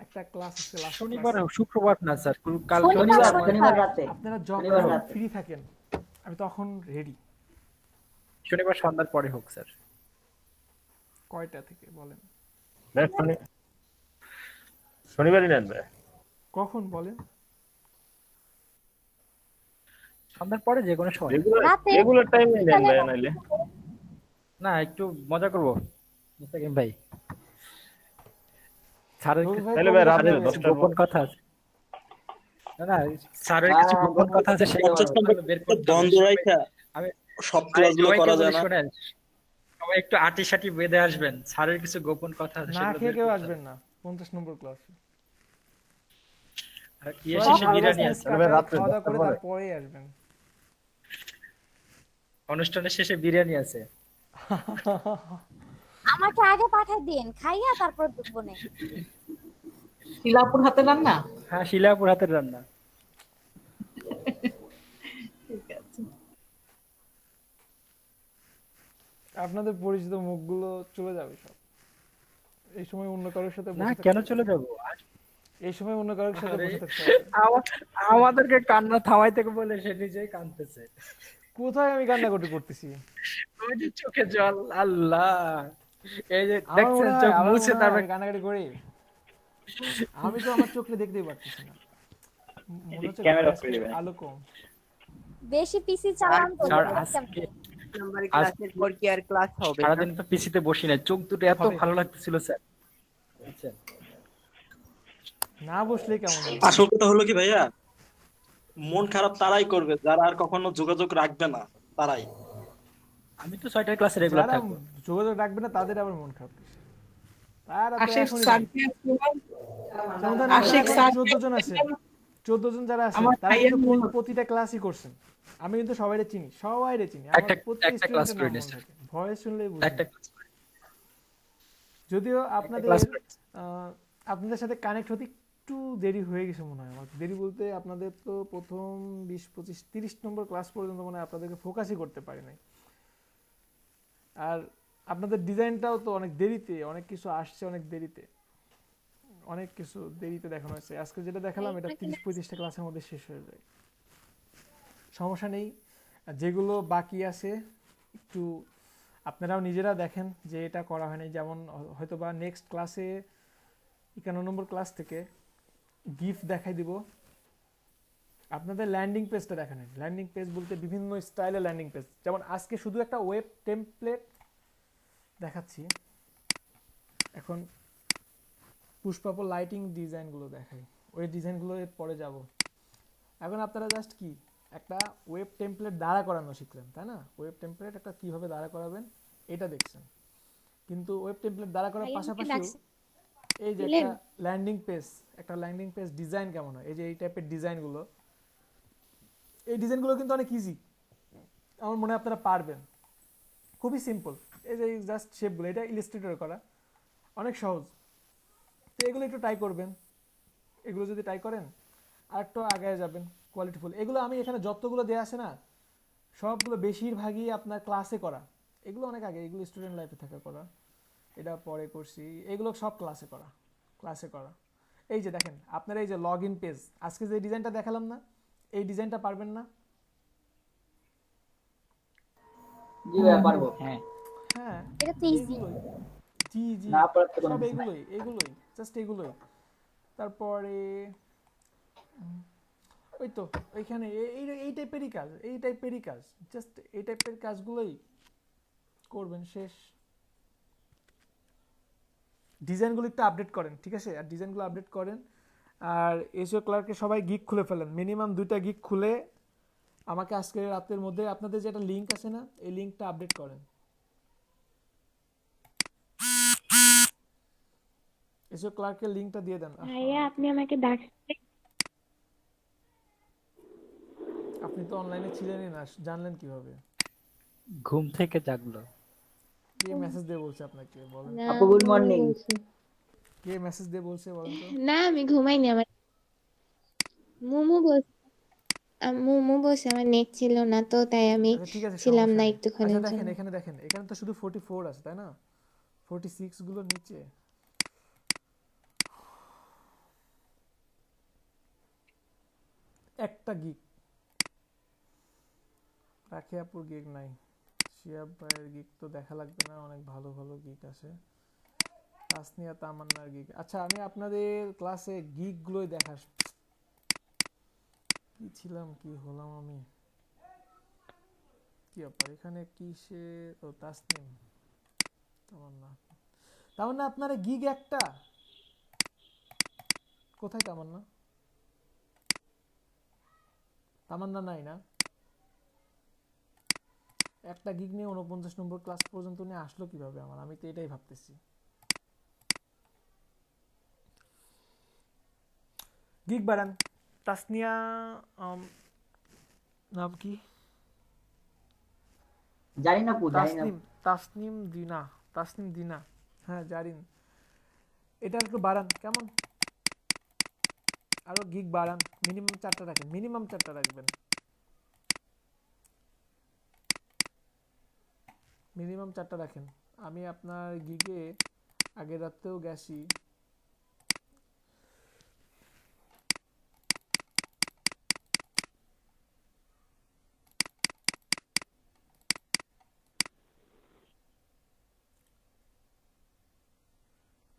একটা ক্লাস আছে লাস্ট শনিবার, শুক্রবার না স্যার, কাল শনিবার রাতে। আপনারা যখন ফ্রি থাকেন আমি তখন রেডি। শনিবার সন্ধ্যার পরে হোক স্যার। কয়টা থেকে বলেন? শনিবারই নেন ভাই। কখন বলেন? সন্ধ্যার পরে যে কোনো সময়। রেগুলার টাইমে নেন ভাই, নাইলে না একটু মজা করব মুস্তাকিম ভাই। স্যারের তাহলে ভাই রাতে 10টার গোপন কথা আছে। না স্যারের কিছু গোপন কথা আছে, সেগুলো বের করতে বন্ধ রাখা আমি সব ক্লাসগুলো করা যায় না। শুনেন, সবাই একটু আটিসাটি বেঁধে আসবেন, স্যারের কিছু গোপন কথা আছে না সেগুলো খেয়ে বের কেউ করতে আসবেন না 50 নম্বর ক্লাসে। আর ইয়ে শেষে বিরিয়ানি আছে, খাওয়া দাওয়া করে তারপরেই আসবেন। অনুষ্ঠানের শেষে বিরিয়ানি আছে। আমাকে আগে পাঠাই দিন, খাইয়া তারপর দেখবো না। শিলাপুর হাতে রান্না? হ্যাঁ, শিলাপুর হাতের রান্না। ঠিক আছে। আপনাদের পরিচিত মুখগুলো চলে যাবে সব। এই সময় অন্য কারোর সাথে না বসে কেন চলে যাব? এই সময় অন্য কারোর সাথে বসে থাকতে আমাদেরকে কান্না থামাইতে বলে সে নিজেই কাঁদতেছে। কোথায় আমি কান্নাকাটি করতেছি? ওই যে চোখে জল, আল্লাহ, এই যে দেখছেন চোখ মুছে তারপর কান্নাকাটি করি। আমি তো আমার চোখে দেখতেই পারতেছি না, মনে হচ্ছে ক্যামেরা অফ করে দিবেন। আলো কম। বেশি পিসি চালান তো। স্যার আজকে নাম্বার ক্লাসের পর কি আর ক্লাস হবে? সারাদিন তো পিসিতে বসি না, চোখ দুটো এত ভালো লাগতেছিল স্যার। বুঝছেন? না বসলে কেমন হবে? আসল কথা হলো কি ভাইয়া, মন খারাপ তারাই করবে যারা আর কখনো যোগাযোগ রাখবে না, তারাই। আমি তো 6টার ক্লাসে রেগুলার যারা থাকবো। যোগাযোগ রাখবে না তাদের আবার মন খারাপ। তারা তো আশিক এখনই স্যার, আশিক স্যার 14 জন আছে, 14 জন যারা আছে আমার তারা কিন্তু ভাইয়ের প্রতিটা ক্লাসই করছেন। আমি কিন্তু সবাইরে চিনি, সবাইরে চিনি। একটা ক্লাস করে নিস। ভয়েস শুনলেই বুঝি। একটা যদিও আপনাদের আপনাদের সাথে কানেক্ট হতে একটু দেরি হয়ে গেছে মনে হয় আমার। দেরি বলতে আপনাদের তো প্রথম 20 25 30 নম্বর ক্লাস পর্যন্ত মনে হয় আপনাদেরকে ফোকাসই করতে পারি নাই। আর আপনাদের ডিজাইনটাও তো অনেক দেরিতে, অনেক কিছু আসছে অনেক দেরিতে, অনেক কিছু দেরিতে দেখানো হয়েছে। আজকে যেটা দেখালাম এটা 30-35টা ক্লাসের মধ্যে শেষ হয়ে যায়। সমস্যা নেই, যেগুলো বাকি আছে একটু আপনারাও নিজেরা দেখেন যে এটা করা হয়নি। যেমন হয়তোবা নেক্সট ক্লাসে 51 নম্বর ক্লাস থেকে গিফট দেখাই দিব। আপনাদের ল্যান্ডিং পেজটা দেখেন। ল্যান্ডিং পেজ বলতে বিভিন্ন স্টাইলের ল্যান্ডিং পেজ। যেমন আজকে শুধু একটা ওয়েব টেমপ্লেট দেখাচ্ছি, এখন পুষ্পাপল লাইটিং ডিজাইনগুলো দেখাই, ওই ডিজাইনগুলো এর পরে যাব। এখন আপনারা জাস্ট কি একটা ওয়েব টেমপ্লেট দাঁড়া করানো শিখলেন, তাই না? ওয়েব টেমপ্লেট একটা কিভাবে দাঁড়া করাবেন এটা দেখছেন, কিন্তু ওয়েব টেমপ্লেট দাঁড়া করার পাশাপাশি এই যে একটা ল্যান্ডিং পেজ ডিজাইন কেমন হয়, এই যে এই টাইপের ডিজাইনগুলো, এই ডিজাইনগুলো কিন্তু অনেক ইজি। আমার মনে হয় আপনারা পারবেন, খুবই সিম্পল। এই যে জাস্ট শেপগুলো, এটা ইলাস্ট্রেটরে করা, অনেক সহজ। তো এগুলো একটু ট্রাই করবেন। এগুলো যদি ট্রাই করেন আর একটু আগায় যাবেন, কোয়ালিটিফুল। এগুলো আমি এখানে যতগুলো দেওয়া আছে না সবগুলো বেশিরভাগই আপনার ক্লাসে করা। এগুলো অনেক আগে, এগুলো স্টুডেন্ট লাইফে থাকা করা, এটা পরে করছি। এগুলো সব ক্লাসে করা। এই যে দেখেন আপনার এই যে লগ ইন পেজ, আজকে যে ডিজাইনটা দেখালাম না, এই ডিজাইনটা পারবেন না? জি ভাই পারবো। হ্যাঁ এটা তো ইজি। জি না পারলে তো সব কোনো এগুলোই জাস্ট এগুলোই। তারপরে ওই তো ওইখানে এই টাইপেরই কাজ, জাস্ট এই টাইপের কাজগুলোই করবেন। শেষ ডিজাইনগুলো একটু আপডেট করেন, ঠিক আছে? আর ডিজাইনগুলো আপডেট করেন। আর এসিও ক্লার্কে সবাই গিগ খুলে ফেলেন, মিনিমাম 2টা গিগ খুলে আমাকে আজকে রাতের মধ্যে আপনাদের যে একটা লিঙ্ক আছে না, এই লিঙ্কটা আপডেট করেন। এসিও ক্লার্কের লিঙ্কটা দিয়ে দেন। ভাইয়া আপনি আমাকে ডাকছেন? আপনি তো অনলাইনে ছিলেনই না, জানলেন কিভাবে? ঘুম থেকে জাগলো। কে মেসেজ দিয়ে বলছে আপনাকে বলেন? না, আপু গুড মুমু মর্নিং। বলছে। কে মেসেজ দিয়ে বলছে বলেন তো? না আমি ঘুমাইনি, আমার মুমু বলছে। মুমু বলছে আমার নেট ছিল না তো, তাই আমি আচ্ছা ঠিক আছে, ছিলাম সমস্যা না নেই। একটুখানির আচ্ছা দেখেন জন্য। এখানে, দেখেন এখানে তো শুধু 44 আছে তাই না? 46 গুলো নিচে একটা গিগ, রাখি আপুর গিগ নাই, শিয়াব ভাইয়ের গিগ তো দেখা লাগবে না, অনেক ভালো ভালো গিগ আছে। তাসনিয়া তামান্নার গিগ। আচ্ছা আমি আপনাদের ক্লাসে গিগ গুলোই দেখা, কি ছিলাম কি হলাম আমি, কি ব্যাপার এখানে কিসে? ও তাসনিম তামান্না, তামান্না আপনার গিগ একটা কোথায়? তামান্না, তামান্না নাই না? একটা গিগ নিয়ে 49 নম্বর ক্লাস পর্যন্ত নিয়ে আসলো কিভাবে আমার? আমি তো এটাই ভাবতেছি। গিগ বাড়ান। তাসনিয়া নাম কি? জানি না আপু, জানি না। তাসনিম, তাসনিম দিনা, তাসনিম দিনা, হ্যাঁ জারিন। এটা একটু বাড়ান কেমন? আরো গিগ বাড়ান, মিনিমাম 4টা রাখেন, মিনিমাম 4টা রাখবেন, মিনিমাম 4টা রাখেন। আমি আপনার গিগে আগের রাতেও গেছি।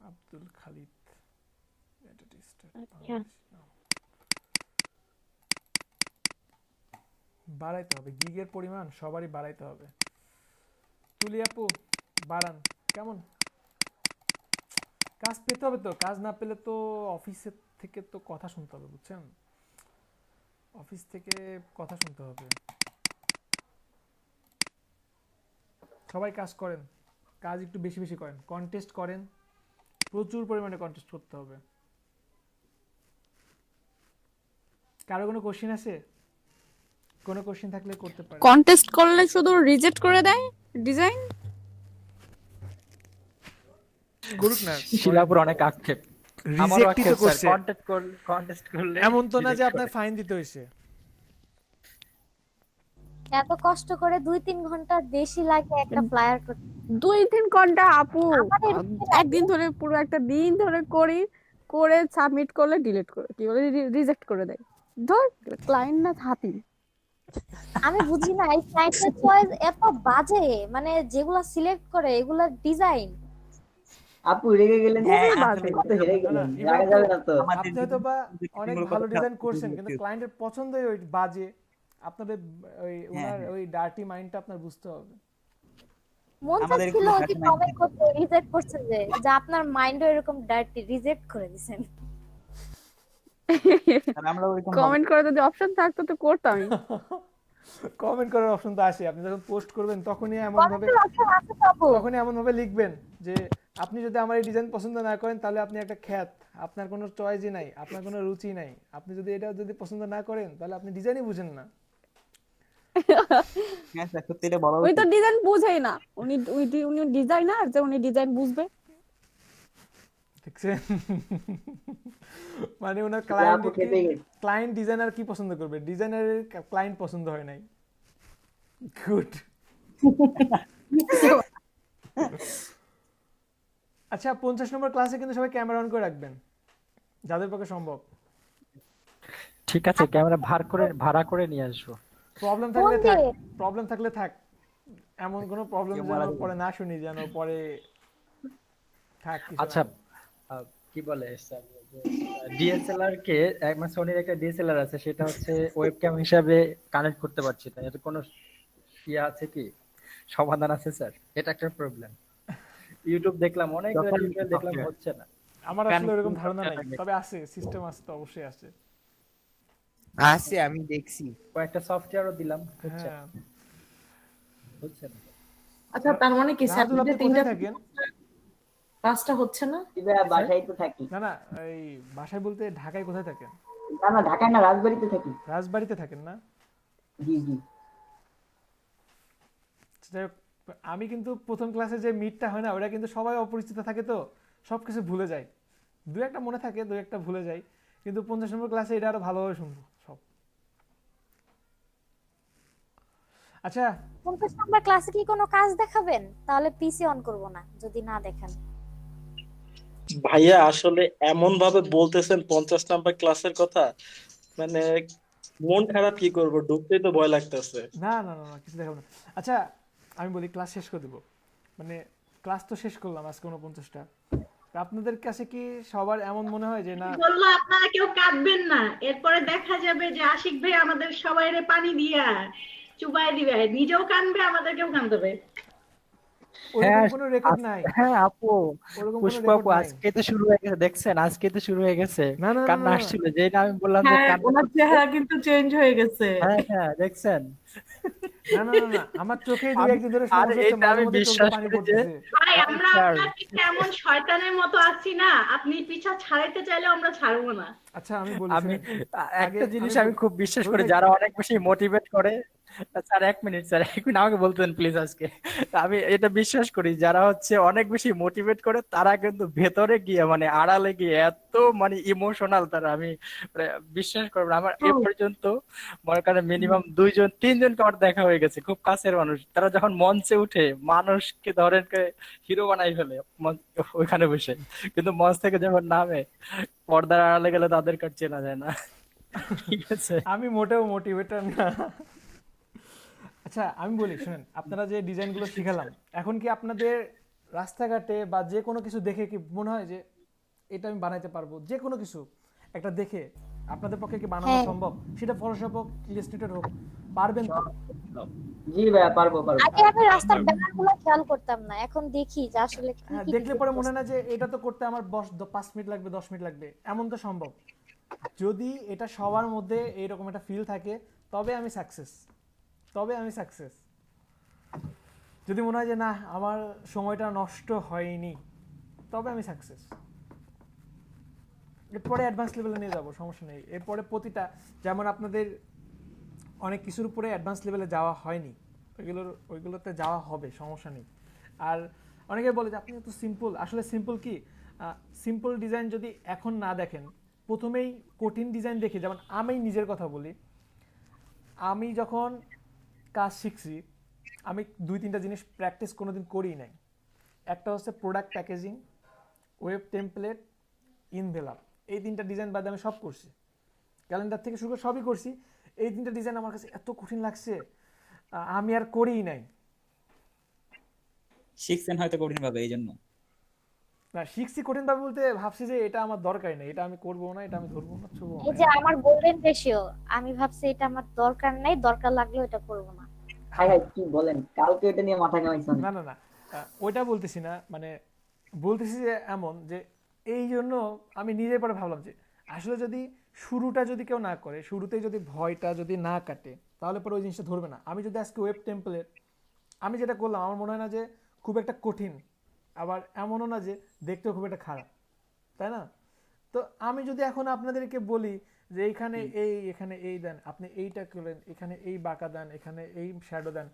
আব্দুল খালিদ, আচ্ছা বাড়াইতে হবে গিগের পরিমাণ, সবারই বাড়াইতে হবে। তুলি আপু বাড়ান কেমন? কাজ পেতে হবে তো, কাজ না পেলে তো অফিসের থেকে তো কথা শুনতে হবে, বুঝছেন? অফিস থেকে কথা শুনতে হবে। সবাই কাজ করেন, কাজ একটু বেশি বেশি করেন, কন্টেস্ট করেন, প্রচুর পরিমাণে কন্টেস্ট করতে হবে। কারো কোনো কোশ্চেন আছে? কোনো কোশ্চেন থাকলে করতে পারেন। কন্টেস্ট করলে শুধু রিজেক্ট করে দেয় ডিজাইন। করুক না, শিলাপুর অনেক আক্ষেপ, আমারও রিজেক্টই তো আক্ষেপ স্যার। করছে, কন্টেস্ট করলে এমন তো না যে reject আপনার করে। ফাইন দিতে হয়েছে। এত কষ্ট করে 2-3 ঘন্টা বেশি লাগে একটা ফ্লায়ার করতে। 2-3 ঘন্টা আপু, আমাদের একদিন ধরে পুরো একটা দিন ধরে করি, করে সাবমিট করলে ডিলিট করে কি বলে রিজেক্ট করে দেয়। ধর ক্লায়েন্ট না হাতি। আমি বুঝি না এই ক্লায়েন্টের চয়েস এত বাজে, মানে যেগুলা সিলেক্ট করে এগুলা ডিজাইন। আপু রেগে গেলেন, হ্যাঁ, আপনি কত হেরে গেলেন, ইভা রাগা আপু, যাবে না তো। আপনি হয়তো বা অনেক ভালো ডিজাইন করছেন কিন্তু ক্লায়েন্টের পছন্দই ওই বাজে। আপনাদের ওই ওনার ওই ডার্টি মাইন্ডটা আপনার বুঝতে হবে। মন চাচ্ছিল ওই যে কমেন্ট করতে, রিজেক্ট করছেন যে আপনার মাইন্ডও এরকম ডার্টি, রিজেক্ট করে দিবেন। কমেন্ট করে যদি অপশন থাকতো তো করতামই। কমেন্ট করার অপশন তো আসে, আপনি যখন পোস্ট করবেন তখনই এমন ভাবে, তখনই এমন ভাবে লিখবেন যে আপনি যদি আমার এই ডিজাইন পছন্দ না করেন তাহলে আপনি একটা খ্যাত, আপনার কোনো চয়েসই নাই, আপনার কোনো রুচি নাই, আপনি যদি এটা যদি পছন্দ না করেন তাহলে আপনি ডিজাইনই বুঝেন না। ওই তো ডিজাইন বুঝেই না, উনি ডিজাইনার যে উনি ডিজাইন বুঝবে। দেখছেন? মানে ওনার আপু খেপে গেছে। ক্লায়েন্ট ডিজাইনার কি পছন্দ করবে, ডিজাইনারের ক্লায়েন্ট পছন্দ হয় নাই। গুড। আচ্ছা 50 নম্বর ক্লাসে কিন্তু সবাই ক্যামেরা অন করে রাখবেন যাদের পক্ষে সম্ভব। ঠিক আছে, ক্যামেরা ভাড়া করে নিয়ে আসবো। প্রবলেম থাকলে থাক, প্রবলেম থাকলে থাক, এমন কোনো প্রবলেম যেন পরে না শুনি, যেন পরে থাক। আচ্ছা কি বলে স্যার, ডিএসএলআর কে মানে সোনির একটা ডিএসএলআর আছে, সেটা হচ্ছে ওয়েবক্যাম হিসাবে কানেক্ট করতে পারছি না, এর কোনো ইয়ে আছে কি, সমাধান আছে স্যার? এটা একটা প্রবলেম। ইউটিউব দেখলাম, অনেক টিউটোরিয়াল দেখলাম, হচ্ছে না। আমার আসলে এরকম ধারণা নাই, তবে আছে, সিস্টেম আছে তো, অবশ্যই আছে। আছে, আমি দেখছি কয়েকটা সফটওয়্যারও দিলাম, হচ্ছে হ্যাঁ হচ্ছে না। আচ্ছা তার মানে কি স্যার রাজুল, আপনি কোথায় থাকেন? ক্লাসটা হচ্ছে না? বাসায় তো থাকি। না না, এই বাসায় বলতে ঢাকায় কোথায় থাকেন? না না, ঢাকায় না, রাজবাড়িতে থাকি। রাজবাড়িতে থাকেন না? জি জি। যাই হোক, আমি কিন্তু প্রথম ক্লাসে যে মিটটা হয় না ওটা কিন্তু সবাই অপরিচিত থাকে, তো সবকিছু ভুলে যায়। দু একটা মনে থাকে, দু একটা ভুলে যায়, কিন্তু 50 নম্বর ক্লাসে এটা আরো ভালোভাবে শুনবো সব। আচ্ছা 50 নাম্বার ক্লাসে কি কোনো কাজ দেখাবেন? তাহলে পিসি অন করব না যদি না দেখান। ভাইয়া আসলে এমন ভাবে বলতেছেন 50 নাম্বার ক্লাসের কথা, মানে মন খারাপ কি করব, ঢুকতেই তো ভয় লাগতেছে। না না না না, কিছু দেখাবো না। আচ্ছা আমি বলি ক্লাস শেষ করে দেবো, মানে ক্লাস তো শেষ করলাম আজকে 49টা। আপনাদের কাছে কি সবার এমন মনে হয় যে না বললো আপনারা কেউ কাঁদবেন না, এরপরে দেখা যাবে যে আশিক ভাই আমাদের সবাইরে পানি দিয়া চুবাই দিবে, নিজেও কাঁদবে আমাদেরকেও কাঁদাবে। হ্যাঁ ওরকম কোনো রেকর্ড নাই, হ্যাঁ আপু, ওরকম কোনো পুষ্পা রেকর্ড আপু নাই। আজকে তো শুরু হয়ে গেছে, দেখছেন আজকে তো শুরু হয়ে গেছে, না না না কান্না না, আসছিল, যেই না আমি বললাম যে হ্যাঁ কান্না ওনার করছে। চেহারা কিন্তু চেঞ্জ হয়ে গেছে। হ্যাঁ হ্যাঁ দেখছেন। না না না না, আমার চোখেই দুই আমি একদিন ধরে আর সমস্যা হচ্ছে, এটা মাঝে আমি মধ্যে চোখ দিয়ে বিশ্বাস পানি করি যে পড়তেছে। ভাই আমরা স্যার, আপনার পিছে এমন শয়তানের মতো আছি না, আপনি পিছা ছাড়াইতে চাইলেও আমরা ছাড়বো না। আচ্ছা আমি বলি আমি শুনেন, আগে একটা জিনিস আমি আমি খুব বিশ্বাস করি, বলতে যারা অনেক বেশি মোটিভেট করে। স্যার এক মিনিট, স্যার এক মিনিট আমাকে বলতেন প্লিজ আজকে। আমি এটা বিশ্বাস করি, যারা হচ্ছে অনেক বেশি মোটিভেট করে তারা কিন্তু ভেতরে গিয়ে মানে আড়ালে গিয়ে এত মানে ইমোশনাল তারা, আমি মানে বিশ্বাস করবো না। আমার এ পর্যন্ত মনে করেন মিনিমাম 2-3জনকে আমার দেখা হয়ে গেছে, খুব কাছের মানুষ, তারা যখন মঞ্চে উঠে মানুষকে ধরেন হিরো বানাই ফেলে ওইখানে বসে, কিন্তু মঞ্চ থেকে যখন নামে পর্দার আড়ালে গেলে তাদের কাছে চেনা যায় না। ঠিক আছে। আমি মোটেও মোটিভেটর না। আচ্ছা আমি বলি শুনেন, আপনারা যে ডিজাইনগুলো শিখালাম, এখন কি আপনাদের রাস্তাঘাটে বা যে কোনো কিছু দেখে কি মনে হয় যে এটা আমি বানাইতে পারবো? যে কোনো কিছু একটা দেখে আপনাদের পক্ষে কি বানানো হ্যাঁ। সম্ভব? সেটা ফটোশপ হোক, ইলাস্ট্রেটর হোক, পারবেন তো? জি ভাইয়া, পারবো পারবো। আগে আমি রাস্তার ব্যানারগুলো খেয়াল করতাম না, এখন দেখি যে আসলে কি হ্যাঁ কি দেখলে design পরে মনে করছে। হয় না যে এটা তো করতে আমার 5 মিনিট লাগবে, 10 মিনিট লাগবে, এমন তো সম্ভব। যদি এটা সবার মধ্যে এইরকম একটা ফিল থাকে তবে আমি সাকসেস, তবে আমি সাকসেস। যদি মনে হয় যে না আমার সময়টা নষ্ট হয়নি, তবে আমি সাকসেস। এরপরে অ্যাডভান্স লেভেলে নিয়ে যাবো, সমস্যা নেই। এরপরে প্রতিটা, যেমন আপনাদের অনেক কিছুর উপরে অ্যাডভান্স লেভেলে যাওয়া হয়নি, ওইগুলোতে যাওয়া হবে, সমস্যা নেই। আর অনেকে বলে যে আপনি তো সিম্পল, আসলে সিম্পল কি, সিম্পল ডিজাইন যদি এখন না দেখেন, প্রথমেই কঠিন ডিজাইন দেখে, যেমন আমি নিজের কথা বলি, আমি যখন কাজ শিখছি আমি 2-3টা জিনিস প্র্যাকটিস কোনোদিন করি নাই। একটা হচ্ছে product packaging, web template, envelope, এই 3টা ডিজাইন বাদে আমি সব করছি, ক্যালেন্ডার থেকে শুরু করে সবই করছি। এই 3টা ডিজাইন আমার কাছে এত কঠিন লাগছে, আমি আর করিই নাই। শিখছেন হয়তো কঠিন ভাবে, এই জন্য। না শিখছি কঠিন ভাবে বলতে, ভাবছি যে এটা আমার দরকারই নেই, এটা আমি করবো না, এটা আমি ধরবো না, ছুবো এই না। যে আমার গোল্ডেন রেশিও, আমি ভাবছি এটা আমার দরকার নাই, দরকার লাগলেও এটা করব না। হাই হাই, কি বলেন, কালকে এটা নিয়ে মাথা ঘামাইছেন। না না না, ওইটা বলতেছি না, মানে বলতেছি যে এমন যে এই জন্য আমি নিজের পরে ভাবলাম যে আসলে যদি শুরুটা যদি কেউ না করে, শুরুতেই যদি ভয়টা যদি না কাটে, তাহলে পরে ওই জিনিসটা ধরবে না। আমি যদি আজকে ওয়েব টেমপ্লেট আমি যেটা করলাম, আমার মনে হয় না যে খুব একটা কঠিন, আবার এমনও না যে দেখতেও খুব একটা খারাপ, তাই না? তো আমি যদি এখন আপনাদেরকে বলি যে এইখানে এখানে এই দেন, আপনি এইটা করলেন, এখানে এই বাঁকা দেন, এখানে এই শ্যাডো দেন,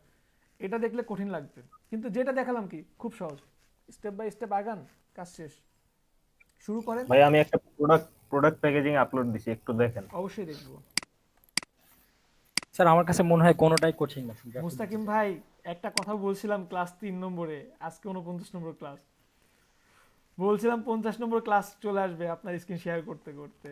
এটা দেখলে কঠিন লাগবে, কিন্তু যেটা দেখালাম কি খুব সহজ, স্টেপ বাই স্টেপ আগান, কাজ শেষ, শুরু করেন। ভাই আমি একটা প্রোডাক্ট প্যাকেজিং আপলোড দিছি, একটু দেখেন। অবশ্যই দেখবো। স্যার আমার কাছে মনে হয় কোনোটাই কঠিন না। মুস্তাকিম ভাই একটা কথা বলছিলাম ক্লাস 3 নম্বরে, আজকে 49 নম্বর ক্লাস, বলছিলাম 50 নম্বর ক্লাস চলে আসবে আপনার স্ক্রিন শেয়ার করতে করতে।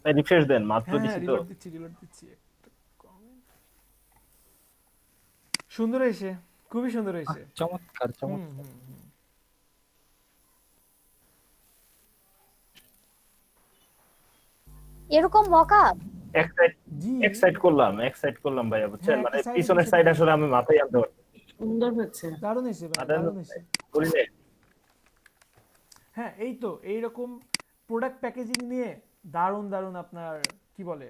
রিফ্রেশ দেন, মাত্র হ্যাঁ দিছি তো। রিলোড দিচ্ছি। একটা comment। সুন্দর হয়েছে, খুবই সুন্দর হয়েছে, চমৎকার চমৎকার। এরকম মকআপ এক সাইড করলাম ভাইয়া, বুঝছেন, হ্যাঁ, মানে একটা side পিছনের হয়েছে সাইড ভাই। আসলে আমি মাথায় আনতে পারছি সুন্দর হচ্ছে। দারুণ হয়েছে ভাই, না। দারুণ হয়েছে। করিলে হ্যাঁ এই তো এইরকম প্রোডাক্ট প্যাকেজিং নিয়ে দারুণ দারুণ আপনার কি বলে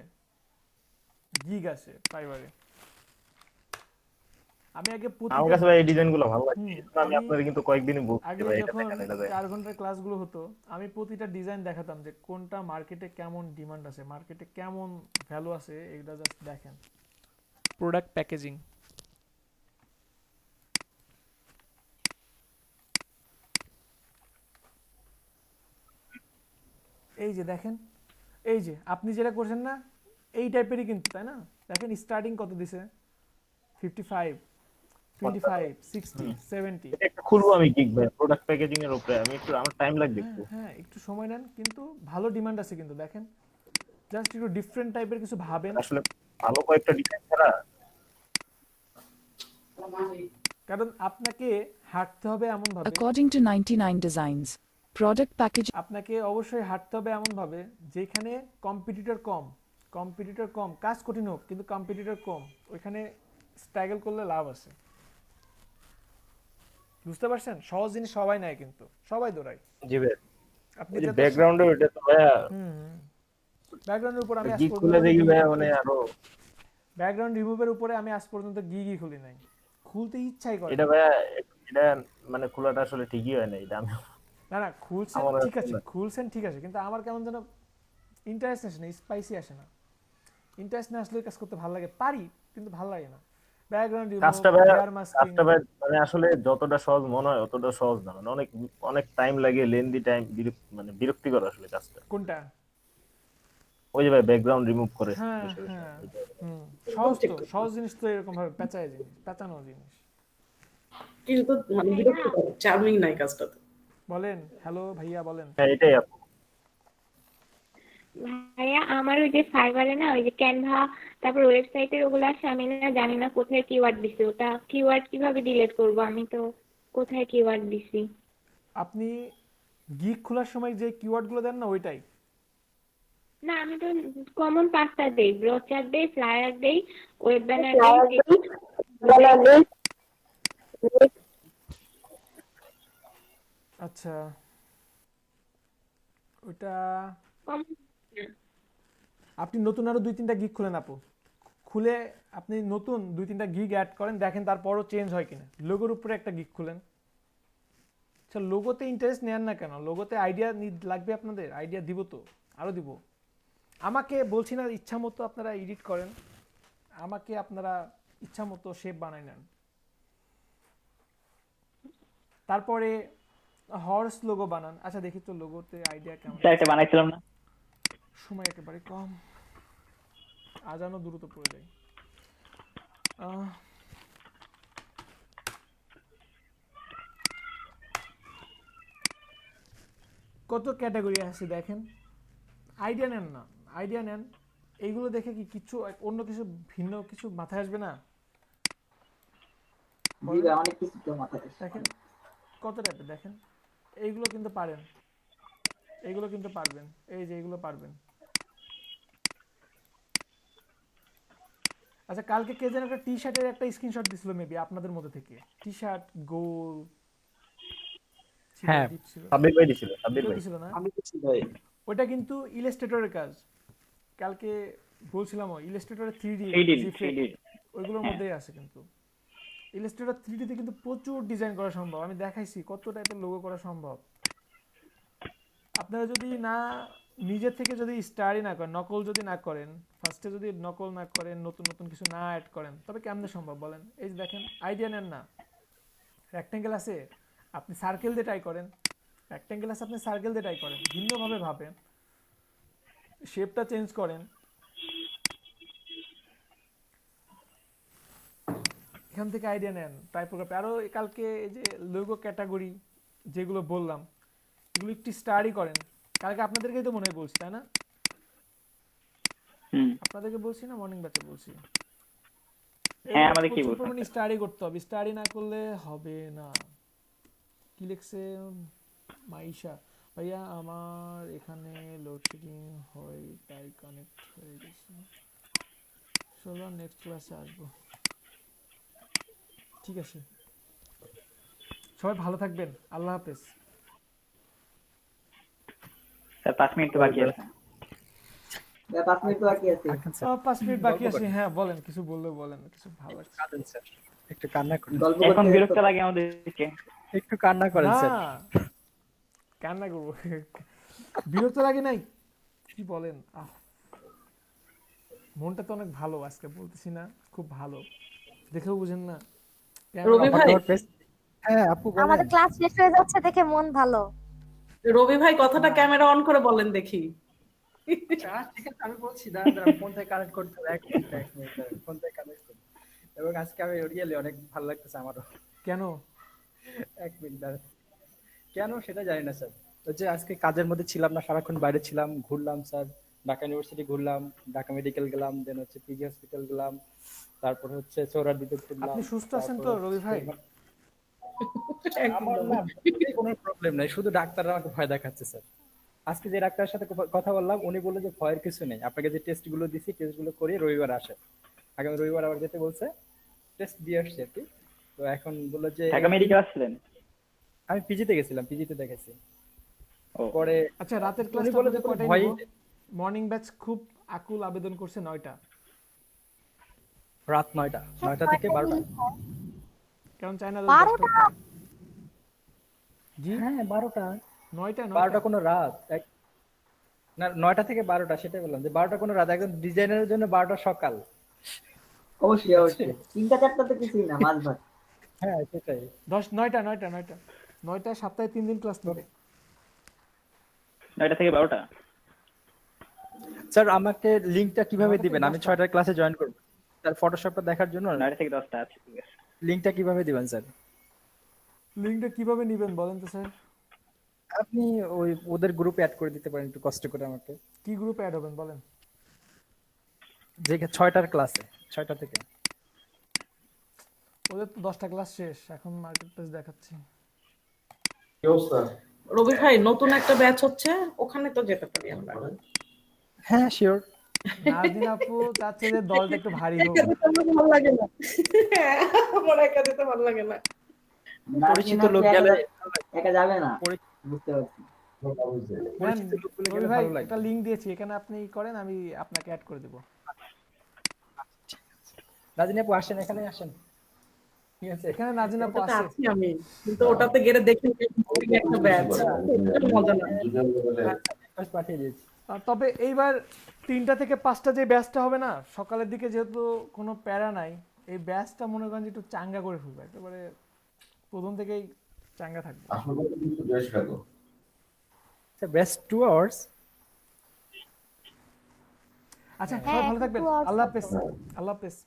গিগ আছে ফাইবারে। আমি আগে আমার প্রতিটা কাছে ভাই এই ডিজাইনগুলো ভালো লাগে, হুম, এই জন্য আমি আমি আপনার কিন্তু কয়েকদিনই বলছি আগে ভাই এটা যখন দেখেন, এটা দেখেন। 4 ঘন্টার ক্লাসগুলো হতো আমি প্রতিটা ডিজাইন দেখাতাম যে কোনটা মার্কেটে কেমন ডিমান্ড আছে, মার্কেটে কেমন ভ্যালু আছে, এটা জাস্ট দেখেন। প্রোডাক্ট প্যাকেজিং, এই যে দেখেন, এই যে আপনি যেটা করছেন না এই টাইপেরই কিন্তু, তাই না? দেখেন স্টার্টিং কত দিছে, 55, 25, 60, 70। এটা একটা খুলবো আমি গিগ ভাই প্রোডাক্ট প্যাকেজিং এর উপরে, আমি একটু আমার টাইম লাগবে একটু। হ্যাঁ একটু সময় নেন, কিন্তু ভালো ডিমান্ড আছে কিন্তু দেখেন, জাস্ট একটু ডিফারেন্ট টাইপের কিছু ভাবেন। আসলে ভালো কয়েকটা ডিজাইন ছাড়া, কারণ আপনাকে হাঁটতে হবে এমন ভাবে, According to 99 Designs, product package আপনাকে অবশ্যই হাঁটতে হবে এমন ভাবে যেখানে কম্পিটিটর কম, কাজ কঠিন হোক কিন্তু কম্পিটিটর কম, ওইখানে স্ট্রাগল করলে লাভ আছে। বুঝতে পারছেন? সহজ জিনিস সবাই নেয় কিন্তু সবাই দৌড়ায়। জি ভাই আপনি এই যে যত ব্যাকগ্রাউন্ডে ওটা তো ভাইয়া ব্যাকগ্রাউন্ডের উপর আমি আজ গিগ খুলে পর্যন্ত দেখি ভাইয়া মানে আরো, ব্যাকগ্রাউন্ড রিমুভের উপরে আমি আজ পর্যন্ত গিগই খুলি নাই, খুলতে ইচ্ছাই করে এটা না। ভাইয়া এটা মানে খোলাটা আসলে ঠিকই হয় না, এটা আমি না খুলছেন আমার ঠিক আছে, না। খুলছেন ঠিক আছে, কিন্তু আমার কেমন যেন ইন্টারেস্ট আসে না, স্পাইসি আসে না। ইন্টারেস্ট না আসলে কাজ করতে ভালো লাগে, পারি কিন্তু ভালো লাগে না। ব্যাকগ্রাউন্ড রিমুভ, কাজটা ভাইয়া লেয়ার মাস্কিং, কাজটা ভাই মানে আসলে যতটা সহজ মনে হয় অতটা সহজ না, মানে অনেক অনেক টাইম লাগে, লেন্দি টাইম, মানে বিরক্তিকর আসলে কাজটা। কোনটা? ওই যে ভাই ব্যাকগ্রাউন্ড রিমুভ করে হ্যাঁ বসে বসে। হ্যাঁ সহজ তো, সহজ জিনিস তো এরকম ভাবে পেঁচানো জিনিস। কিন্তু মানে বিরক্তিকর, চার্মিং নাই কাজটাতে। বলেন হ্যালো ভাইয়া, বলেন। হ্যাঁ এটাই আপু। ভাইয়া আমার ওই যে ফাইবারে না ওই যে ক্যানভা তারপর ওয়েবসাইটের ওগুলো আসে, আমি না জানি না কোথায় কিওয়ার্ড দিছি, ওটা কিওয়ার্ড কিভাবে ডিলিট করব? আমি তো কোথায় কিওয়ার্ড দিছি? আপনি গিগ খোলার সময় যে কিওয়ার্ডগুলো দেন না ওইটাই। না আমি তো কমন 5টা দেই, ব্রোচার দেই, ফ্লায়ার দেই, ওয়েব ব্যানার দেই। আচ্ছা ওইটা আপনি নতুন আরো 2-3টা গিগ খুলেন আপু, খুলে আপনি নতুন 2-3টা গিগ অ্যাড করেন, দেখেন তারপরও চেঞ্জ হয় কিনা। লোগোর উপরে একটা গিগ খুলেন। আচ্ছা লোগোতে ইন্টারেস্ট নেন না কেন? লোগোতে আইডিয়া লাগবে আপনাদের, আইডিয়া দিব তো, আরো দিব। আমাকে বলছি না ইচ্ছা মতো আপনারা এডিট করেন, আমাকে আপনারা ইচ্ছা মতো শেপ বানাই নেন। তারপরে হর্স লোগো বানান। আচ্ছা দেখি তো লোগোতে আইডিয়া কেমন। একটা বানাইছিলাম না, সময় একেবারে কম, আজানও দ্রুত পড়ে যায়। কত ক্যাটাগরি আছে দেখেন, আইডিয়া নেন না, আইডিয়া নেন। এইগুলো দেখে কি কিছু অন্য কিছু ভিন্ন কিছু মাথায় আসবে না? অনেক কিছু তো মাথায় আসে। দেখেন কত টাইপের, দেখেন এইগুলো কিন্তু পারেন, এইগুলো কিন্তু পারবেন, এই যে এইগুলো পারবেন। আচ্ছা কালকে কে যেন একটা টি শার্টের একটা স্ক্রিনশট দিছিল মেবি আপনাদের মধ্যে থেকে, টি শার্ট গোল হ্যাঁ সাব্বির ভাই দিছিল, সাব্বির ভাই দিছিল না? আমি কিছু ভাই ওটা কিন্তু ইলাস্ট্রেটরের কাজ, কালকে বলছিলাম ইলাস্ট্রেটরের 3D ওইগুলোর মধ্যেই আছে। কিন্তু ইলাস্ট্রেটর 3D তে কিন্তু প্রচুর ডিজাইন করা সম্ভব, আমি দেখাইছি কত টাইপের লোগো করা সম্ভব। আপনারা যদি না নিজে থেকে যদি স্টাডি না করেন, নকল যদি না করেন, ফার্স্টে যদি নকল না করেন, নতুন নতুন কিছু না অ্যাড করেন, তবে কেমনে সম্ভব বলেন? এই যে দেখেন আইডিয়া নেন না, রেক্ট্যাঙ্গেল আছে আপনি সার্কেল দিয়ে ট্রাই করেন, রেক্ট্যাঙ্গেল আছে আপনি সার্কেল দিয়ে ট্রাই করেন, ভিন্নভাবে ভাবেন, শেপটা চেঞ্জ করেন। এখান থেকে আইডিয়া নেন টাইপোগ্রাফি। আরো কালকে এই যে লোগো ক্যাটাগরি যেগুলো বললাম এগুলো একটু স্টাডি করেন। কালকে আপনাদেরকেই তো মনে হয় বলছি, তাই না? আপনাদেরকে বলছি না মর্নিং ব্যাচে বলছি? হ্যাঁ আমাদের কি বলছেন, স্টাডি করতে হবে, স্টাডি না করলে হবে না। কি লিখছে মাইশা ভাইয়া, আমার এখানে লোডশেডিং হয় তাই কানেক্ট হয়ে গেছে, চলো নেক্সট ক্লাসে আসবো। ঠিক আছে, সবাই ভালো থাকবেন, আল্লাহ হাফেজ। স্যার 5 মিনিট তো বাকি আছে। 5 মিনিট বাকি আছে। 5 মিনিট বাকি আছে। হ্যাঁ বলেন, কিছু বললে বলেন, কিছু ভালো লাগছে। একটু কান্না করেন, গল্প এখন করতে বিরক্ত লাগে আমাদেরকে। একটু কান্না করেন না স্যার। কান্না করবো? বিরক্ত লাগে নাই? কি বলেন? মনটা তো অনেক ভালো, আজকে বলতেছি না খুব ভালো, দেখেও বুঝেন না। রবি ভাই, হ্যাঁ আপু বলেন। আমাদের ক্লাস শেষ হয়ে যাচ্ছে দেখে মন ভালো। রবি ভাই কথাটা ক্যামেরা অন করে বলেন দেখি। আচ্ছা, ঠিক আছে আমি বলছি, দাঁড়া ফোন থেকে কানেক্ট করতে হবে, এক মিনিট ফোন থেকে কানেক্ট করতে। এবং আজকে আমি রিয়েলি অনেক ভালো লাগতেছে আমারও। কেন? এক মিনিট দাঁড়া। কেন সেটা জানি না স্যার, ওই যে আজকে কাজের মধ্যে ছিলাম না, সারাক্ষণ বাইরে ছিলাম, ঘুরলাম স্যার, ঢাকা ইউনিভার্সিটি ঘুরলাম, ঢাকা মেডিকেল গেলাম, দেন হচ্ছে পিজি হসপিটাল গেলাম, তারপর হচ্ছে চৌরাদিতে ঘুরলাম। আপনি সুস্থ আছেন তো রবি ভাই? আমার না কোনো প্রবলেম নাই, শুধু ডাক্তাররা আমাকে ভয় দেখাচ্ছে স্যার। আজকে যে ডাক্তারের সাথে কথা বললাম উনি বললো যে ভয়ের কিছু নেই, আপনাকে যে টেস্ট গুলো দিছি টেস্ট গুলো করে রবিবার আসে, আগামী রবিবার আবার যেতে বলছে, টেস্ট দিয়ে আসছে আর কি। তো এখন বললো যে ঢাকা মেডিকেল আসছিলেন? আমি পিজিতে গেছিলাম, পিজিতে দেখাইছি পরে। আচ্ছা রাতের উনি ক্লাসটা বললো যে আপনাদের ভয়, কয়টায় নিব? মর্নিং ব্যাচ খুব আকুল আবেদন করছে 9টা। রাত 9টা থেকে 12টা। কারণ চায় না 12টা? জি হ্যাঁ 12টা। 9টা 12টা কোনো রাত না, 9টা থেকে 12টা, সেটাই বললাম যে 12টা কোনো রাত, একদম ডিজাইনারের জন্য 12টা সকাল। অবশ্যই অবশ্যই, 3টা 4টা তো কিছুই না, মাঝ ভাগ। হ্যাঁ সেটাই। 9টা সপ্তাহে 3 দিন ক্লাস নেবে। 9টা থেকে 12টা। স্যার আমাকে লিংকটা কিভাবে দিবেন? আমি 6টার ক্লাসে জয়েন করব স্যার, ফটোশপটা দেখার জন্য। 9টা থেকে 10টা আছে, ঠিক আছে। লিংকটা কিভাবে দিবেন স্যার? লিংকটা কিভাবে নেবেন বলেন তো স্যার? আপনি ওই ওদের গ্রুপে অ্যাড করে দিতে পারেন একটু কষ্ট করে আমাকে। কি গ্রুপে অ্যাড হবেন বলেন? যে 6টার ক্লাসে, 6টা থেকে। ওদের তো 10টা ক্লাস শেষ, এখন মার্কেট প্লেস দেখাচ্ছি। কি অবস্থা? রবি ভাই নতুন একটা ব্যাচ হচ্ছে, ওখানে তো যেতে পারি আমরা। হ্যাঁ শিওর। নাজনীন আপু চাচ্ছে যে দলটা একটু ভারী হোক। ভালো লাগে না, আমার একা যেতে ভালো লাগে না। পরিচিত লোক গেলে একা যাবে না, বুঝতে পারছি। রবি ভাই একটা লিংক দিয়েছি, এখানে আপনি করেন, আমি আপনাকে অ্যাড করে দেব। নাজনীন আপু আসেন, এখানে আসেন। ঠিক আছে, এখানে নাজনীন আপু ওটাতে আছে। আছি আমি, কিন্তু ওটাতে গেলে দেখি একটা ব্যাচ, মজা না। পাঠিয়ে দিয়েছি। তবে এইবার 3টা থেকে 5টা যে ব্যাচটা হবে না সকালের দিকে, যেহেতু কোনো প্যারা নাই, এই ব্যাচটা মনে করেন যে একটু চাঙ্গা করে ফেলবে, একেবারে প্রথম থেকেই চাঙ্গা থাকবে। আসলে কিন্তু বেশ ভালো। আচ্ছা বেস্ট 2 আওয়ার্স। আচ্ছা সবাই ভালো থাকবেন, আল্লাহ হাফেজ। আল্লাহ হাফেজ।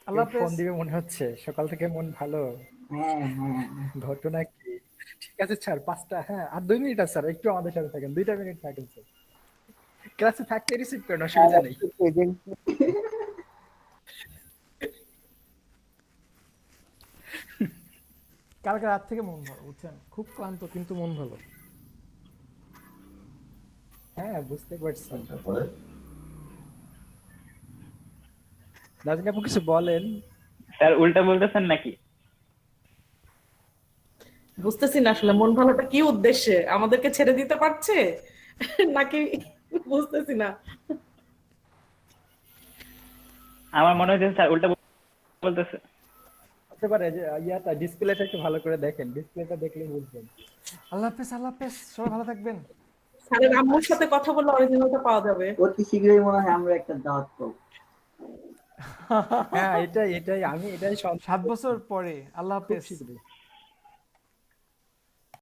আল্লাহ হাফেজ। ফোন দিবে মনে হচ্ছে, সকাল থেকে মন ভালো। হ্যাঁ হ্যাঁ, ঘটনা কি? ঠিক আছে স্যার 5টা, হ্যাঁ আর 2 মিনিট আছে স্যার, একটু আমাদের সাথে থাকেন, 2টা মিনিট থাকেন স্যার, ক্লাসে থাকতে রিসিভ করেন, অসুবিধা নেই। কালকে রাত থেকে মন ভালো, বুঝছেন, খুব ক্লান্ত কিন্তু মন ভালো। হ্যাঁ বুঝতে পারছি। নাজনীন আপু কিছু বলেন। স্যার উল্টা বলতেছেন নাকি? বুঝতেছি না আসলে মন ভালোটা কি উদ্দেশ্যে, আমাদেরকে ছেড়ে দিতে পারছে নাকি বুঝতেছি না। আমার মনে হচ্ছে স্যার উল্টা বলতেছে। হতে পারে যে ইয়াটা ডিসপ্লেটা একটু ভালো করে দেখেন, ডিসপ্লেটা দেখলে বুঝবেন। আল্লাহ হাফেজ। আল্লাহ হাফেজ, সবাই ভালো থাকবেন। স্যারের আম্মুর সাথে কথা বললে অরিজিনালটা পাওয়া যাবে। অতি শীঘ্রই মনে হয় আমরা একটা দাওয়াত পাবো। হ্যাঁ এটাই আমি এটাই 7 বছর পরে। আল্লাহ হাফেজ।